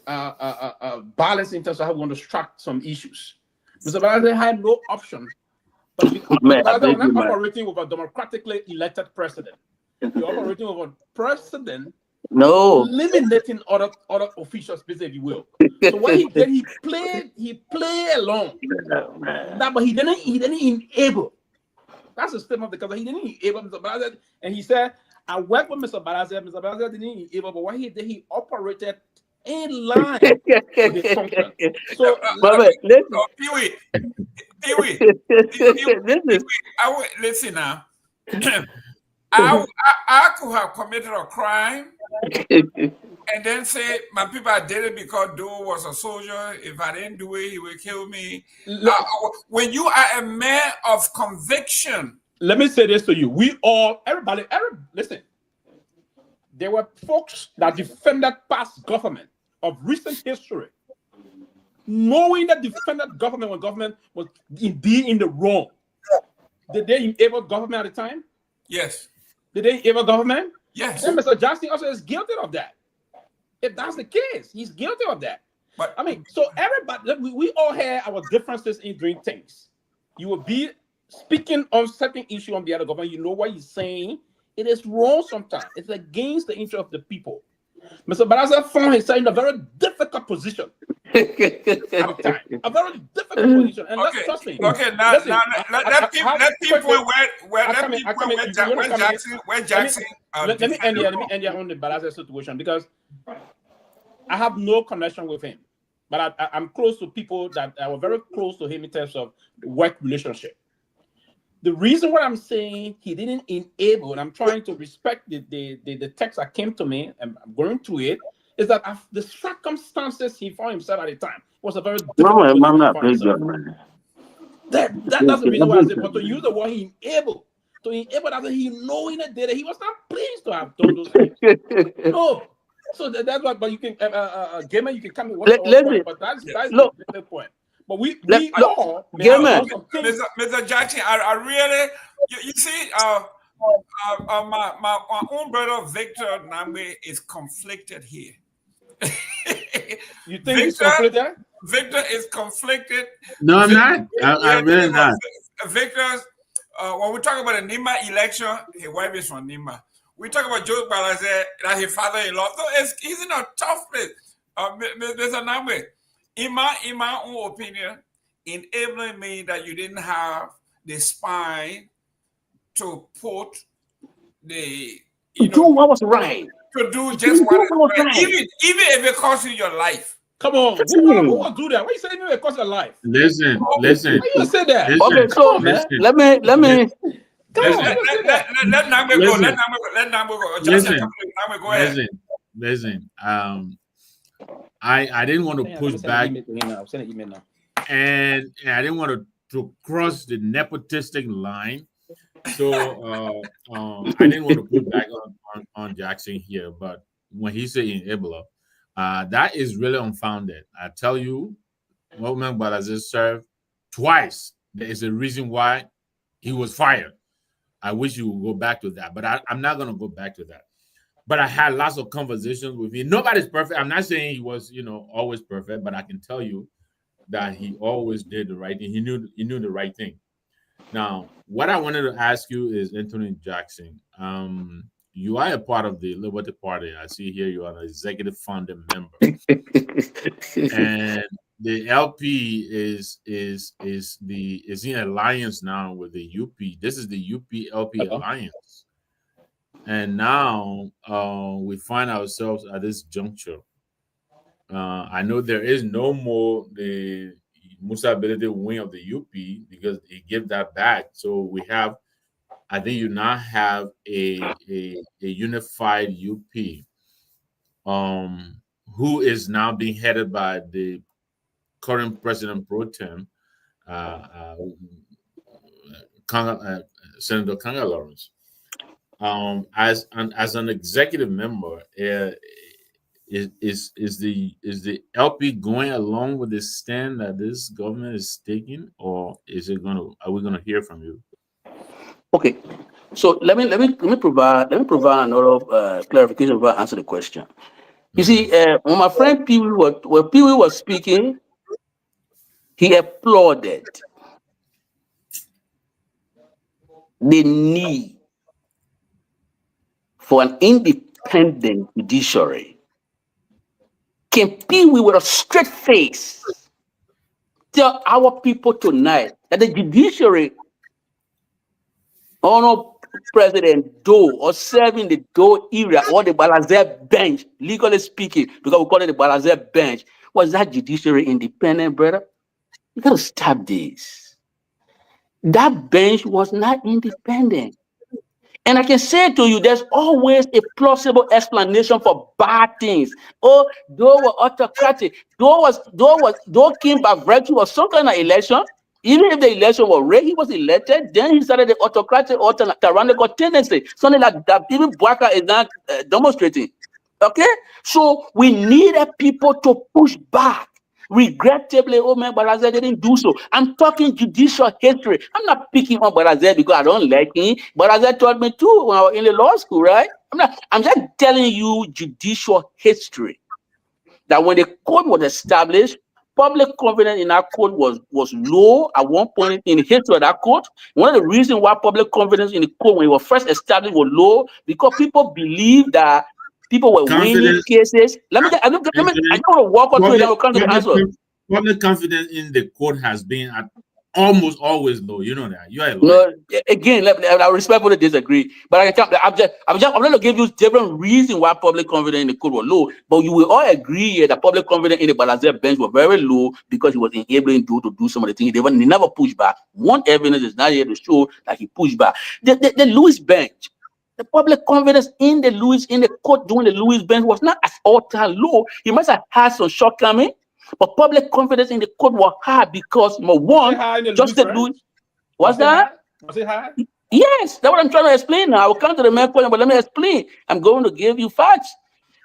balanced in terms of how we want to structure some issues. Mr. Baraza had no option. But Mr. Baraza was not operating with a democratically elected president. You're operating with a president eliminating other officials, if you will. So what he did, he played along. But he didn't enable. That's the statement because he didn't enable Mr. Baraza. And he said, I worked with Mr. Baraza. Mr. Baraza didn't enable, but what he did, he operated in line with his function. So, Pewee, listen now. I could have committed a crime and then say my people did it because Doe was a soldier. If I didn't do it, he would kill me. When you are a man of conviction. Let me say this to you. Everybody, listen. There were folks that defended past government of recent history, knowing that defended government when government was indeed in the wrong. Did they enable government at the time? Yes. Did they enable government? Yes. And Mr. Jackson also is guilty of that. If that's the case, he's guilty of that. But I mean, so everybody, we all have our differences in doing things. You will be speaking on certain issue on the other government. You know what he's saying. It is wrong sometimes. It's against the interest of the people. Mr. Baraza found himself in a very difficult position. At the time. A very difficult position. And okay. Trust me. Okay, now let people where Jackson. Let me end here on the Baraza situation because I have no connection with him. But I'm close to people that were very close to him in terms of the work relationship. The reason why I'm saying he didn't enable, and I'm trying to respect the text that came to me, and I'm going through it, is that the circumstances he found himself at the time was a very difficult situation. That's the reason why I said, but to use the word he enabled, that he knowing it did it, he was not pleased to have done those things. No. So that's what, but you can, Gamer, you can come and watch point, but that's the point. But we all, Mr. Jackson, I really, you see, my own brother Victor Namwe is conflicted here. You think he's conflicted? Victor is conflicted. No, I'm not. I'm really not. Victor's, when we talk about the Nima election, his wife is from Nima. We talk about Joe Balaze, that his father-in-law. So he's in a tough place. Mr. Namwe, in my own opinion, enabling me that you didn't have the spine to put the do what was right. To do just what was right. Even if it costs you your life. Come on, who will do that? Why you saying it costs your life? Listen. Why you say that? Okay, so let me. Let Namwe go. Let Namwe go. Namwe go ahead. Listen. I didn't want to push back, I'm sending an email now. And I didn't want to cross the nepotistic line, so I didn't want to push back on Jackson here. But when he said enabler, that is really unfounded. I tell you, Woman Balazi served twice. There is a reason why he was fired. I wish you would go back to that, but I'm not going to go back to that. But I had lots of conversations with him. Nobody's perfect. I'm not saying he was, always perfect, but I can tell you that he always did the right thing. He knew the right thing. Now, what I wanted to ask you is, Anthony Jackson, you are a part of the Liberty Party. I see here you are an executive founding member. And the LP is in alliance now with the UP. This is the UP LP alliance, and now we find ourselves at this juncture. I know there is no more the Musa Ability wing of the UP because they give that back. So we have, I think you now have a unified UP, who is now being headed by the current president pro tem, Senator Kanga Lawrence. As an executive member, is the LP going along with the stand that this government is taking, or are we gonna hear from you? Okay, so let me provide another clarification before I answer the question. You see, when my friend Pewee was speaking, he applauded the need for an independent judiciary. Can Pewee with a straight face tell our people tonight that the judiciary, Honor President Doe, or serving the Doe era, or the Balazer bench, legally speaking, because we call it the Balazer bench, was that judiciary independent, brother? You gotta stop this. That bench was not independent. And I can say to you, there's always a plausible explanation for bad things. Oh, Doe were autocratic. Doe came by virtue of some kind of election. Even if the election was rigged, he was elected. Then he started the autocratic or tyrannical tendency. Something like that. Even Bwaka is not demonstrating. Okay? So we needed people to push back. Regrettably, oh man, Balazer didn't do so. I'm talking judicial history. I'm not picking on Balazer because I don't like him. Balazer taught me too when I was in the law school, right? I'm just telling you judicial history. That when the court was established, public confidence in that court was low at one point in the history of that court. One of the reasons why public confidence in the court when it was first established was low, because people believed that people were winning cases. I don't want to walk on through it. I will come to the answer. Public confidence in the court has been at almost always low. You know that. You are no. Again, I respectfully disagree. But I'm going to give you different reasons why public confidence in the court was low. But you will all agree here that public confidence in the Balazer bench was very low because he was enabling Doe to do some of the things. He never pushed back. One evidence is not here to show that he pushed back. The Lewis bench. The public confidence in the court during the Lewis bench was not as all-time low. He must have had some shortcoming, but public confidence in the court was high because number one, just the Lewis. What's that? Was it high? Yes, that's what I'm trying to explain now. I will come to the main point, but let me explain. I'm going to give you facts.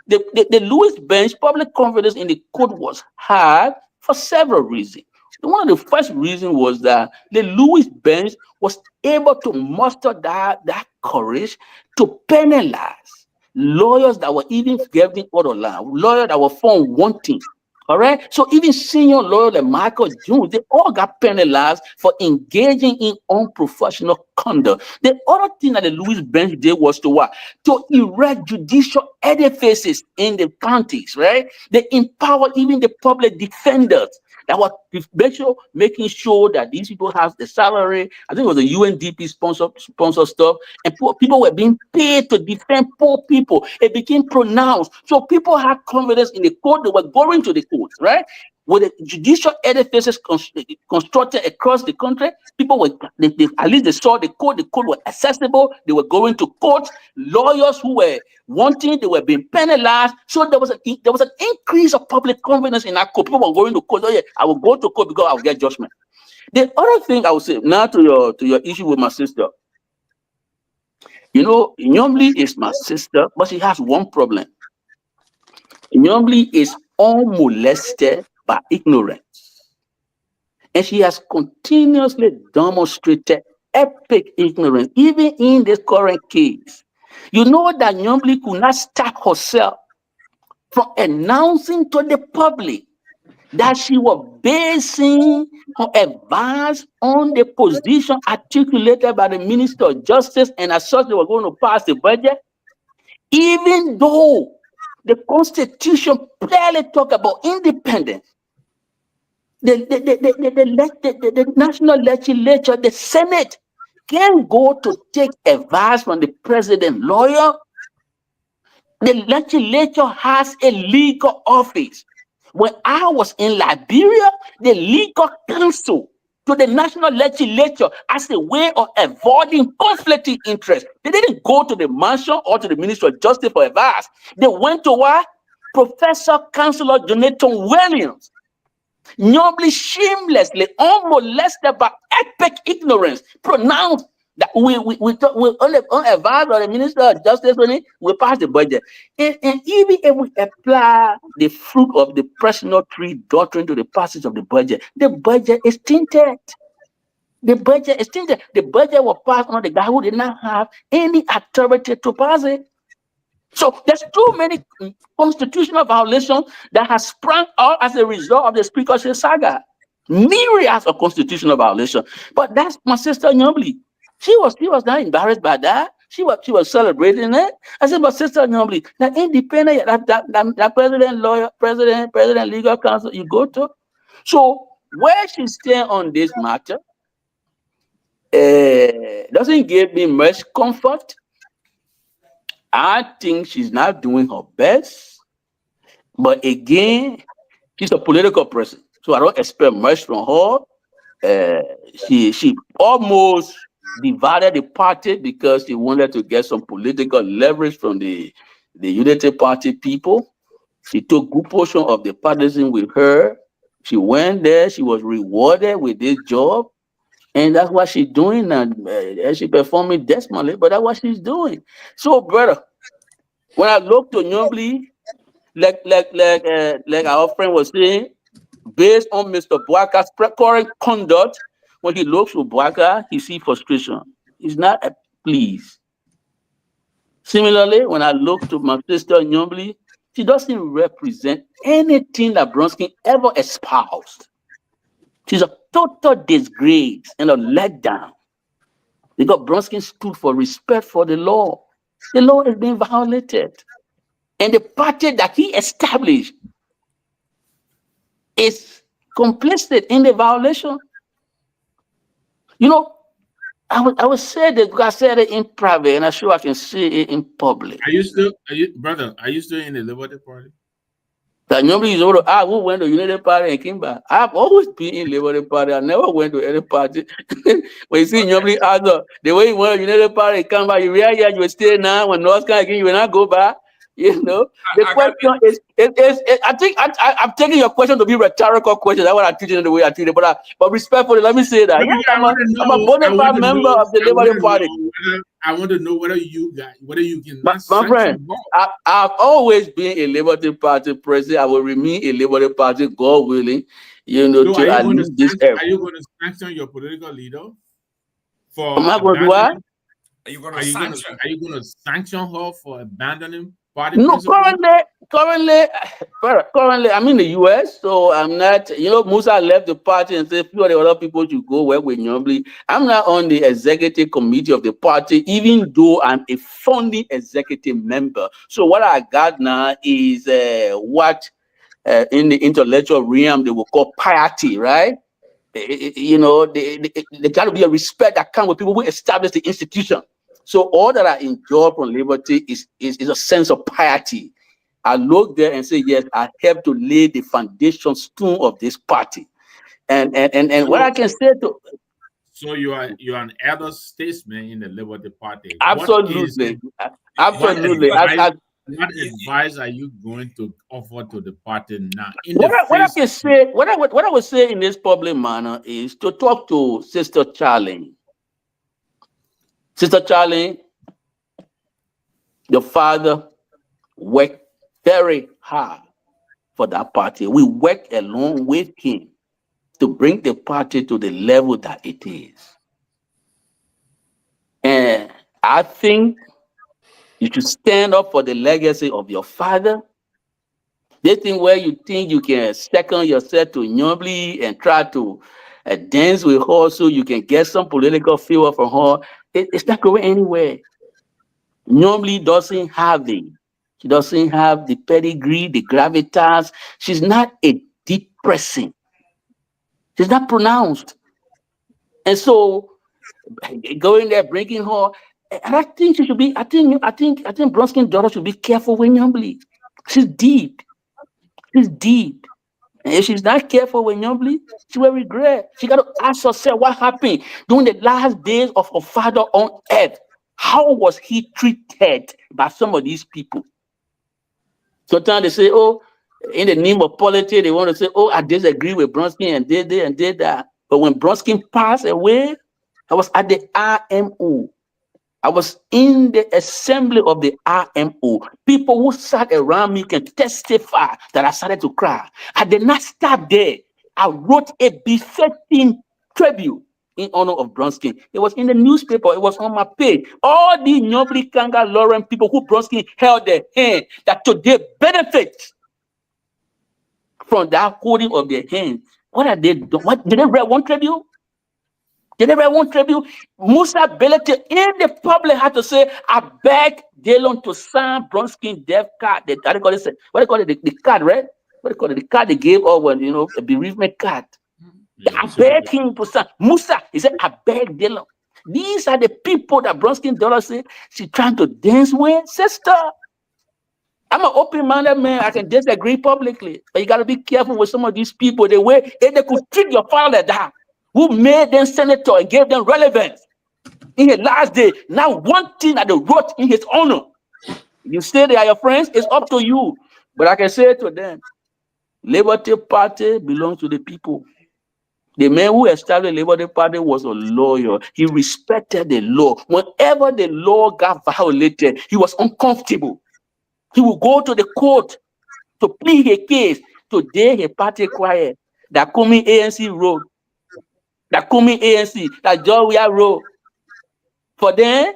The Lewis bench, public confidence in the court was high for several reasons. One of the first reasons was that the Lewis bench was able to muster that courage to penalize lawyers that were even getting out of line, lawyers that were found wanting. All right. So even senior lawyers like Michael Jones, they all got penalized for engaging in unprofessional conduct. The other thing that the Lewis bench did was to what? To erect judicial edifices in the counties, right? They empower even the public defenders. That was making sure that these people have the salary. I think it was a UNDP sponsor stuff, and people were being paid to defend poor people. It became pronounced, so people had confidence in the court. They were going to the courts, right? With the judicial edifices constructed across the country, people were at least they saw the court. The court was accessible. They were going to court. Lawyers who were wanting, they were being penalized. So there was an increase of public confidence in our court. People were going to court. Oh yeah, I will go to court because I will get judgment. The other thing I would say now to your issue with my sister. You know, Nyenwolo is my sister, but she has one problem. Nyenwolo is unmolested by ignorance. And she has continuously demonstrated epic ignorance, even in this current case. You know that Nyenwolo could not stop herself from announcing to the public that she was basing her advice on the position articulated by the Minister of Justice, and as such they were going to pass the budget, even though the Constitution clearly talks about independence. The national legislature, the Senate, can go to take advice from the president lawyer. The legislature has a legal office. When I was in Liberia, the legal counsel to the national legislature as a way of avoiding conflicting interest. They didn't go to the mansion or to the Ministry of Justice for advice. They went to what? Professor Chancellor Jonathan Williams. Nobly, shamelessly, unmolested by epic ignorance, pronounced that we only advise on the Minister of Justice when we pass the budget. And even if we apply the fruit of the personal tree doctrine to the passage of the budget is tainted. The budget is tainted. The budget was passed on the guy who did not have any authority to pass it. So there's too many constitutional violations that has sprung out as a result of the Speakership saga. Myriads of constitutional violations. But that's my sister Nyombli. She was not embarrassed by that. She was celebrating it. I said, but sister Nyombli, that independent, that president, lawyer, president, legal counsel you go to. So where she stand on this matter doesn't give me much comfort. I think she's not doing her best, but again, she's a political person, so I don't expect much from her. She almost divided the party because she wanted to get some political leverage from the Unity Party people. She took good portion of the partisan with her. She went there. She was rewarded with this job. And that's what she's doing, and she performing desperately, but that's what she's doing. So, brother, when I look to Nyombli, like our friend was saying, based on Mr. Boaka's current conduct, when he looks to Boaka, he sees frustration. He's not pleased. Similarly, when I look to my sister Nyombli, she doesn't represent anything that Bronsky ever espoused. She's a total disgrace and a letdown. Because Bronsky stood for respect for the law. The law is being violated. And the party that he established is complicit in the violation. You know, I would say that I said it in private, and I'm sure I can say it in public. Are you still in the Liberty Party? That nobody is over. I who went to United Party and came back. I've always been in Liberty Party. I never went to any party. When you see nobody other, the way you went to United Party and come back, you realize you will stay now. When North Carolina again, you will not go back. You know, the question is, I think I'm taking your question to be a rhetorical question. That's what I'm teaching the way I treat it. But respectfully, let me say that. Yes, I'm a bona fide member of the Liberty Party. I want to know whether you can. My friend, I've always been a Liberty Party president. I will remain a Liberty Party, God willing. You know, so to at least this era. Are you going to sanction your political leader? Am I going to what? Are you going to sanction her for abandoning? No, currently, I'm in the US, so I'm not. You know, Musa left the party and said, few of the other people should go work with Nyombli. I'm not on the executive committee of the party, even though I'm a founding executive member. So what I got now is what in the intellectual realm they will call piety, right? You know, there got to be a respect that comes with people who establish the institution. So all that I enjoy from Liberty is a sense of piety. I look there and say, yes, I have to lay the foundation stone of this party. And what I can say to. So you are an elder statesman in the Liberty Party. Absolutely. Absolutely. What advice are you going to offer to the party now? What I would say in this public manner is to talk to Sister Charlie. Sister Charlie, your father worked very hard for that party. We worked along with him to bring the party to the level that it is. And I think you should stand up for the legacy of your father. This thing where you think you can second yourself to Nyombli and try to dance with her so you can get some political favor from her, it's not going anywhere. Nyombli doesn't have it. She doesn't have the pedigree, the gravitas. She's not a deep person. She's not pronounced. And so going there, bringing her, and I think she should be, I think Bronskin's daughter should be careful with Nyenwolo. She's deep. She's deep. And if she's not careful with Nyenwolo, she will regret. She got to ask herself what happened during the last days of her father on earth. How was he treated by some of these people? Sometimes they say, oh, in the name of politics, they want to say, oh, I disagree with Bronskin and did this and did that. But when Bronskin passed away, I was at the RMO. I was in the assembly of the RMO. People who sat around me can testify that I started to cry. I did not stop there. I wrote a befitting tribute in honor of Bronskin. It was in the newspaper. It was on my page. All the Nyenwolo Kanga Lauren people who Bronskin held their hand that today benefit from that holding of their hand. What are they doing? What did they write one tribute? Did they write one tribute? Musa Belete in the public had to say, I beg Delon to sign Bronskin death card. What do you call it? The card, right? What do you call it? The card they gave over, a bereavement card. I beg him to sign. Musa, he said, I beg Delon. These are the people that Bronskin daughter said she's trying to dance with. Sister, I'm an open-minded man. I can disagree publicly. But you got to be careful with some of these people. The way they could treat your father like that. Who made them senator and gave them relevance in his last day. Now, one thing that they wrote in his honor. You say they are your friends, it's up to you. But I can say to them, Liberty Party belongs to the people. The man who established the Liberty Party was a lawyer. He respected the law. Whenever the law got violated, he was uncomfortable. He would go to the court to plead a case. Today, he party quiet. That Kumi ANC road. That Kumi ANC, that Garguah road. For them,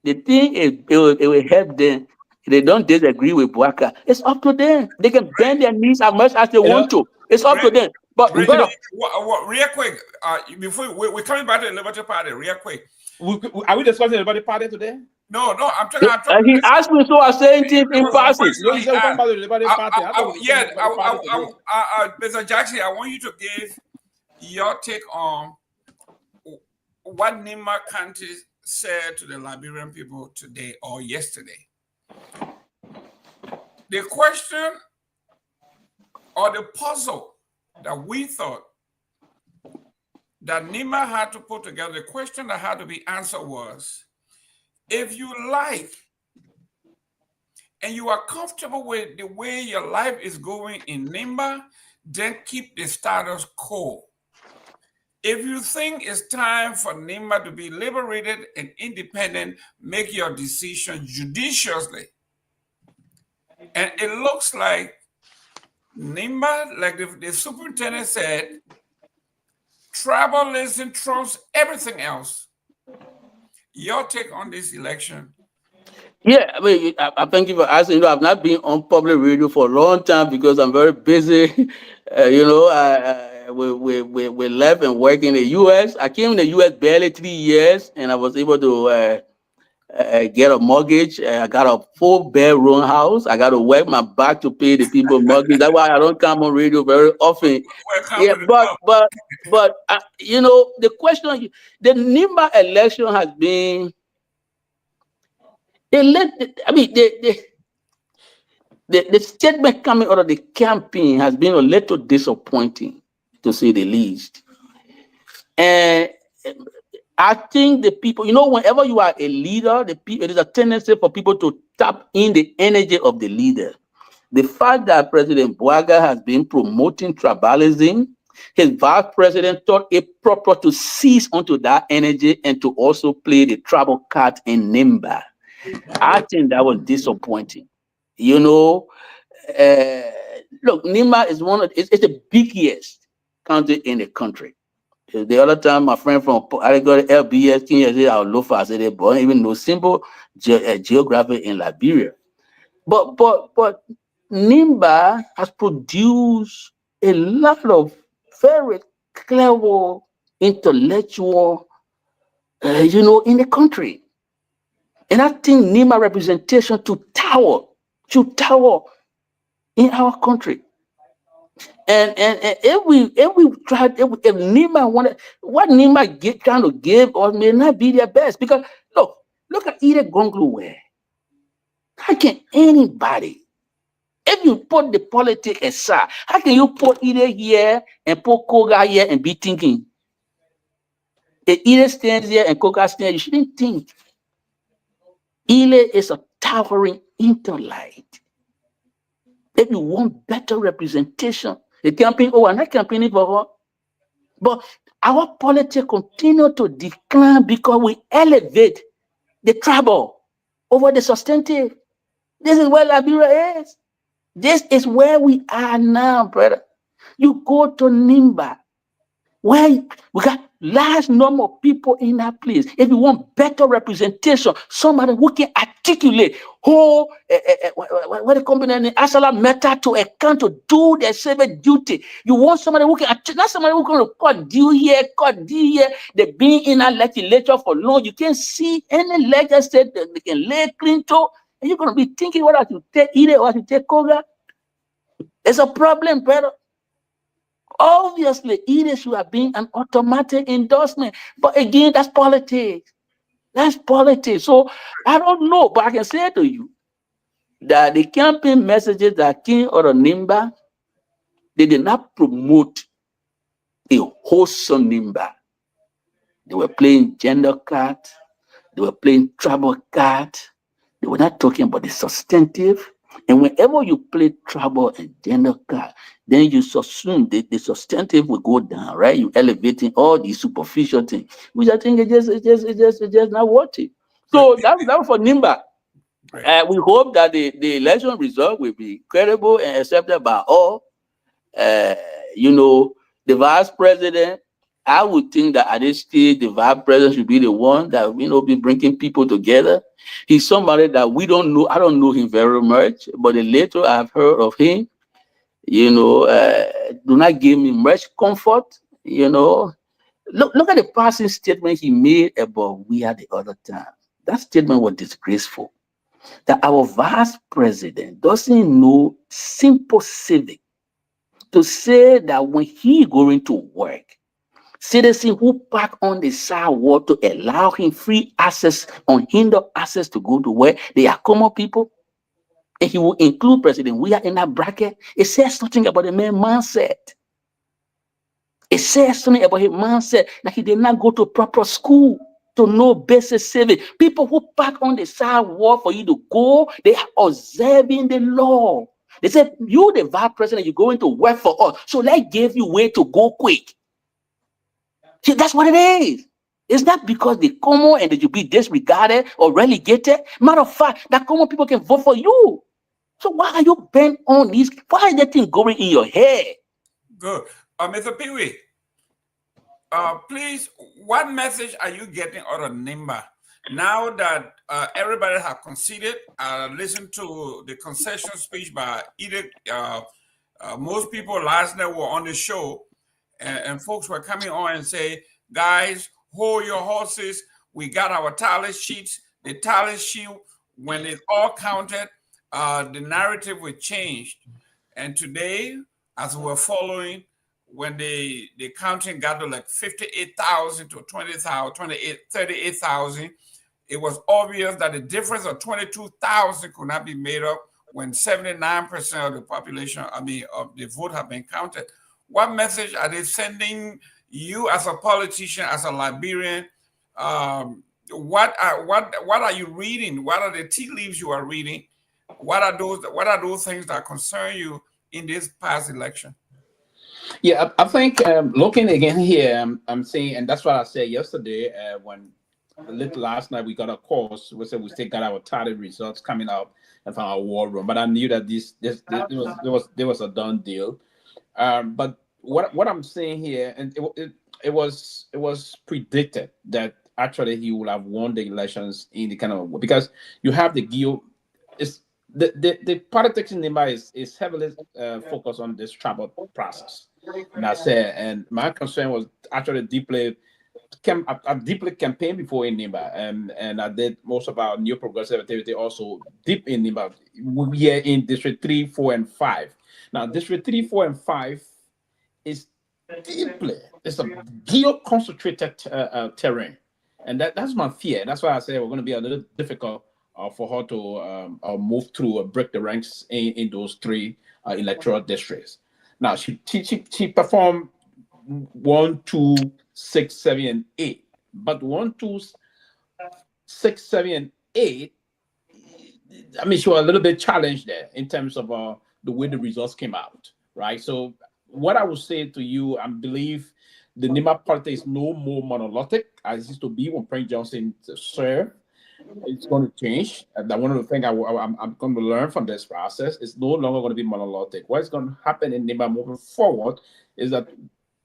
the thing is, it will help them. They don't disagree with Bouaka. It's up to them. They can bend their knees as much as they want to. It's up to them. But real quick, before we're coming back to the Liberty Party, real quick. Are we discussing the Liberty Party today? No, I'm talking. He asked me, so I saying things in passing. Mr. Jackson, I want you to give your take on what Nima County said to the Liberian people today or yesterday. The question or the puzzle that we thought that Nima had to put together, the question that had to be answered was, if you like and you are comfortable with the way your life is going in Nimba, then keep the status quo. If you think it's time for Nimba to be liberated and independent, make your decision judiciously. And it looks like Nimba, like the superintendent said, tribalism trumps everything else. Your take on this election? Yeah, I mean, I thank you for asking. I've not been on public radio for a long time because I'm very busy. We left and worked in the U.S. I came in the U.S. barely 3 years, and I was able to get a mortgage. I got a 4-bedroom house. I got to work my back to pay the people mortgage. That's why I don't come on radio very often. Yeah, but the question, the Nimba election has been. The statement coming out of the campaign has been a little disappointing, to say the least. And I think the people, whenever you are a leader, it is a tendency for people to tap in the energy of the leader. The fact that President Bouaka has been promoting tribalism, his vice president thought it proper to seize onto that energy and to also play the tribal card in Nimba. I think that was disappointing. Look, Nimba is it's the biggest county in the country. The other time, my friend from I got LBS, Lofa, I said they don't even know simple geography in Liberia. But Nimba has produced a lot of very clever, intellectual, in the country. And I think Nimba representation should tower in our country. And if we try, if Nima wanted what Nima trying to give us may not be their best, because look at Kehleboe Gongloe. How can anybody, if you put the politics aside, how can you put Kehleboe here and put Koga here and be thinking? If Kehleboe stands here and Koga stands, you shouldn't think. Kehleboe is a towering intellect. If you want better representation, the campaign, I'm not campaigning for her. But our politics continue to decline because we elevate the tribal over the substantive. This is where Liberia is. This is where we are now, brother. You go to Nimba, where we got large number of people in that place. If you want better representation, somebody who can articulate whole what the company Asala matter to account to do their civic duty. You want somebody who can not somebody who can cut deal here, cut deal here. They've been in a legislature for long. You can't see any legislature that they can lay claim to, and you're gonna be thinking whether to take Kehleboe or to take Koga. It's a problem, brother. Obviously, it should have been an automatic endorsement. But again, that's politics. That's politics. So I don't know, but I can say to you that the campaign messages that came out of Nimba, they did not promote a wholesome Nimba. They were playing gender card, they were playing tribal card, they were not talking about the substantive. And whenever you play tribal and gender card, then you assume that the substantive will go down, right? You elevating all these superficial things, which I think it's just not worth it. So that was for Nimba. We hope that the election result will be credible and accepted by all. The vice president, I would think that at this stage, the vice president should be the one that be bringing people together. He's somebody that we don't know. I don't know him very much, but the little I've heard of him, do not give me much comfort. Look at the passing statement he made about we at the other time. That statement was disgraceful. That our vice president doesn't know simple civic to say that when he going to work, citizens who park on the sidewalk to allow him free access, unhindered access to go to work, they are common people. And he will include President We are in that bracket. It says something about the man's mindset. It says something about his mindset that he did not go to proper school to know basic civic. People who park on the sidewalk for you to go, they are observing the law. They said, you the vice president, you're going to work for us. So let's give you way to go quick. See, that's what it is. It's not because they common and that you be disregarded or relegated. Matter of fact, that common people can vote for you. So why are you bent on these? Why is that thing going in your head? Good. Mr. Pewee, please, what message are you getting out of Nimba now that everybody has conceded? Listen to the concession speech by Kehleboe. Most people last night were on the show, and folks were coming on and say, guys, hold your horses. We got our tally sheets. The tally sheet, when it's all counted, the narrative will change. And today, as we're following, when the counting got to like 58,000 to 20,000, 38,000, it was obvious that the difference of 22,000 could not be made up when 79% of the population, of the vote have been counted. What message are they sending you as a politician, as a Liberian? What are you reading? What are the tea leaves you are reading? What are those things that concern you in this past election? Yeah, I think looking again here, I'm saying, and that's what I said yesterday when last night we got a call. We said we still got our tally results coming out from our war room, but I knew that there was a done deal. But what I'm saying here, and it was predicted that actually he would have won the elections in the kind of, because you have the Geo. It's the politics in Nimba is heavily focused on this tribal process. And I said, and my concern was actually I deeply campaigned before in Nimba, and I did most of our new progressive activity also deep in Nimba. We are in District 3, 4, and 5. Now, District 3, 4, and 5 is deeply, it's a geo-concentrated terrain. And that's my fear. That's why I say we're going to be a little difficult for her to move through or break the ranks in those 3 electoral districts. Now, she performed 1, 2, 6, 7, and 8. But 1, 2, 6, 7, and 8, I mean, she was a little bit challenged there in terms of the way the results came out, right? So what I would say to you, I believe the NEMA politics is no more monolithic as it used to be when Prince Johnson served. It's going to change. And one of the things I'm going to learn from this process is no longer going to be monolithic. What's going to happen in NEMA moving forward is that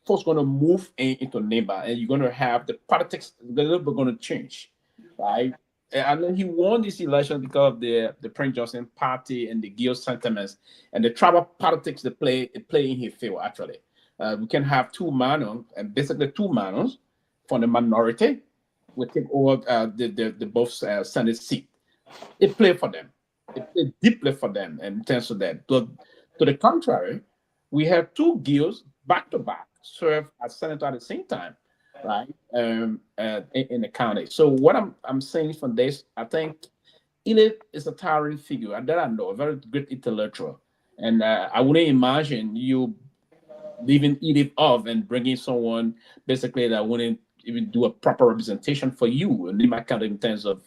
folks going to move into NEMA, and you're going to have the politics a little bit going to change, right? And then he won this election because of the Prince Johnson party and the Geo sentiments and the tribal politics they play in his favor, actually. We can have 2 Manos, and basically 2 Manos from the minority will take over the both Senate seat. It played for them. It played deeply for them in terms of that. But to the contrary, we have 2 Geos back to back serve as senator at the same time, right? In the county. So what I'm saying from this, I think Elif is a towering figure, and that I know, a very great intellectual. And I wouldn't imagine you leaving Elif off and bringing someone basically that wouldn't even do a proper representation for you in my county in terms of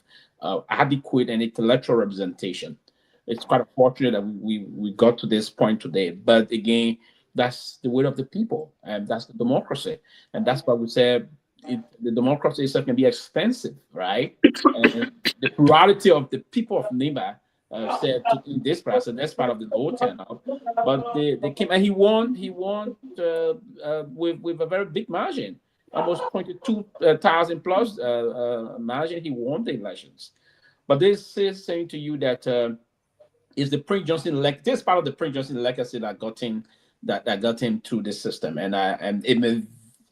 adequate and intellectual representation. It's quite unfortunate that we got to this point today. But again, that's the will of the people, and that's the democracy. And that's why we say the democracy itself can be expensive, right? And the plurality of the people of NEMA said in this process, that's part of the vote turnout. But they came, and he won with a very big margin, almost 22,000 plus margin. He won the elections. But this is saying to you that is the Prince Johnson this part of the Prince Johnson legacy that got him through this system, and it may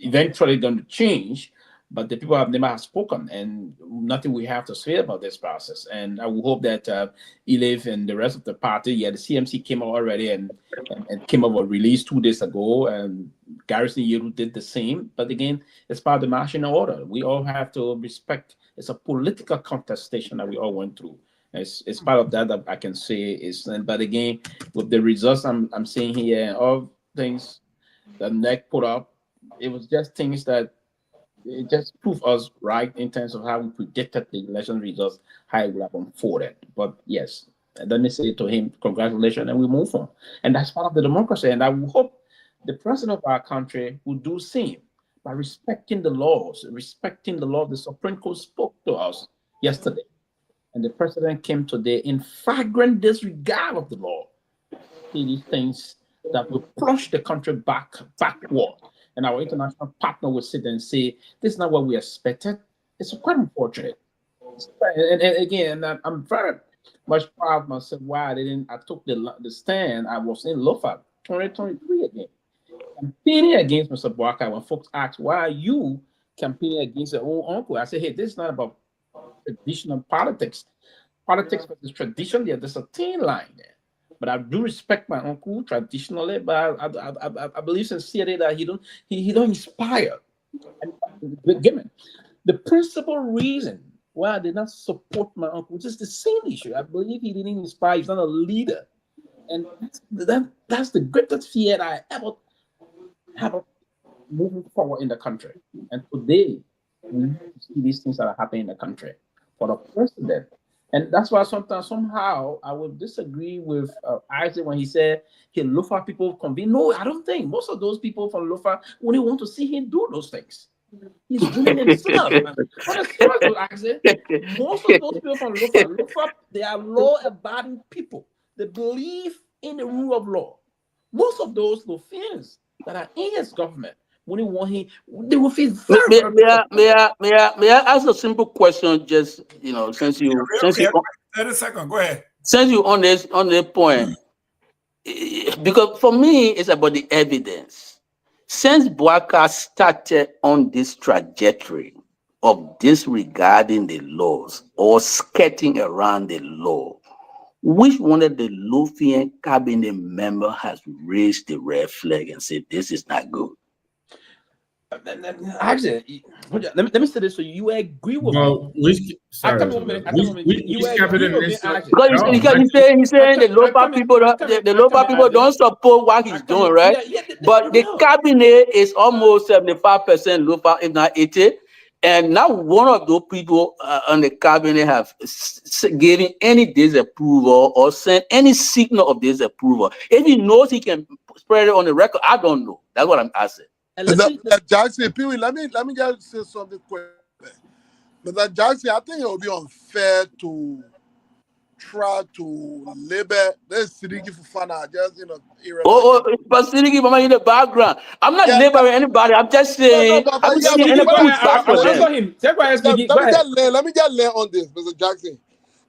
eventually going to change. But the people have never spoken, and nothing we have to say about this process. And I will hope that Elif and the rest of the party, the CMC came out already and came up with a release 2 days ago, and Garrison Yeru did the same. But again, it's part of the marching order. We all have to respect. It's a political contestation that we all went through. It's part of that I can say is. But again, with the results I'm seeing here and all things that NEC put up, it was just things that it just proved us right in terms of how we predicted the election results, how it would have unfolded. But yes, let me say to him, congratulations, and we move on. And that's part of the democracy. And I will hope the president of our country will do the same by respecting the laws, respecting the law. The Supreme Court spoke to us yesterday, and the president came today in flagrant disregard of the law. These things that will plunge the country backward. And our international partner will sit and say, this is not what we expected. It's quite unfortunate. And again, I'm very much proud of myself why I took the stand. I was in Lofa 2023 again, campaigning against Mr. Bwaka. When folks ask, why are you campaigning against your own uncle? I say, hey, this is not about traditional politics. Politics versus tradition, there's a thin line there. But I do respect my uncle traditionally, but I believe sincerely that he don't inspire. And given the principal reason why I did not support my uncle, which is the same issue. I believe he didn't inspire. He's not a leader, and that's the greatest fear that I ever have moving forward in the country. And today we need to see these things that are happening in the country for the president. And that's why sometimes, somehow, I would disagree with Isaac when he said Lofa people convene. No, I don't think. Most of those people from Lofa only want to see him do those things. He's doing himself. Isaac, most of those people from Lofa, they are law-abiding people. They believe in the rule of law. Most of those Lofians that are in his government, when he want him, they will feel very, may I ask a simple question? Just since you 30 seconds, go ahead. Since you on the point, because for me it's about the evidence. Since Bwaka started on this trajectory of disregarding the laws or skirting around the law, which one of the Lufian cabinet member has raised the red flag and said this is not good? Actually, let me say this so you agree with me. Well, Which cabinet minister? Because he's saying the local people don't support what he's doing, right? But the cabinet is almost 75% local, if not 80. And not one of those people on the cabinet have given any disapproval or sent any signal of disapproval. If he knows he can spread it on the record, I don't know. That's what I'm asking. Jackson, Pewee, let me just say something quick. But Jackson, I think it would be unfair to try to label this Sidiki Fufana just But Sidiki Mama in the background. I'm not labeling anybody. I'm just saying I'm seeing any pushback for them. Let me just lay on this, Mr. Jackson.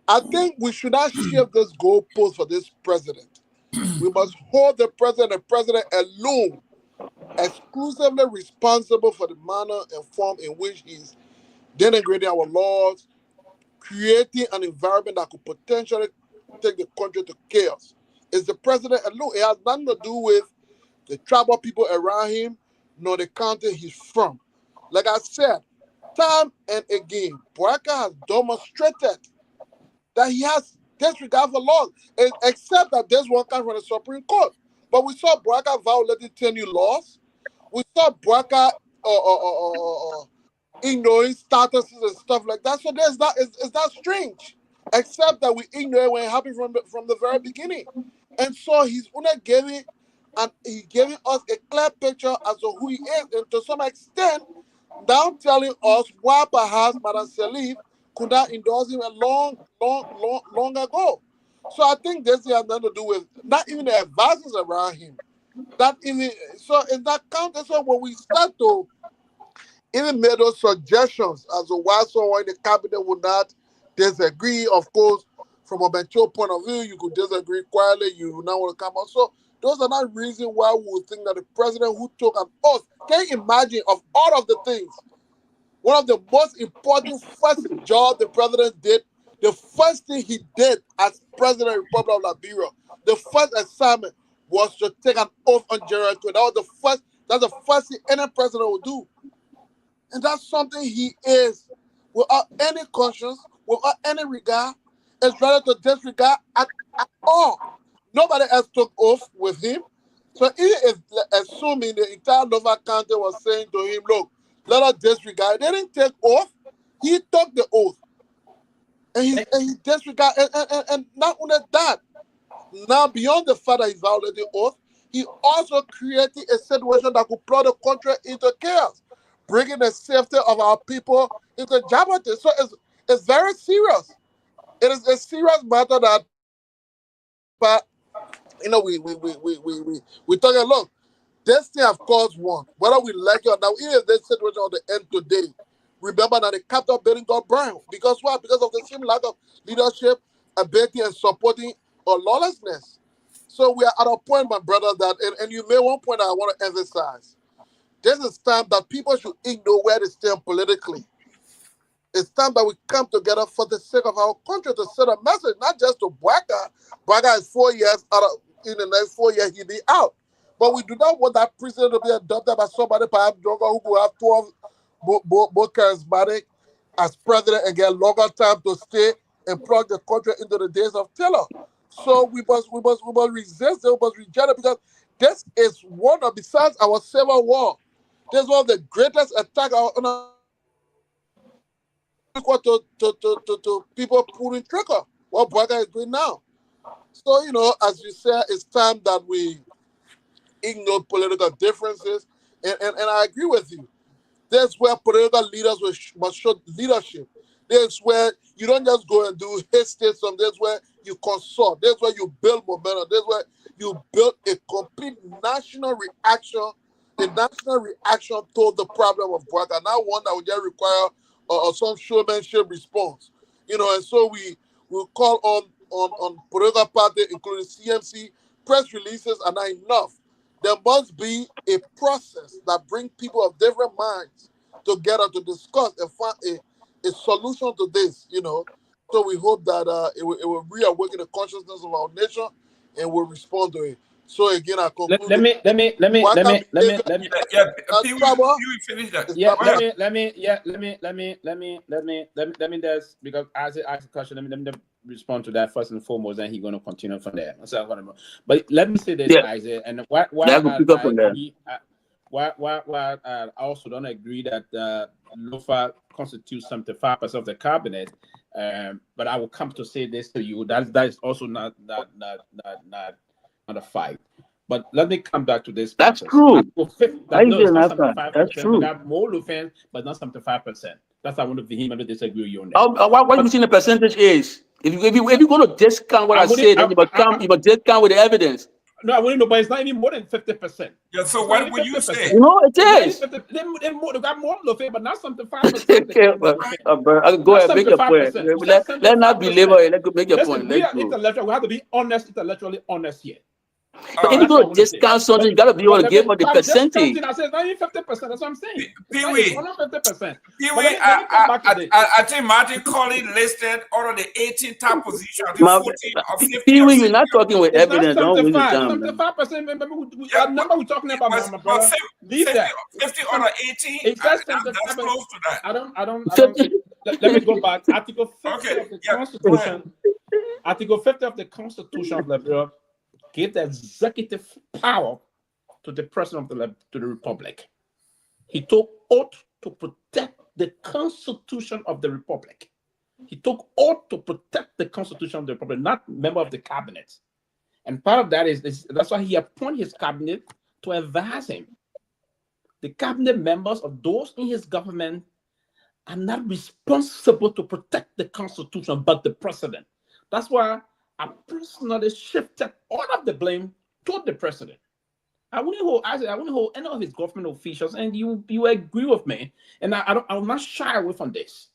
I think we should not shift this goalpost for this president. We must hold the president alone exclusively responsible for the manner and form in which he's denigrating our laws, creating an environment that could potentially take the country to chaos. It's the president alone. It has nothing to do with the tribal people around him, nor the county he's from. Like I said, time and again, Boyka has demonstrated that he has disregard for laws, except that this one comes from the Supreme Court. But we saw Boyka violating 10 new laws. We saw Boyka ignoring statuses and stuff like that. So it's not strange, except that we ignore when it happened from the very beginning. And so he's only giving us a clear picture as to who he is, and to some extent, now telling us why perhaps Madam Salif could not endorse him a long ago. So I think this has nothing to do with not even the advisors around him. So in that context, so when we start to even make those suggestions as to why someone in the cabinet would not disagree, of course, from a mature point of view, you could disagree quietly, you would not want to come out. So those are not reasons why we would think that the president who took an oath, can you imagine of all of the things, one of the most important first job the president did, the first thing he did as president of the Republic of Liberia, the first assignment was to take an oath on January 20. That's the first thing any president would do. And that's something he is, without any conscience, without any regard, is ready to disregard at all. Nobody else took oath with him. So he is assuming the entire Lofa County was saying to him, look, let us disregard. They didn't take oath. He took the oath. And he disregarded. And not only that, now beyond the fact that he violated the oath, he also created a situation that could plunge the country into chaos, bringing the safety of our people into jeopardy. So it's very serious. It is a serious matter that, but we talking. Look, this thing have caused one. Whether we like it or not, even if this situation on the end today, remember that the Capitol building got burned. Because what? Because of the same lack of leadership, ability, and supporting or lawlessness. So we are at a point, my brother, that and you made one point I want to emphasize. This is time that people should ignore where they stand politically. It's time that we come together for the sake of our country to send a message, not just to Boyka. Boyka is 4 years out. In the next 4 years, he'll be out. But we do not want that president to be adopted by somebody, perhaps younger, who will have 12 more charismatic as president and get longer time to stay and plug the country into the days of Taylor. So we must resist it, we must reject it, because this is one of, besides our Civil War, this is one of the greatest attacks on to people pulling trigger. What Boyka is doing now. So, as you said, it's time that we ignore political differences. And I agree with you. That's where political leaders must show leadership. That's where you don't just go and do hate states. That's where you consult. That's where you build momentum. That's where you build a complete national reaction, to the problem of Boyka. Not one that would just require some showmanship response. And so we will call on political parties, including CMC. Press releases are not enough. There must be a process that brings people of different minds together to discuss and find a solution to this, to So we hope that it will reawaken the consciousness of our nation and will respond to it. So again, I conclude. Let me. Yeah, Pewee, finish that. Yeah, Go ahead. let me just, because as I asked a question, let me respond to that first and foremost, and he's going to continue from there. But let me say this, Isaiah, and why I also don't agree that Lofa constitutes 75% of the cabinet. But I will come to say this to you. That is also not a fight. But let me come back to this. That's true. That's true. We got more Lufans, but not 75%. That's why I want to vehemently disagree with you on that. What do you think the percentage is? If you're going to discount what I said, then you must discount with the evidence. No, I wouldn't know, but it's not even more than 50%. Yeah, so what would you say? No, it is. They got more Lufans, but not 75%. Go ahead, make your point. Let's not belabor it. Let's make your point. We have to be honest, intellectually honest here. But if you go discount something, you got to be able to give us the percentage. I said not even 50%. That's what I'm saying. Pewee, 50%. I think Martin Colley listed out of the 18 top positions. 14 or 15. Pewee, you're not talking with evidence. Don't waste your time. 75%. Remember we're talking about my brother. 50 out of 18. That's close to that. I don't. Let me go back. Article 50 of the Constitution. Article 50 of the Constitution of Liberia gave the executive power to the president of the Republic. He took oath to protect the Constitution of the Republic. He took oath to protect the Constitution of the Republic, not member of the cabinet. And part of that is that's why he appointed his cabinet to advise him. The cabinet members of those in his government are not responsible to protect the Constitution, but the president. That's why I personally shifted all of the blame to the president. I wouldn't hold any of his government officials, and you agree with me, and I'll not shy away from this.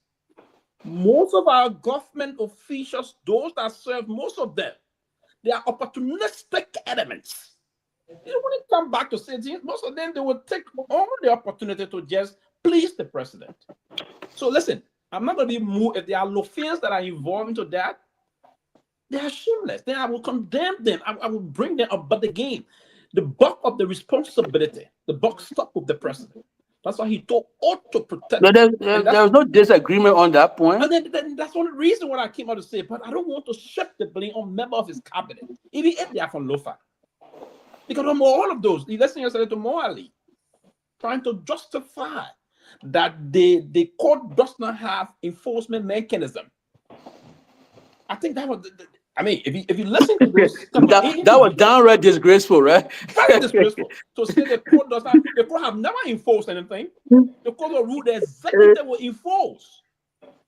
Most of our government officials, those that serve, most of them, they are opportunistic elements. They wouldn't come back to say things. Most of them, they would take all the opportunity to just please the president. So listen, I'm not going to be moved. If there are Lofans that are involved into that, they are shameless. Then I will condemn them. I will bring them up. But again, the buck of the responsibility, the buck stopped with the president. That's why he told ought to protect. No, there's no disagreement on that point. And then that's one reason why I came out to say, but I don't want to shift the blame on member of his cabinet, even if they are from Lofa. Because I'm all of those. Listen yesterday to Moali, trying to justify that the court does not have enforcement mechanism. I think that was. I mean, if you listen to this, that was downright disgraceful, right? Very disgraceful. To say the court does not, the court have never enforced anything. The court will rule the executive will enforce.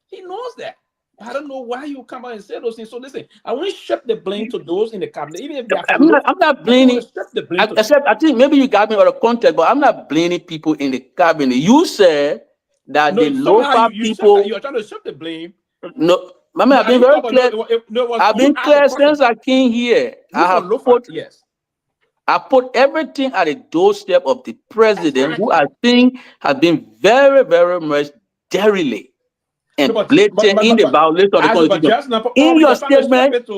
He knows that. I don't know why you come out and say those things. So listen, I want to shift the blame to those in the cabinet, even if they are. I'm not blaming. Except I think maybe you got me out of context, but I'm not blaming people in the cabinet. You said that the Lofa people. You are trying to shift the blame. No. Mama, I've been very clear. I've been clear since I came here. I put everything at the doorstep of the president, who I think has been very, very much derelict and blatant in the violation of the Constitution. In your statement,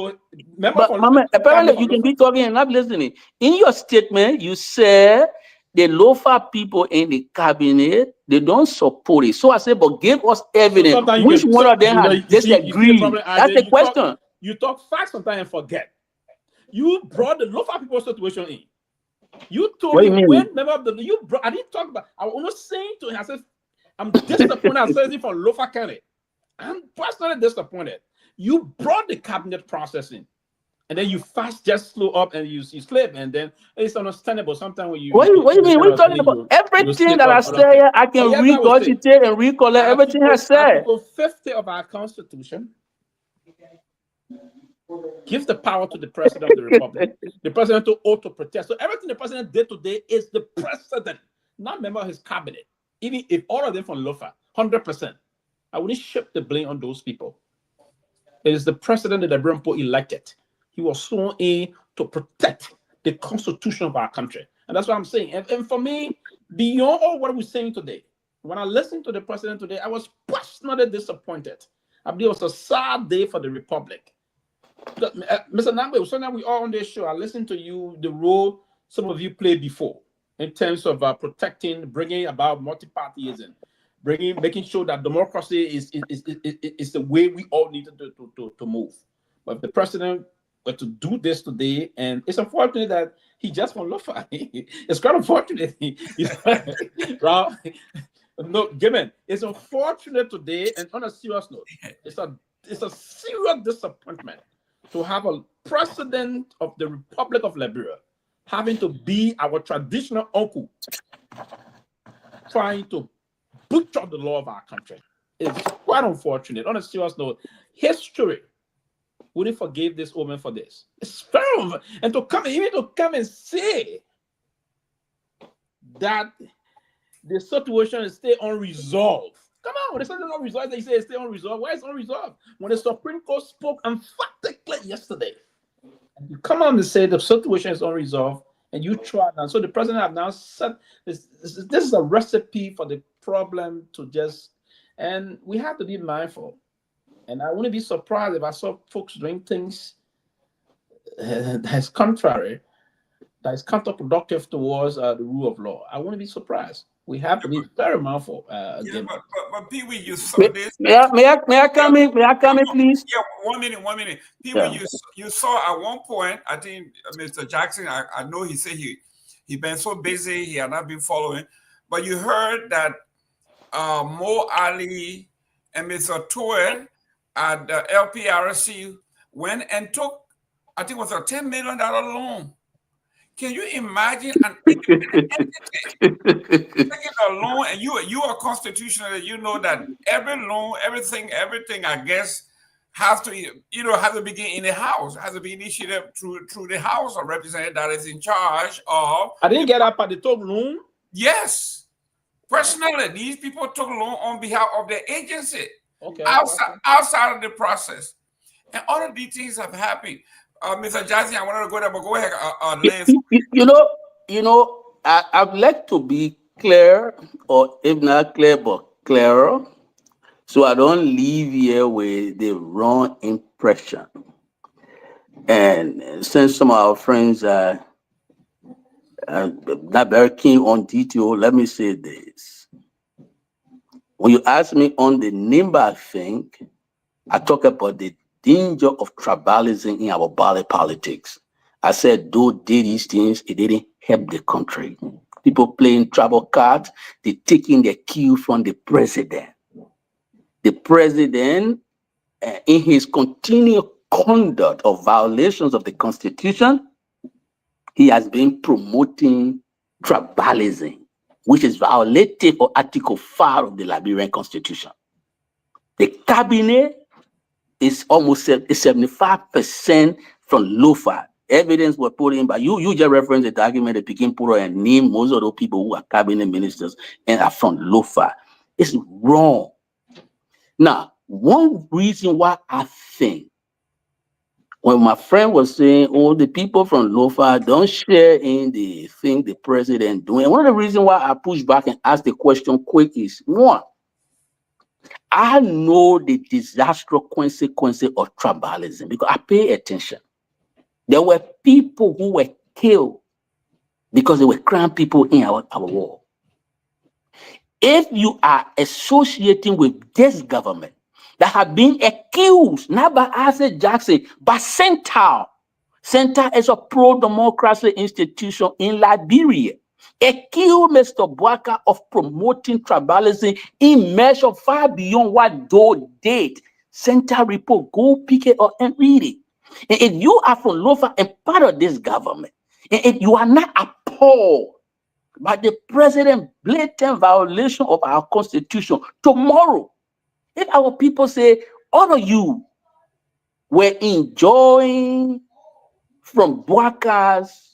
Mama, apparently you can be talking and not listening. In your statement, you said the Lofa people in the cabinet, they don't support it. So I said, but give us evidence. Which one of them has disagreed? That's the question. You talk facts sometimes and forget. You brought the Lofa people situation in. You told me when member of the I didn't talk about. I was not saying to him. I said, I'm disappointed. I said for Lofa County. I'm personally disappointed. You brought the cabinet process in. And then you fast just slow up and you slip, and then it's understandable sometimes when you. What do you mean? We're talking about everything that I say. I can regurgitate and recollect everything I said. Article 50 of our Constitution gives the power to the president of the republic. The president to auto protest. So everything the president did today is the president, not member of his cabinet. Even if all of them from Lofa, 100%, I wouldn't shift the blame on those people. It is the president that the Brempo elected. He was sworn in to protect the Constitution of our country. And that's what I'm saying. And for me, beyond all what we're saying today, when I listened to the president today, I was personally disappointed. I believe it was a sad day for the Republic. Mr. Nambe, so now we are on this show. I listened to you, the role some of you played before in terms of protecting, bringing about multi-partyism, making sure that democracy is the way we all need to move. But if the president were to do this today, and it's unfortunate that he just won't look for it. It's quite unfortunate. Right? No, given it's unfortunate today, and on a serious note, it's a serious disappointment to have a president of the Republic of Liberia having to be our traditional uncle, trying to butcher the law of our country. It's quite unfortunate. On a serious note, history wouldn't forgive this woman for this. It's very, and to come and say that the situation is still unresolved. Come on, when they say it's unresolved, they say it's still unresolved. Why is it unresolved? When the Supreme Court spoke emphatically yesterday, and you come on and say the situation is unresolved, and you try now. So the president have now said this is a recipe for the problem to just, and we have to be mindful. And I wouldn't be surprised if I saw folks doing things that's contrary, that is counterproductive towards the rule of law. I wouldn't be surprised. We have to be very mindful. Yeah, but Pewee, you saw this. May I come in? May I come in, please? Yeah, 1 minute. Pewee, you saw at one point, I think Mr. Jackson, I know he said he been so busy, he had not been following, but you heard that Mo Ali and Mr. Toer at the LPRC went and took, I think it was a $10 million loan. Can you imagine an entity taking a loan, and you are constitutional, you know that every loan, everything, I guess, has to begin in the House, has to be initiated through the House of Representatives that is in charge of. I didn't get up at the top loan. Yes, personally, these people took loan on behalf of the agency, outside of the process, and all of these things have happened. Mr. Jackson, I wanted to go there, but go ahead, Lance. I'd like to be clear, or if not clear, but clearer, so I don't leave here with the wrong impression. And since some of our friends are not very keen on detail, let me say this. When you ask me on the Nimba thing, I talk about the danger of tribalism in our body politics. I said, though did these things, it didn't help the country. People playing tribal cards, they taking their cue from the president. The president, in his continued conduct of violations of the Constitution, he has been promoting tribalism, which is violative of Article 5 of the Liberian Constitution. The cabinet is almost 75% from Lofa. Evidence was put in by you just referenced the document that became put and named most of those people who are cabinet ministers and are from Lofa. It's wrong. Now, one reason why I think when my friend was saying, oh, the people from Lofa don't share in the thing the president doing, one of the reasons why I push back and ask the question quick is, one, I know the disastrous consequences of tribalism because I pay attention. There were people who were killed because they were crown people in our war. If you are associating with this government that have been accused, not by Isaac Jackson, but Center is a pro-democracy institution in Liberia, accused Mr. Bwaka of promoting tribalism in measure far beyond what Doe did. Center report, go pick it up and read it. And if you are from Lofa and part of this government, and if you are not appalled by the president's blatant violation of our Constitution, tomorrow, if our people say, all of you were enjoying from Bwaka's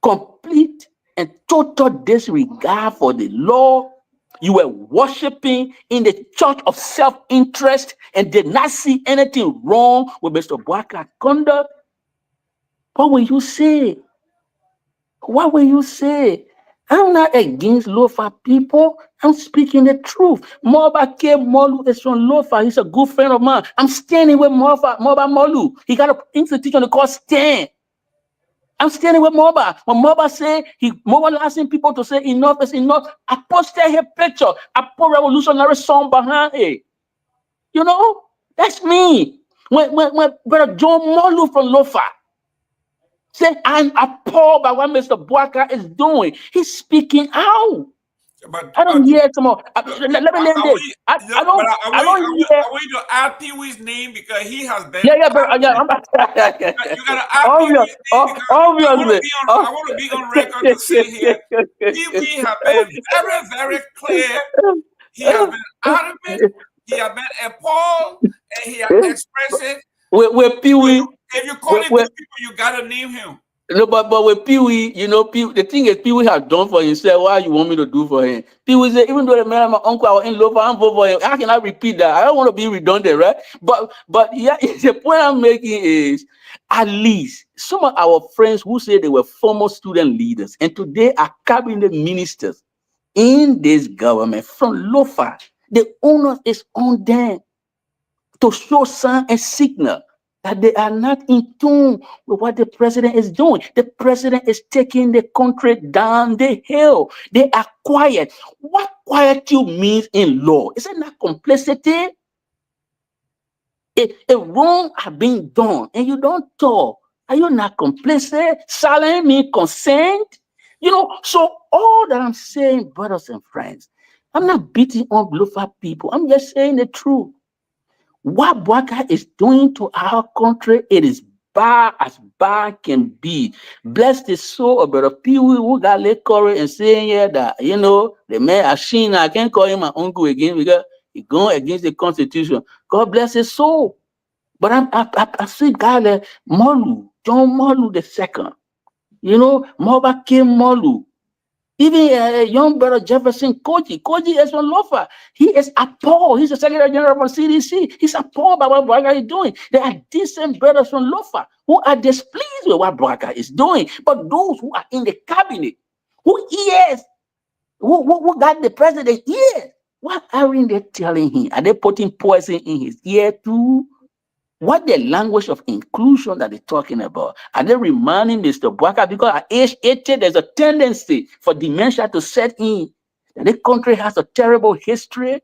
complete and total disregard for the law, you were worshiping in the church of self-interest and did not see anything wrong with Mr. Bwaka's conduct, what will you say? What will you say? I'm not against Lofa people. I'm speaking the truth. Moba Kehleboe is from Lofa. He's a good friend of mine. I'm standing with Moba Molu. He got an institution called Stand. I'm standing with Moba. When Moba say he mobilizing people to say enough is enough, I posted his picture. I put revolutionary song behind it. You know, that's me. When Brother John Molu from Lofa say I'm appalled by what Mr. Bwaka is doing, he's speaking out. But I don't hear some more. Let me name this. I don't hear. I want you to add Pee-wee's name because he has been. Yeah, but you gotta add Pee-wee's name because obviously. I want to be on record to say here, Pee-wee has been very, very clear. He has been adamant. He has been appalled, and he has expressed it. With Pewee, if you call him good people, you gotta name him. No, but with Pewee, you know, the thing is, Pewee has done for himself. Why you want me to do for him? Pewee said, even though the man, my uncle, I was in Lofa, I'm vote for him. How can I repeat that? I don't want to be redundant, right? But yeah, the point I'm making is, at least some of our friends who say they were former student leaders and today are cabinet ministers in this government from Lofa, the onus is on them to show sign and signal that they are not in tune with what the president is doing. The president is taking the country down the hill. They are quiet. What quietude means in law? Is it not complicity? If wrong has been done and you don't talk, are you not complicit? Silent means consent. You know, so all that I'm saying, brothers and friends, I'm not beating on Lofa people. I'm just saying the truth. What Bwaka is doing to our country, it is bad as bad can be. Bless the soul of Brother Pewee who got late courage and saying here that, you know, the man Ashina, I can't call him my uncle again because he's going against the Constitution. God bless his soul. But I see guy like Molu, John Molu II, you know, Moba Kehleboe. Even young brother Jefferson Koji is from Lofa. He is appalled. He's the Secretary General for CDC. He's appalled by what Bwaka is doing. There are decent brothers from Lofa who are displeased with what Bwaka is doing. But those who are in the cabinet, who got the president ears, what are they telling him? Are they putting poison in his ear too? What the language of inclusion that they're talking about? Are they reminding Mr. Bwaka because at age 80, there's a tendency for dementia to set in? That the country has a terrible history,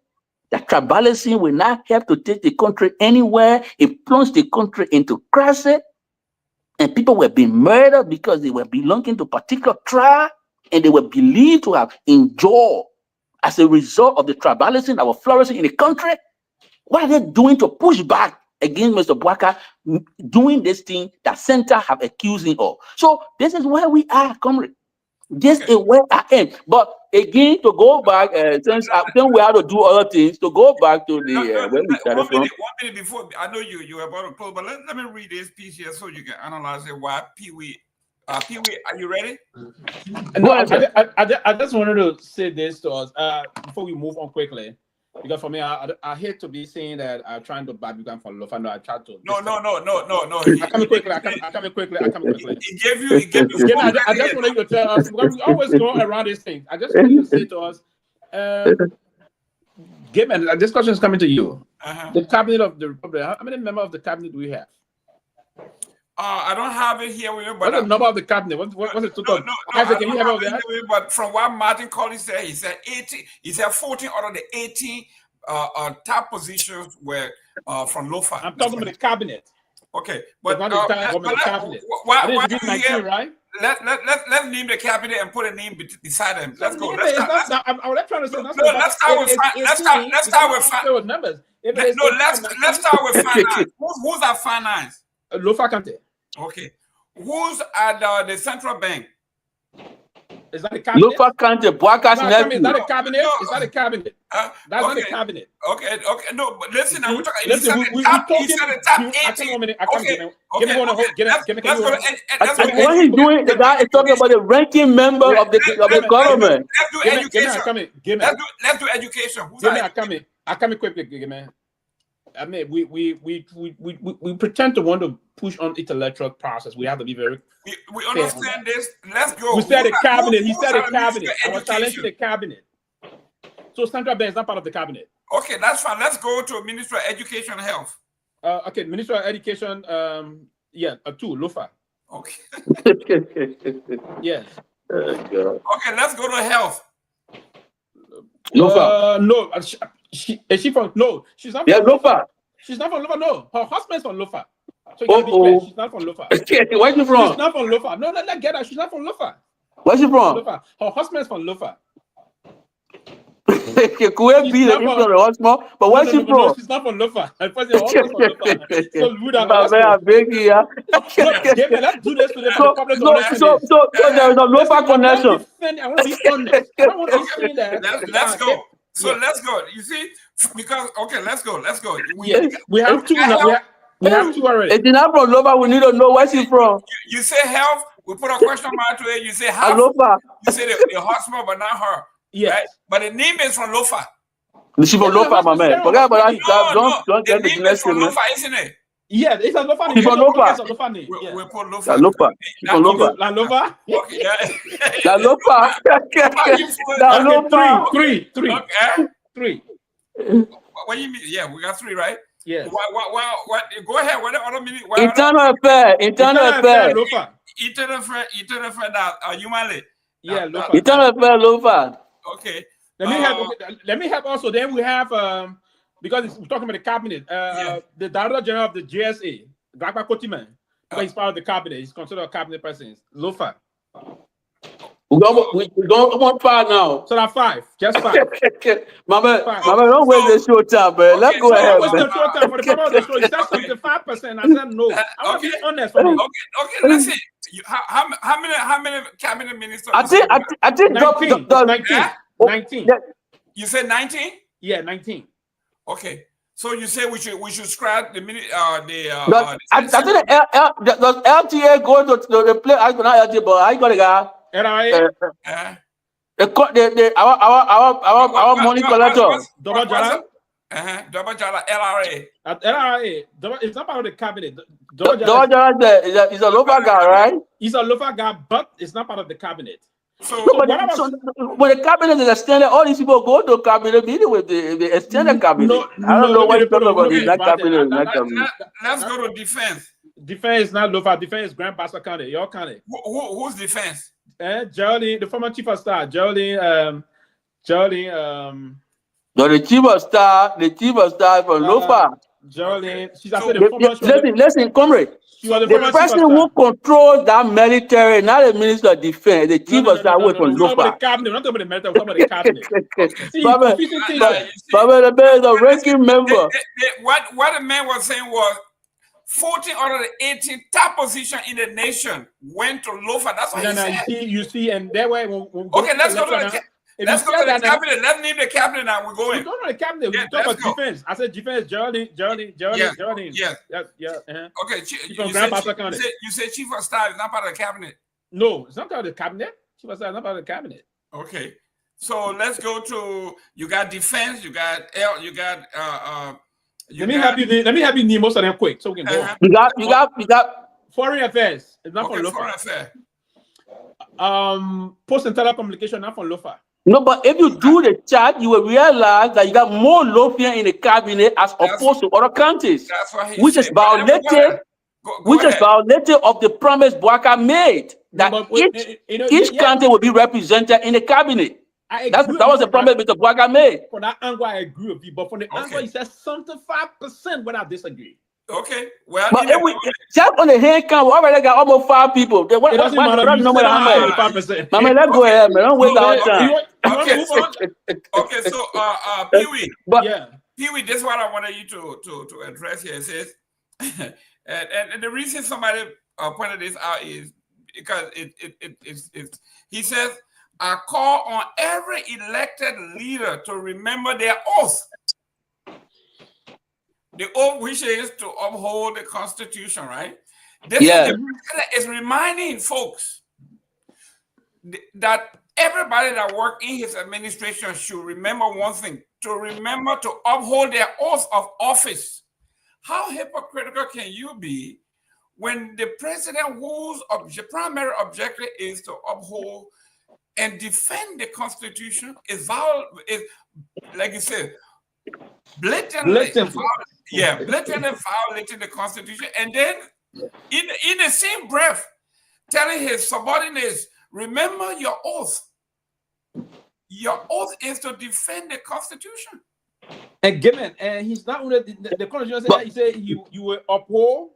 that tribalism will not help to take the country anywhere. It plunged the country into crisis, and people were being murdered because they were belonging to a particular tribe, and they were believed to have enjoyed as a result of the tribalism that was flourishing in the country. What are they doing to push back against Mr. Bwaka doing this thing that center have accused him of? So this is where we are, comrade. This is where I am. But again, to go back, since we have to do other things, to go back to the where we started from. 1 minute before, I know you were about to close, but let me read this piece here so you can analyze it. Why Pewee? Pewee, are you ready? No, I just wanted to say this to us before we move on quickly. Because for me, I hate to be saying that I'm trying to barbecue for Lofa. No, I tried to. No. I come quickly. He gave you. I just wanted you to tell us, because we always go around these things. I just wanted you to say to us, Given this question is coming to you. The cabinet of the Republic, how many members of the cabinet do we have? I don't have it here with me, but what's the number of the cabinet? What's the total? But from what Martin Collins said, he said 18. He said 14 out of the 18 top positions were from Lofa. I'm talking about the cabinet. Okay, but not the cabinet. Right? Let's name the cabinet and put a name beside them. Let's go. Let's start with numbers. Let's start with finance. Who's at finance? Lofa Kante. Okay. Who's at the central bank? Is that a cabinet? Lofa Kante, Bwaka's nephew. Is that a cabinet? Is that a cabinet? That's not a cabinet. Okay. No, but listen, I'm talking. He said the top 18. What he's doing, the guy is talking about the ranking member of the government. Let's do education. Let's do education. I come quickly, man. I mean, we pretend to want to push on intellectual process. We have to be very. We understand this. Let's go. We said the cabinet. He said the Who's cabinet. I was education? challenging the cabinet. So Central Bank is not part of the cabinet. Okay, that's fine. Let's go to Minister of Education and Health. Okay, Minister of Education. Yeah, two Lofa. Okay. Yes. Okay, let's go to health. Lofa. No, is she from? No, she's not. Yeah, Lofa. She's not from Lofa. No, her husband's from Lofa. So you gotta be clear. She's not from Lofa. Where's she from? She's not from Lofa. No, let get her. She's not from Lofa. Where's she from? Lofa. Her husband's from Lofa. Could be the husband, but where's she from? No, she's not from Lofa. Her husband's from Lofa. So I beg you, yeah. Let's do this to the public. So there is a Lofa connection. I want to be honest. I don't want to say that. Let's go. So let's go. You see, because okay, let's go. We have two. We have two already. It's not from Lofa. We need to know where she's from. You say health. We put a question mark to it. You say half. Lofa. You say the husband, but not her. Yes. Right? But the name is from Lofa. She's from Lofa, my man. Forget about that. Don't get the name is from connection, Lofa, isn't it? Yeah, it's a Lofa. She's from Lofa. We put Lofa. Lofa. She's from Lofa. La Lofa. Okay, La Lofa. La Lofa. Three. Okay. Three. What do you mean? Yeah, we got three, right? Yeah. What? Go ahead. What other meaning? Internal affair. Lofa. Internal affair. That Yumale. Yeah, Lofa. Internal affair, Lofa. Okay. Let me help also. Then we have because we're talking about the cabinet. The Director General of the GSA, Garguah Kotiman, he's part of the cabinet. He's considered a cabinet person. Lofa. We don't want 5 now. So that's 5. Just 5. Mama, don't waste the show time, man. Let's go ahead. What's the show time for the purpose of the show? He said 75%. I said no. I want to be honest. Okay. Let's see. How many cabinet ministers? I think 19. You said 19? Yeah, 19. Okay. So you say we should scrap the minute I think does LTA go to the play? I not LTA, but I got a guy. Our money collector. Double Jala. Double Jala LRA. LRA. It's not part of the cabinet. Double Jala is a Lofa guy, right? He's a Lofa guy, but it's not part of the cabinet. So, when the cabinet is extended, all these people go to cabinet meeting with the extended cabinet. I don't know what you're talking about. That cabinet. Let's go to defense. Defense is not Lofa. Defense is Grand Bassa County, your county. Who's defense? Geraldine, the former chief of staff, Geraldine. No, the chief of staff from Lofa. Geraldine, she's after the former. Listen, comrade. The person who controls that military, not the minister of defense, the chief of staff was from Lofa. We're not talking about the military, we're talking about the cabinet. Baba, the man is a ranking member. What the man was saying was 14 out of the 18 top position in the nation went to Lofa. That's what he said. You see, and that way. Okay, let's go to the cabinet. Let's name the cabinet now. We're going. We're going to the cabinet. We're talking about defense. I said defense. Geraldine. Yes. Okay. You say chief of staff is not part of the cabinet. No, it's not part of the cabinet. Chief of staff is not part of the cabinet. Okay. So let's go to you got defense. You got let me help you name most of them quick so we can go. You got foreign affairs. It's not from Lofa. Foreign affairs. Post and telecommunication not from Lofa. No, but if you do the chart, you will realize that you got more Lofian in the cabinet as opposed to other countries, which is violated of the promise Bouaka made that each country will be represented in the cabinet. That was the promise Mr. Bouaka made. For that angle, I agree with you, but for the angle, he says 75% when I disagree. Okay, well, but if we check on the head count, we already got almost 5 people. It doesn't matter. Man, let's go ahead, man. Don't waste our time. Okay, so Pewee. Pewee, this is what I wanted you to address here. It says, and the reason somebody pointed this out is because he says, I call on every elected leader to remember their oath. The oath which is to uphold the Constitution, right? This is reminding folks that everybody that works in his administration should remember one thing, to remember to uphold their oath of office. how hypocritical can you be when the president whose primary objective is to uphold and defend the Constitution is like you said, blatantly violating the Constitution, and then in the same breath telling his subordinates, remember your oath. Your oath is to defend the Constitution. And given, and he's not only the Constitution. He said you will uphold,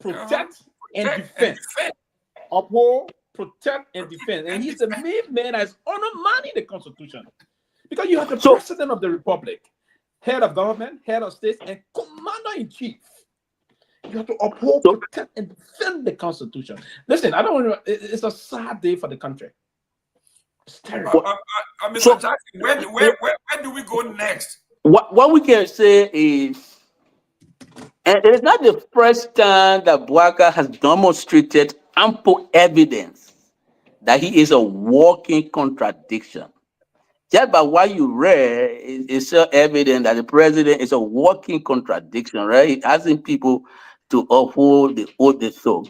protect, and defend. Uphold, protect, and defend. And he's the main man that's undermining the Constitution, because you have the president of the republic, head of government, head of state, and commander in chief. You have to uphold, protect, and defend the Constitution. Listen, I don't want to. It's a sad day for the country. It's terrible. Mr. Jackson, where do we go next? What we can say is, and it is not the first time that Bouaka has demonstrated ample evidence that he is a walking contradiction. Just by what you read, it's so evident that the president is a walking contradiction, right? Asking people to uphold the oath they took.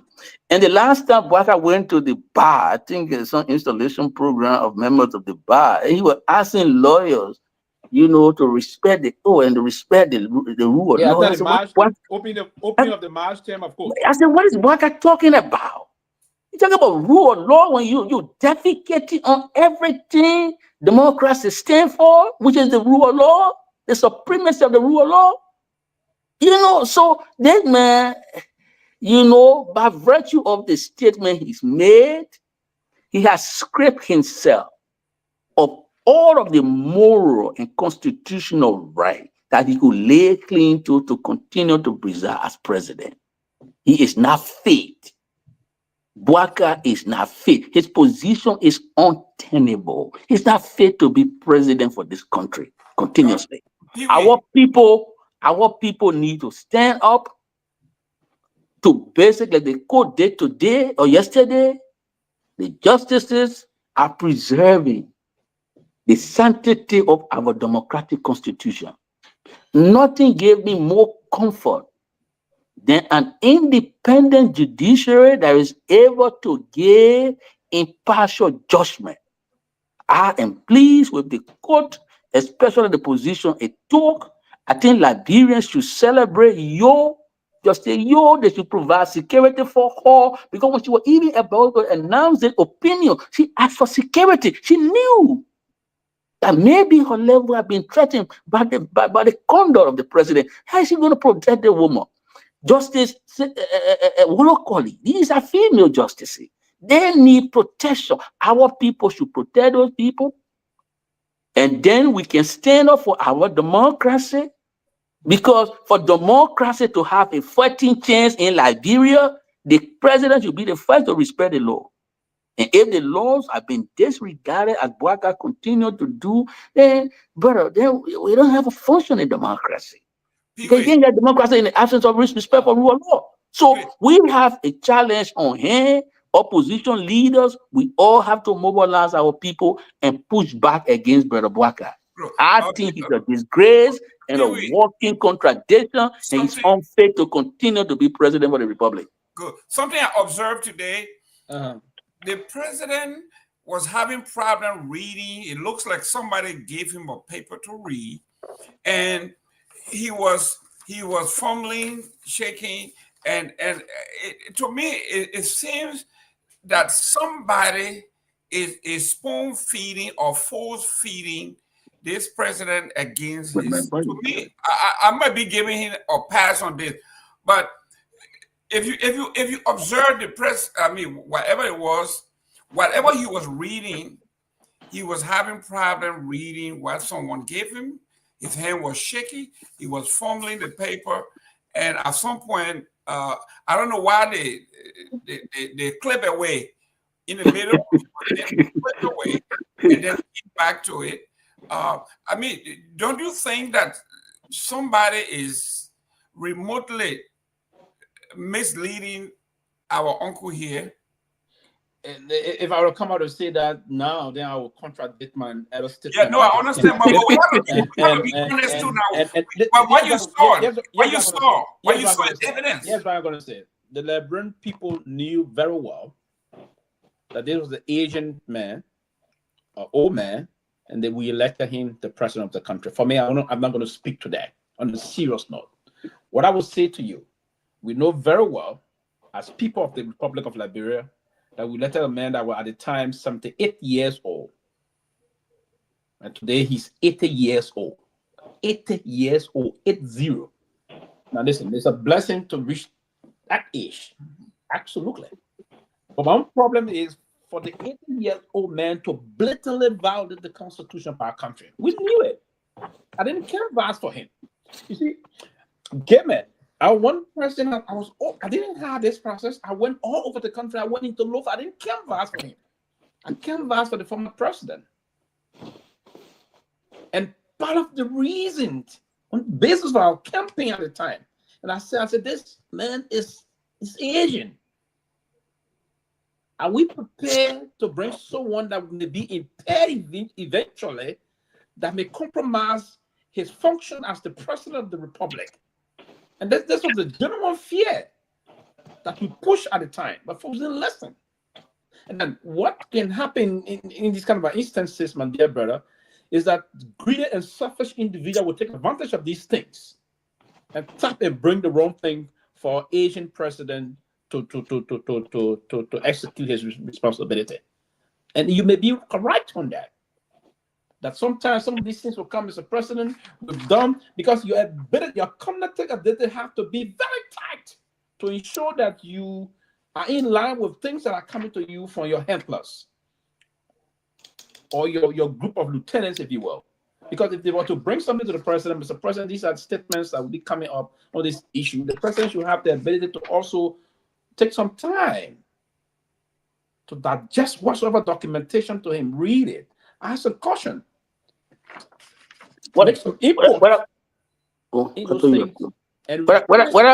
And the last time Bouaka went to the bar, I think it's some installation program of members of the bar, and he was asking lawyers, to respect the oath and to respect the rule. Yeah, opening of the March term, of course. I said, what is Bouaka talking about? You talking about rule of law when you defecating on everything democracy stand for, which is the rule of law, the supremacy of the rule of law. So that man, by virtue of the statement he's made, he has stripped himself of all of the moral and constitutional right that he could lay claim to continue to preserve as president. He is not fit. Bouaka is not fit. His position is untenable. He's not fit to be president for this country continuously. Our people need to stand up to basically the court did today or yesterday. The justices are preserving the sanctity of our democratic constitution. Nothing gave me more comfort than an independent judiciary that is able to give impartial judgment. I am pleased with the court, especially the position it took. I think Liberians should celebrate they should provide security for her, because when she was even about to announce the opinion, she asked for security. She knew that maybe her level had been threatened by the conduct of the president. How is she going to protect the woman? Justice locally, these are female justices. They need protection. Our people should protect those people. And then we can stand up for our democracy. Because for democracy to have a fighting chance in Liberia, the president should be the first to respect the law. And if the laws have been disregarded, as Bouaka continued to do, then we don't have a functioning democracy. Because you can't get democracy in the absence of respect for rule of law. So we have a challenge on hand. Opposition leaders, we all have to mobilize our people and push back against Brother Bouaka. I think he's a disgrace and a walking contradiction, and he's unfit to continue to be president of the republic. Good. Something I observed today, the president was having problem reading. It looks like somebody gave him a paper to read, and he was fumbling, shaking, and to me, it seems that somebody is spoon feeding or force feeding this president against his. To me, I might be giving him a pass on this, but if you observe the press, whatever it was, whatever he was reading, he was having problem reading what someone gave him. His hand was shaky. He was fumbling the paper, and at some point, I don't know why they clip away in the middle, clip away, and then get back to it. Don't you think that somebody is remotely misleading our uncle here? if I were to come out and say that now, then I will contradict my elder statement. Yeah, no, I understand, but we have to be honest too now. But what you saw, what you saw is evidence. Here's what I'm going to say. The Liberian people knew very well that this was the Asian man, or old man, and then we elected him the president of the country. For me, I'm not going to speak to that on a serious note. What I will say to you, we know very well, as people of the Republic of Liberia, that we elected a man that was at the time 78 years old. And today he's 80 years old. 80 years old, 80. Now listen, it's a blessing to reach that age. Absolutely. But one problem is for the 80-year-old man to blatantly violate the Constitution of our country. We knew it. I didn't canvass for him. You see, one person I didn't have this process. I went all over the country. I went into Lofa. I didn't canvass for him. I canvassed for the former president. And part of the reason, on the basis of our campaign at the time, and I said, this man is Asian. Are we prepared to bring someone that will be impaired eventually, that may compromise his function as the president of the republic? And this was the genuine fear that we pushed at the time, but folks didn't listen. And then what can happen in these kind of instances, my dear brother, is that greedy and selfish individual will take advantage of these things and tap and bring the wrong thing for Asian president to execute his responsibility. And you may be correct on that. That sometimes some of these things will come as a president with done because your cognitive ability have to be very tight to ensure that you are in line with things that are coming to you from your handlers or your group of lieutenants, if you will. Because if they want to bring something to the president, Mr. President, these are statements that will be coming up on this issue. The president should have the ability to also take some time to digest whatsoever documentation to him, read it, ask a caution. What I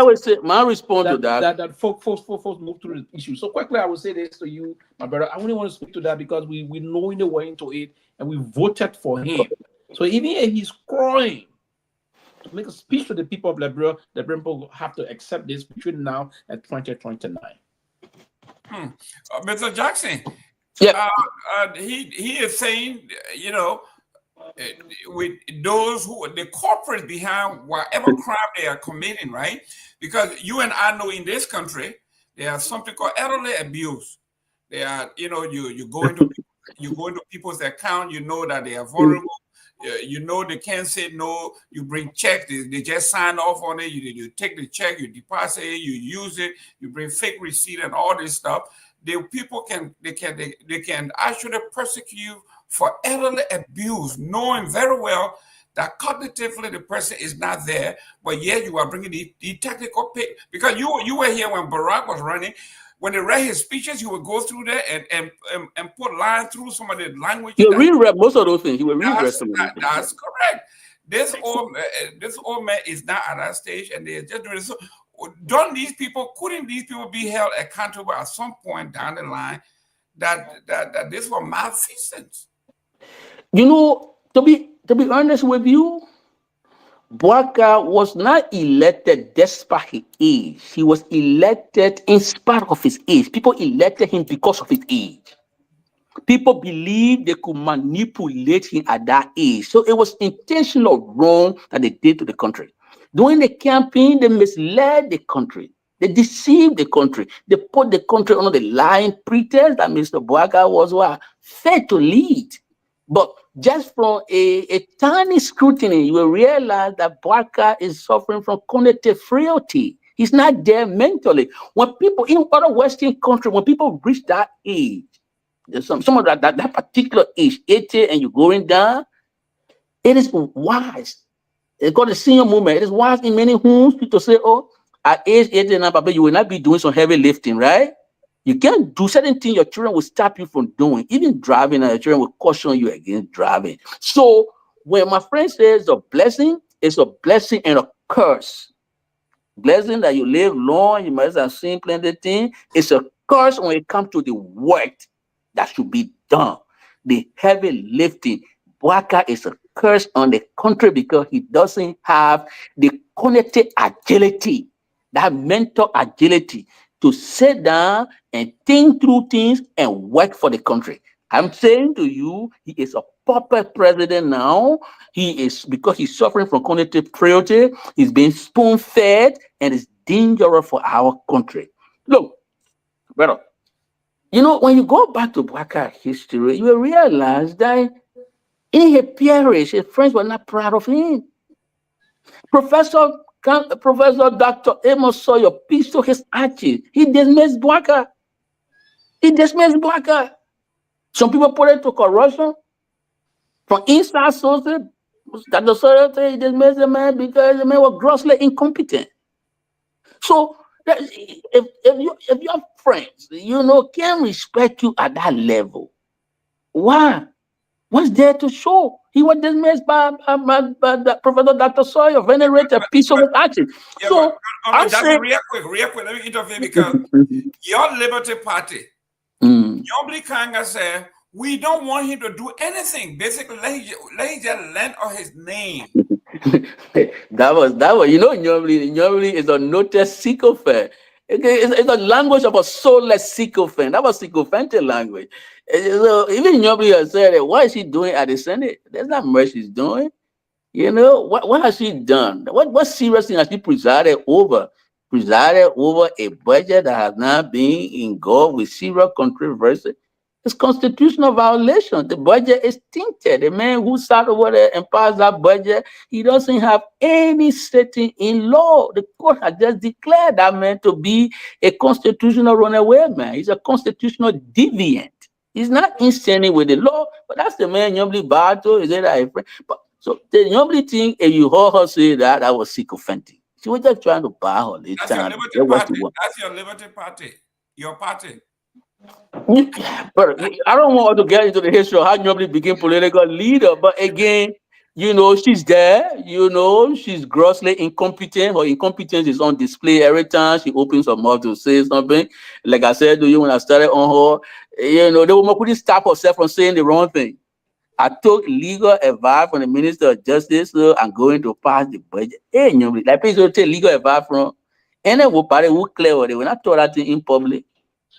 would say, my response to that folks move through the issue. So quickly, I will say this to you, my brother. I only want to speak to that because we knowingly went into it and we voted for him. So even if he's crying to make a speech to the people of Liberia, the people have to accept this between now and 2029. Mr. Jackson, he is saying, with those the corporate behind whatever crime they are committing, right? Because you and I know in this country there are something called elderly abuse. They are, you go into people's account, you know that they are vulnerable. You know they can't say no. You bring check, they just sign off on it. You take the check, you deposit it, you use it. You bring fake receipt and all this stuff. The people can actually persecute you for elderly abuse, knowing very well that cognitively the person is not there, but yet you are bringing the technical pay. Because you were here when Barack was running. When they read his speeches, he would go through there and put line through some of the language. You reread most of those things. You will reread some of those things. That's correct. This old man is not at that stage, and they're just doing it. So, couldn't these people be held accountable at some point down the line that this was malfeasance? To be honest with you, Garguah was not elected despite his age. He was elected in spite of his age. People elected him because of his age. People believed they could manipulate him at that age. So it was intentional wrong that they did to the country. During the campaign, they misled the country. They deceived the country. They put the country under the lying pretense that Mr. Garguah was fit to lead. But just from a tiny scrutiny, you will realize that Garguah is suffering from cognitive frailty. He's not there mentally. When people in other Western countries, when people reach that age, some of that particular age, 80, and you're going down, it is wise. It's called the senior movement. It is wise in many homes to say, at age 80 now, Papa, you will not be doing some heavy lifting, right? You can't do certain things your children will stop you from doing. Even driving, your children will caution you against driving. So when my friend says a blessing, it's a blessing and a curse. Blessing that you live long, you must have seen plenty of things. It's a curse when it comes to the work that should be done. The heavy lifting. Bwaka is a curse on the country because he doesn't have the cognitive agility, that mental agility to sit down and think through things and work for the country. I'm saying to you, he is a puppet president now. He is, because he's suffering from cognitive frailty, he's being spoon fed and it's dangerous for our country. Look, brother, you know, when you go back to Bwaka history, you will realize that in his parish, his friends were not proud of him. Professor Dr. Amos Sawyer pistol his arches. He dismissed Bwaka. Some people put it to corruption from inside sources. Dr. Sawyer said he dismissed the man because the man was grossly incompetent. So if your friends, you know, can respect you at that level, why? What's there to show? He was dismissed by Professor Dr. Sawyer, venerated piece of action. Yeah, so I'm saying, real quick, let me intervene because your Liberty Party, Nobly Kanga said, we don't want him to do anything. Basically, let him just land on his name. that was, you know, Nyobli is a noted sycophant. It's a language of a soulless sycophant. That was sycophantic language. So even Nyobli has said, what is she doing at the Senate? There's not much she's doing. You know, what has she done? What serious thing has she presided over? Presided over a budget that has now been engulfed with serious controversy. It's constitutional violation. The budget is tainted. The man who sat over there and passed that budget, he doesn't have any setting in law. The court has just declared that man to be a constitutional runaway man. He's a constitutional deviant. He's not in standing with the law, but that's the man Nyobli Bato. Is it a friend? But so the Nyobli thing, if you heard her say that, that was sycophantic. She was just trying to buy her little time. That's your Liberty Party. Your party. But I don't want to get into the history of how Nyobli became political leader. But again, you know, she's there. You know, she's grossly incompetent. Her incompetence is on display every time she opens her mouth to say something. Like I said to you when I started on her, you know, the woman couldn't stop herself from saying the wrong thing. I took legal advice from the Minister of Justice, so I'm going to pass the budget. Hey, Nyobli, like people take legal advice from, and then we'll party who clever. They will not talk that thing in public.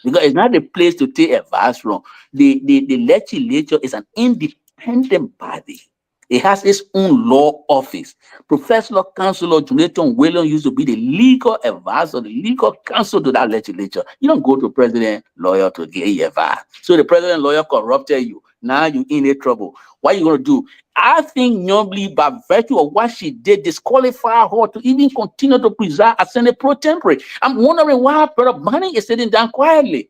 Because it's not the place to take advice from. The legislature is an independent body. It has its own law office. Professional Counsel Jonathan Williams used to be the legal advisor, the legal counsel to that legislature. You don't go to president lawyer to get your advice. So the president lawyer corrupted you. Now you're in a trouble. What are you going to do? I think Nyobli, by virtue of what she did, disqualify her to even continue to preside as Senate pro tempore. I'm wondering why Brother Bonnie is sitting down quietly.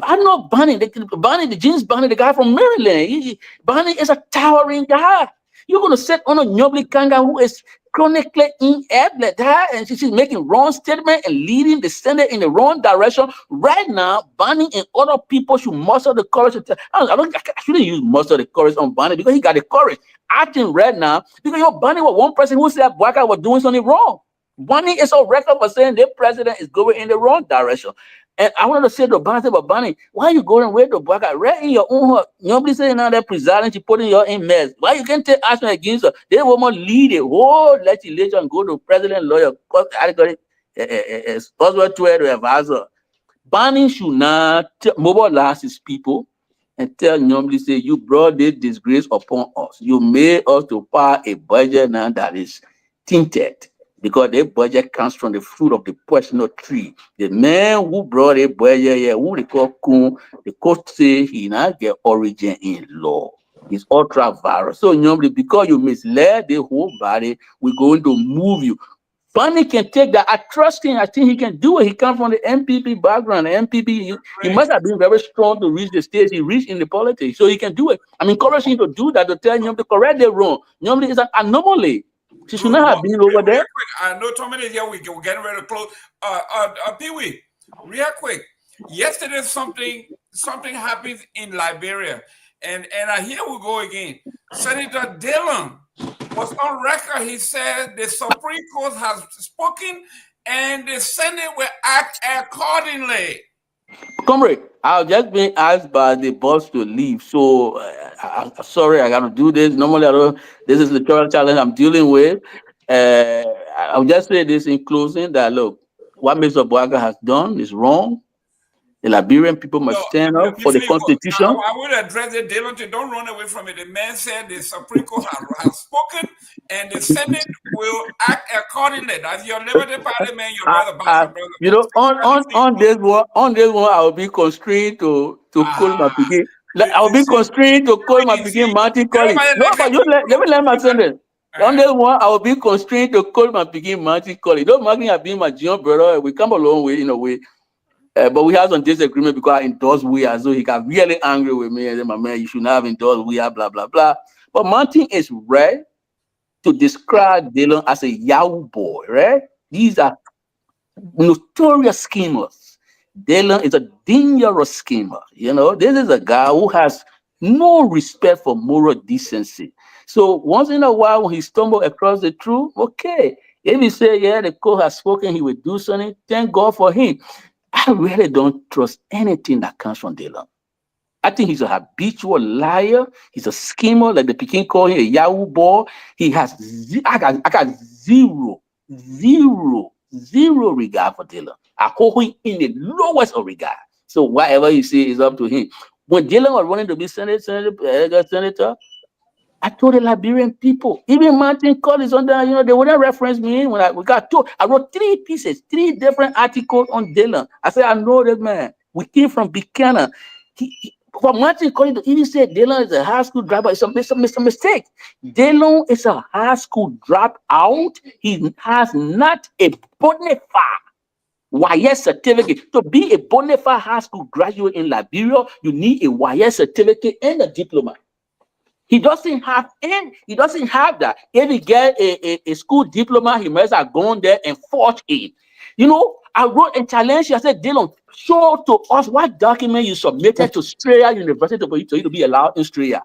I know Bonnie, James Bonnie, the guy from Maryland. Bonnie is a towering guy. You're going to sit on a Nyobli Kanga who is chronically inept like that, and she's making wrong statement and leading the Senate in the wrong direction. Right now, Bonnie and other people should muster the courage to tell. I shouldn't use muster the courage on Bonnie because he got the courage. Acting right now, because Bonnie was one person who said Bwaka was doing something wrong. Bonnie is on record for saying the president is going in the wrong direction. And I wanted to say to Bonnie, but Bonnie, why are you going away to Bwaka? Right in your own heart. Nobody saying now that presiding, she putting your in mess. Why you can't take action against her? They will more lead a whole legislature and go to president lawyer. I got it. Oswald to advise her. Bonnie should not mobilize his people and tell Nyobli, say, you brought this disgrace upon us. You made us to pass a budget now that is tainted. Because their budget comes from the fruit of the personal tree. The man who brought a budget here, who they call Kun, the court say he not get origin in law. It's ultra virus. So Nyobli, because you misled the whole body, we're going to move you. Bonnie can take that. I trust him. I think he can do it. He comes from the MPP background. The MPP, he must have been very strong to reach the stage he reached in the politics. So he can do it. I'm encouraging him to do that, to tell Nyobli to correct the wrong. Nyobli is an anomaly. She should not have been over there. I know Tommy is here. We're getting ready to close. Pewee, real quick. Yesterday, something happened in Liberia, and here we go again. Senator Dillon was on record. He said the Supreme Court has spoken, and the Senate will act accordingly. Comrade, I've just been asked by the boss to leave, so sorry, I got to do this. Normally, I don't. This is the current challenge I'm dealing with. I'll just say this in closing: that look, what Mr. Boaga has done is wrong. The Liberian people must stand up for the Before you go, Constitution. I will address it, Dylan. Don't run away from it. The man said the Supreme Court has spoken, and the Senate will act accordingly. That's your Liberty Party man, your brother, my brother. You know, on this one, I will be constrained to call my begin. I will be constrained to call my begin Martin Collins. No, but let me let my sentence. On this one, I will be constrained to call my begin Martin Collins. Don't mind me being my junior brother. We come a long way in a way. But we have some disagreement because I endorsed we as so he got really angry with me and then my man, you should not have endorsed we are blah blah blah. But Martin is right to describe Dylan as a Yahoo boy, right? These are notorious schemers. Dylan is a dangerous schemer. You know, this is a guy who has no respect for moral decency. So once in a while, when he stumbles across the truth, okay. If he say, yeah, the court has spoken, he will do something, thank God for him. I really don't trust anything that comes from Dylan. I think he's a habitual liar. He's a schemer, like the Peking call him a Yahoo boy. He has, I got zero regard for Dylan. I hold him in the lowest of regard. So whatever you say is up to him. When Dylan was running to be senator, I told the Liberian people, even Martin Collins on that, you know, they wouldn't reference me when I wrote 3 pieces, 3 different articles on Dylan. I said, I know that man. We came from Buchanan. For Martin Collins to even say Dylan is a high school dropout, it's a mistake. Dylan is a high school dropout. He has not a bona fide YS certificate. To be a bona fide high school graduate in Liberia, you need a YS certificate and a diploma. He doesn't have that. If he get a school diploma, he must have gone there and forged it. You know, I wrote and challenged you. I said, Dylan, show to us what document you submitted to Australia University for you to be allowed in Australia.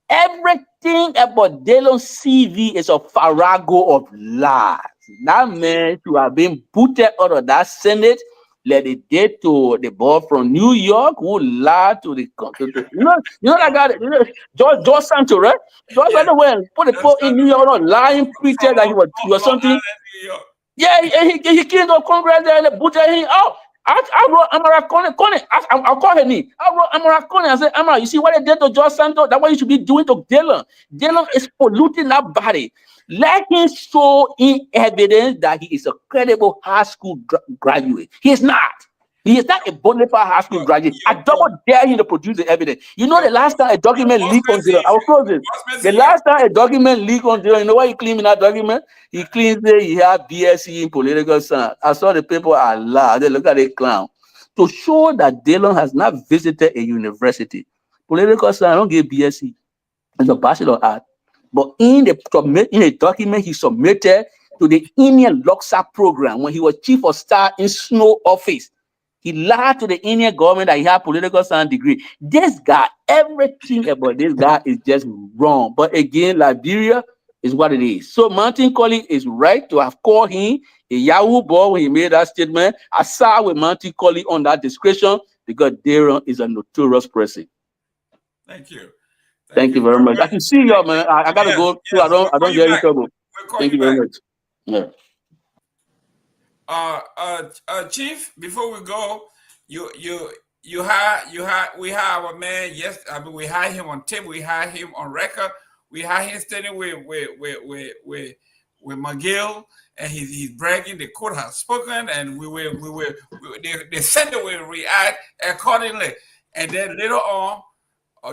Everything about Dylan's CV is a farrago of lies. That man should have been booted out of that Senate. Let it get to the boy from New York who lied to the country. You know that guy, George Santo, right? George Santo went put the poor in New York, lying preacher that he was something. Yeah, he killed the Congress there and butchered him out. I wrote Amara Kone. I'll call her name. I wrote Amara Kone. I said, Amara, you see what they did to George Santo? That's what you should be doing to Dylan. Dylan is polluting that body. Let him show in evidence that he is a credible high school graduate. He is not. He is not a bona fide high school graduate. I double dare him to produce the evidence. You know, the last time a document leaked on Dylan, I will close this. The last time a document leaked on Dylan, you know what he claimed in that document? He claims that he had BSc in political science. I saw the paper, I laughed. They look at the clown. To show that Dylan has not visited a university, political science, I don't get BSc. It's a bachelor of art. But in a document he submitted to the Indian Loxa program when he was chief of staff in Snow office, he lied to the Indian government that he had political science degree. This guy, everything about this guy is just wrong. But again, Liberia is what it is. So Martin Collins is right to have called him a Yahoo boy when he made that statement. I side with Martin Collins on that discretion because Darren is a notorious person. Thank you. Thank you very much. I can see you, man. I gotta go. So I don't get in trouble. Thank you very much. Yeah. Chief, before we go, we have our man. Yes, I mean we had him on tape. We had him on record. We had him standing with McGill, and he's bragging. The court has spoken, and the Senate will react accordingly. And then later on,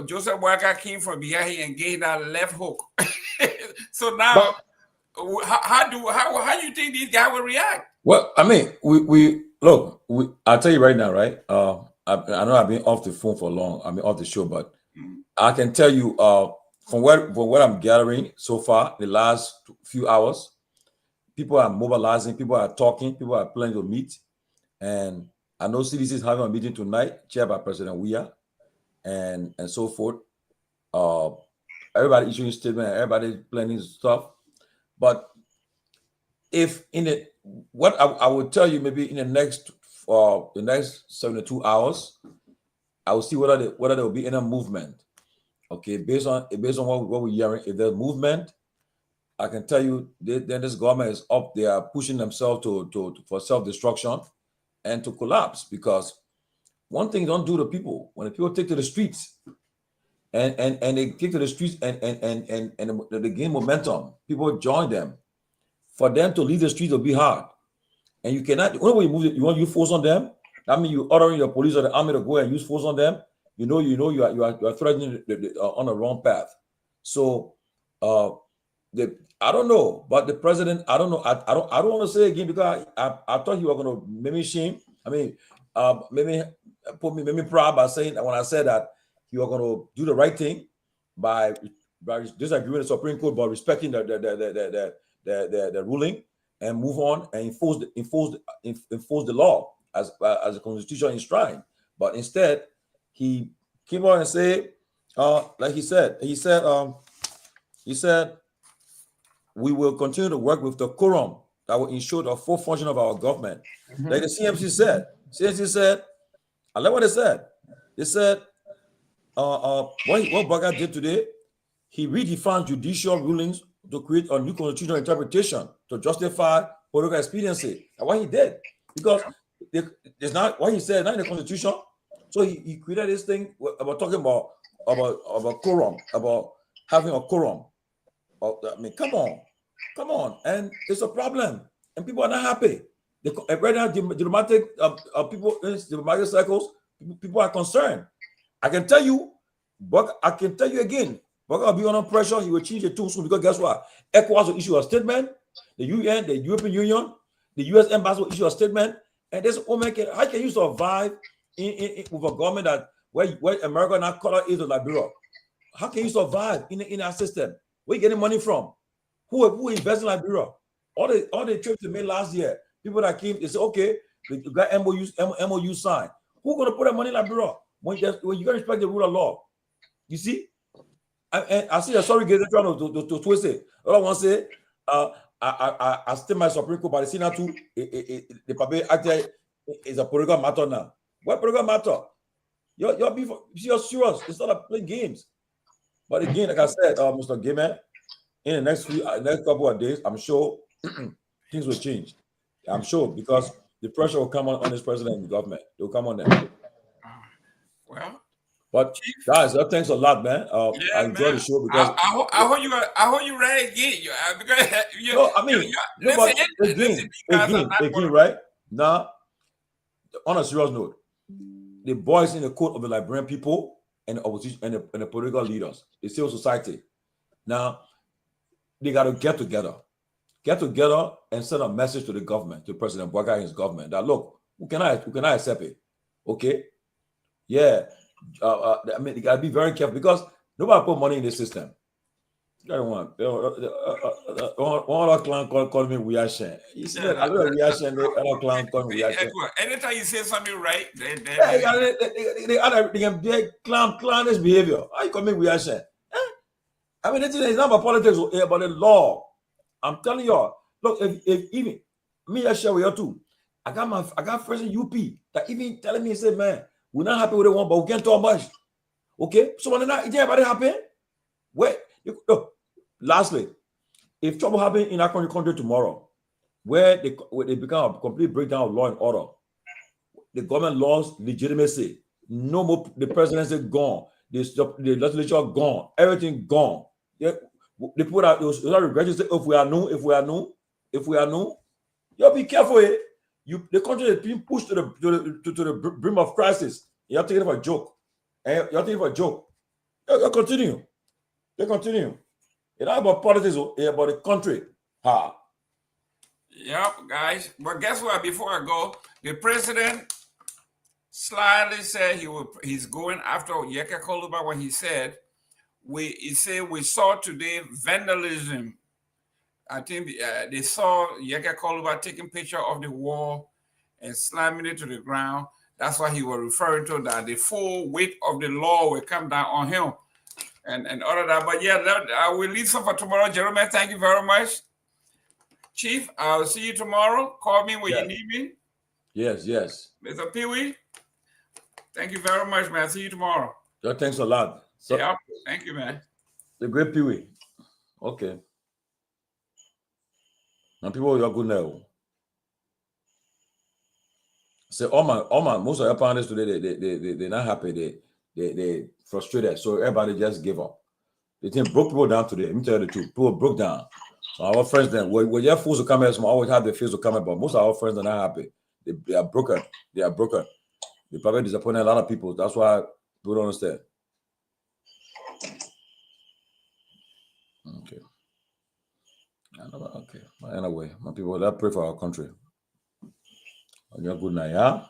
Joseph Walker came from behind and gave that left hook. So now, how do you think these guys will react? Well, I mean, we look. I'll tell you right now, right? I know I've been off the phone for long. I've been off the show, but I can tell you from what I'm gathering so far, the last few hours, people are mobilizing, people are talking, people are planning to meet, and I know CDC is having a meeting tonight, chaired by President Weah, and so forth. Everybody issuing statement, everybody planning stuff, but if in it, what I would tell you, maybe in the next 72 hours, I will see whether there will be any movement. Okay, based on what we're hearing, if there's movement, I can tell you then this government is up. They are pushing themselves for self-destruction and to collapse, because one thing don't do to people, when the people take to the streets and they take to the streets and they gain momentum, people join them. For them to leave the streets will be hard. And you cannot, when you move it, you want to use force on them. That means you ordering your police or the army to go and use force on them. You are threatening on the wrong path. So I don't know, but the president, I don't know. I don't want to say again, because I thought you were going to make me shame. I mean, maybe proud by saying that when I said that you are going to do the right thing by disagreeing with the Supreme Court, but respecting the ruling and move on and enforce the law as the Constitution enshrined. But instead, he came on and said, like he said, we will continue to work with the quorum that will ensure the full function of our government. Like the CMC said, I like what they said. They said, what Baga did today, he redefined judicial rulings to create a new constitutional interpretation to justify political expediency. That's what he did. Because there's not what he said, not in the Constitution. So he created this thing about talking about quorum, about having a quorum. I mean, come on, and it's a problem, and people are not happy. Right now, diplomatic people in diplomatic circles, people are concerned. I can tell you again, Baka will be under pressure. He will change the tools because guess what? ECOWAS will issue a statement. The UN, the European Union, the US Embassy will issue a statement, and this woman how can you survive with a government that where America now color is Liberia? How can you survive in our system? Where you getting money from? Who invests in Liberia? All the trips they made last year, people that came, they said, okay, we got MOU signed. Who's gonna put that money in Liberia when you gotta respect the rule of law? You see? I see a sorry guys trying to twist it. All I want to say, I still my Supreme Court, but the Senate too, the public actually is a political matter now. What political matter? You're serious. It's not playing games. But again, like I said, Mr. Gamer, in the next couple of days, I'm sure things will change. I'm sure, because the pressure will come on this president and the government. They'll come on them. Well, but guys, thanks a lot, man. I enjoyed the show because I hope you ready again. Again, right now, on a serious note, the voice in the court of the Liberian people and the opposition and the political leaders, the civil society. Now, they got to get together and send a message to the government, to President Boakai and his government, that look, who can I accept it? Okay, yeah. I mean, you gotta be very careful because nobody put money in the system. I don't want. One other clan call me Weashen. You see that? I know Weashen. Other clan call me Weashen. Anytime you say something right, they clannish behavior. How you call me Weashen? I mean, it's not about politics, it's about the law. I'm telling y'all. Look, if even me, I share with you too. I got friends in UP that even telling me, say, man, we're not happy with the one, but we can't talk much. Okay, so when not, is everybody happy? Wait, lastly, if trouble happen in our country tomorrow, where they become a complete breakdown of law and order, the government lost legitimacy. No more, the presidency gone, the legislature gone, everything gone. They put out those regressions. Say, if we are new, you'll be careful. The country is being pushed to the brim of crisis. You're taking it for a joke. You'll continue. They continue. It's not about politics, it's about the country. Yep, guys. But guess what? Before I go, the president slightly said he's going after Yeka Koluba when he said we saw today vandalism. I think they saw Yeka Koluba taking picture of the wall and slamming it to the ground. That's why he was referring to that the full weight of the law will come down on him and all of that. But yeah, I will leave some for tomorrow. Jerome, thank you very much. Chief, I'll see you tomorrow. Call me when you need me. Yes, yes. Mr. Pewee, thank you very much, man. See you tomorrow. Yeah, thanks a lot. So, yeah, thank you, man. The great Pewee. Okay. Now people you're good now. So most of your panelists today, they're not happy. They frustrated. So everybody just give up. The thing broke people down today. Let me tell you the truth. People broke down. So our friends then, when your fools will come here, some always have the feels will come here, but most of our friends are not happy. They are broken. They are broken. They probably disappointed a lot of people. That's why people don't understand. Okay. Okay. Anyway, my people, let's pray for our country. You're good night, yeah?